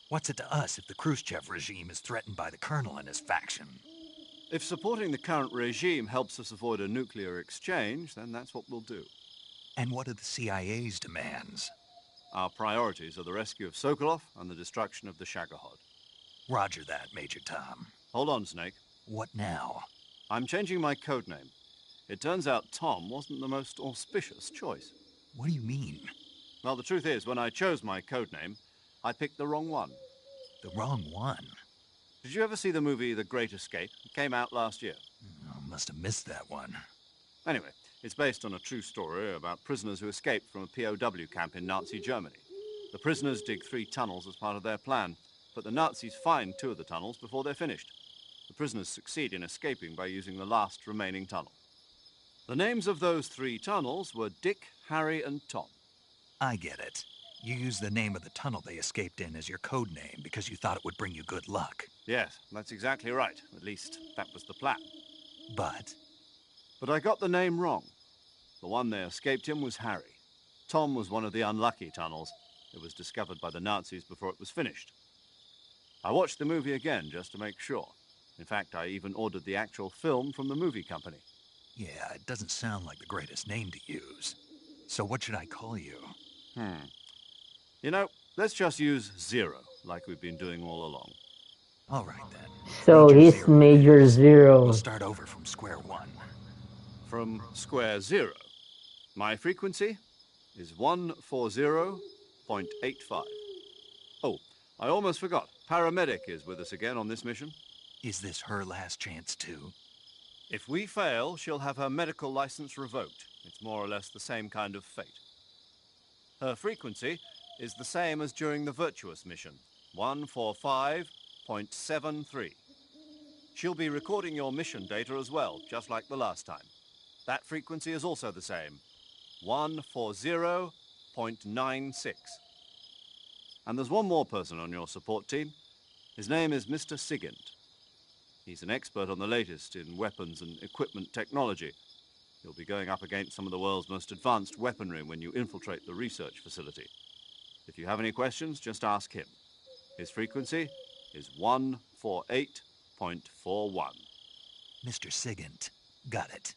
What's it to us if the Khrushchev regime is threatened by the Colonel and his faction? If supporting the current regime helps us avoid a nuclear exchange, then that's what we'll do. And what are the CIA's demands? Our priorities are the rescue of Sokolov and the destruction of the Shagohod. Roger that, Major Tom. Hold on, Snake. What now? I'm changing my codename. It turns out Tom wasn't the most auspicious choice. What do you mean? Well, the truth is, when I chose my codename, I picked the wrong one. The wrong one? Did you ever see the movie The Great Escape? It came out last year. I must have missed that one. Anyway, it's based on a true story about prisoners who escaped from a POW camp in Nazi Germany. The prisoners dig 3 tunnels as part of their plan, but the Nazis find 2 of the tunnels before they're finished. The prisoners succeed in escaping by using the last remaining tunnel. The names of those 3 tunnels were Dick, Harry, and Tom. I get it. You used the name of the tunnel they escaped in as your code name because you thought it would bring you good luck. Yes, that's exactly right. At least, that was the plan. But I got the name wrong. The one they escaped in was Harry. Tom was one of the unlucky tunnels. It was discovered by the Nazis before it was finished. I watched the movie again just to make sure. In fact, I even ordered the actual film from the movie company. yeah, it doesn't sound like the greatest name to use. So what should I call you? You know, let's just use Zero, like we've been doing all along. All right, then. So he's Major Zero. We'll start over from square one. From square 0. My frequency is 140.85. Oh, I almost forgot. Paramedic is with us again on this mission. Is this her last chance, too? If we fail, she'll have her medical license revoked. It's more or less the same kind of fate. Her frequency is the same as during the Virtuous mission, 145.73. She'll be recording your mission data as well, just like the last time. That frequency is also the same, 140.96. And there's one more person on your support team. His name is Mr. Sigint. He's an expert on the latest in weapons and equipment technology. You'll be going up against some of the world's most advanced weaponry when you infiltrate the research facility. If you have any questions, just ask him. His frequency is 148.41. Mr. Sigint. Got it.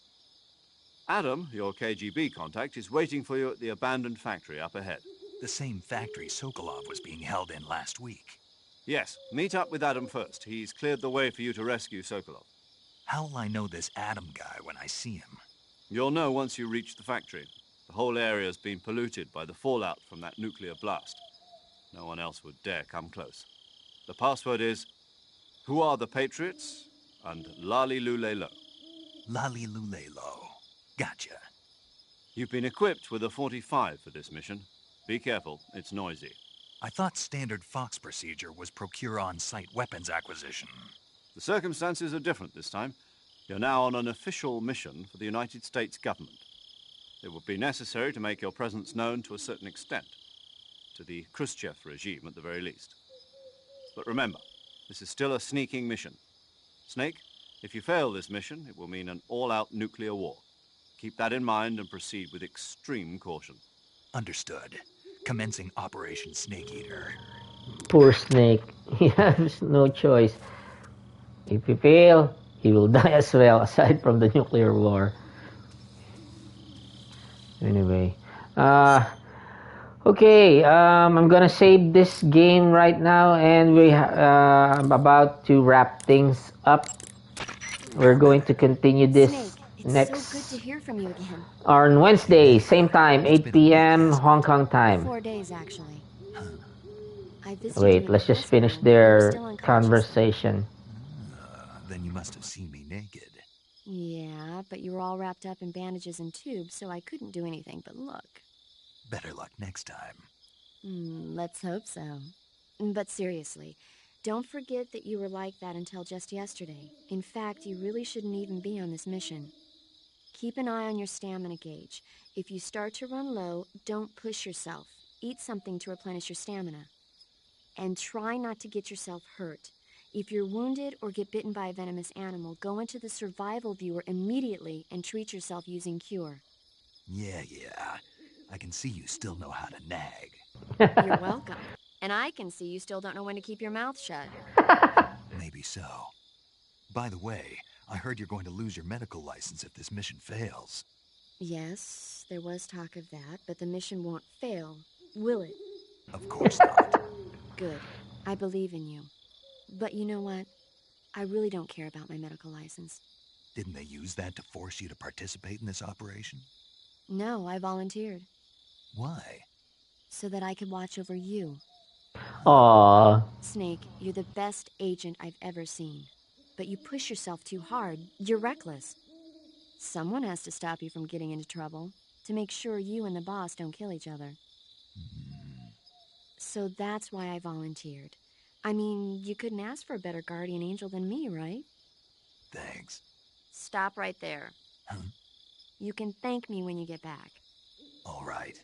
Adam, your KGB contact, is waiting for you at the abandoned factory up ahead. The same factory Sokolov was being held in last week. Yes, meet up with Adam first. He's cleared the way for you to rescue Sokolov. How will I know this Adam guy when I see him? You'll know once you reach the factory. The whole area's been polluted by the fallout from that nuclear blast. No one else would dare come close. The password is Who are the Patriots? And Lalilulelo. Lalilulelo. Gotcha. You've been equipped with a 45 for this mission. Be careful, it's noisy. I thought standard Fox procedure was procure on-site weapons acquisition. The circumstances are different this time. You're now on an official mission for the United States government. It would be necessary to make your presence known to a certain extent. To the Khrushchev regime, at the very least. But remember, this is still a sneaking mission. Snake, if you fail this mission, it will mean an all-out nuclear war. Keep that in mind and proceed with extreme caution. Understood. Commencing Operation Snake Eater. Poor Snake. He has no choice. If he fail, he will die as well, aside from the nuclear war. Anyway. Okay, I'm gonna save this game right now, and I'm about to wrap things up. We're going to continue this Snake, it's so good to hear from you again. On Wednesday, same time, 8 p.m. Hong Kong time. 4 days, actually. Wait, let's just finish their conversation. Then you must have seen me naked. Yeah, but you were all wrapped up in bandages and tubes, so I couldn't do anything but look. Better luck next time. Let's hope so. But seriously, don't forget that you were like that until just yesterday. In fact, you really shouldn't even be on this mission. Keep an eye on your stamina gauge. If you start to run low, don't push yourself. Eat something to replenish your stamina. And try not to get yourself hurt. If you're wounded or get bitten by a venomous animal, go into the survival viewer immediately and treat yourself using Cure. Yeah. I can see you still know how to nag. You're welcome. And I can see you still don't know when to keep your mouth shut. Maybe so. By the way, I heard you're going to lose your medical license if this mission fails. Yes, there was talk of that, but the mission won't fail, will it? Of course not. Good. I believe in you. But you know what? I really don't care about my medical license. Didn't they use that to force you to participate in this operation? No, I volunteered. Why? So that I could watch over you. Aww. Snake, you're the best agent I've ever seen. But you push yourself too hard. You're reckless. Someone has to stop you from getting into trouble, to make sure you and the boss don't kill each other. So that's why I volunteered. I mean, you couldn't ask for a better guardian angel than me, right? Thanks. Stop right there. Huh? You can thank me when you get back. All right.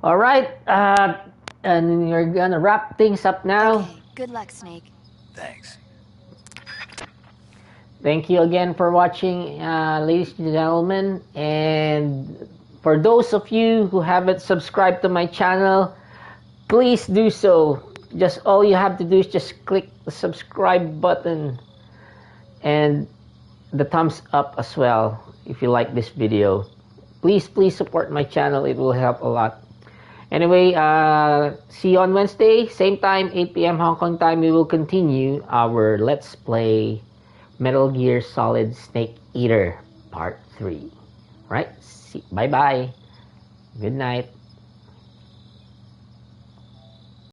All right, and we're gonna wrap things up now. Okay, good luck, Snake. Thanks. Thank you again for watching, ladies and gentlemen. And for those of you who haven't subscribed to my channel, please do so. Just all you have to do is just click the subscribe button and the thumbs up as well if you like this video. Please support my channel. It will help a lot. Anyway, see you on Wednesday, same time, 8 p.m. Hong Kong time. We will continue our Let's Play Metal Gear Solid Snake Eater Part 3. Right? Bye-bye. Good night.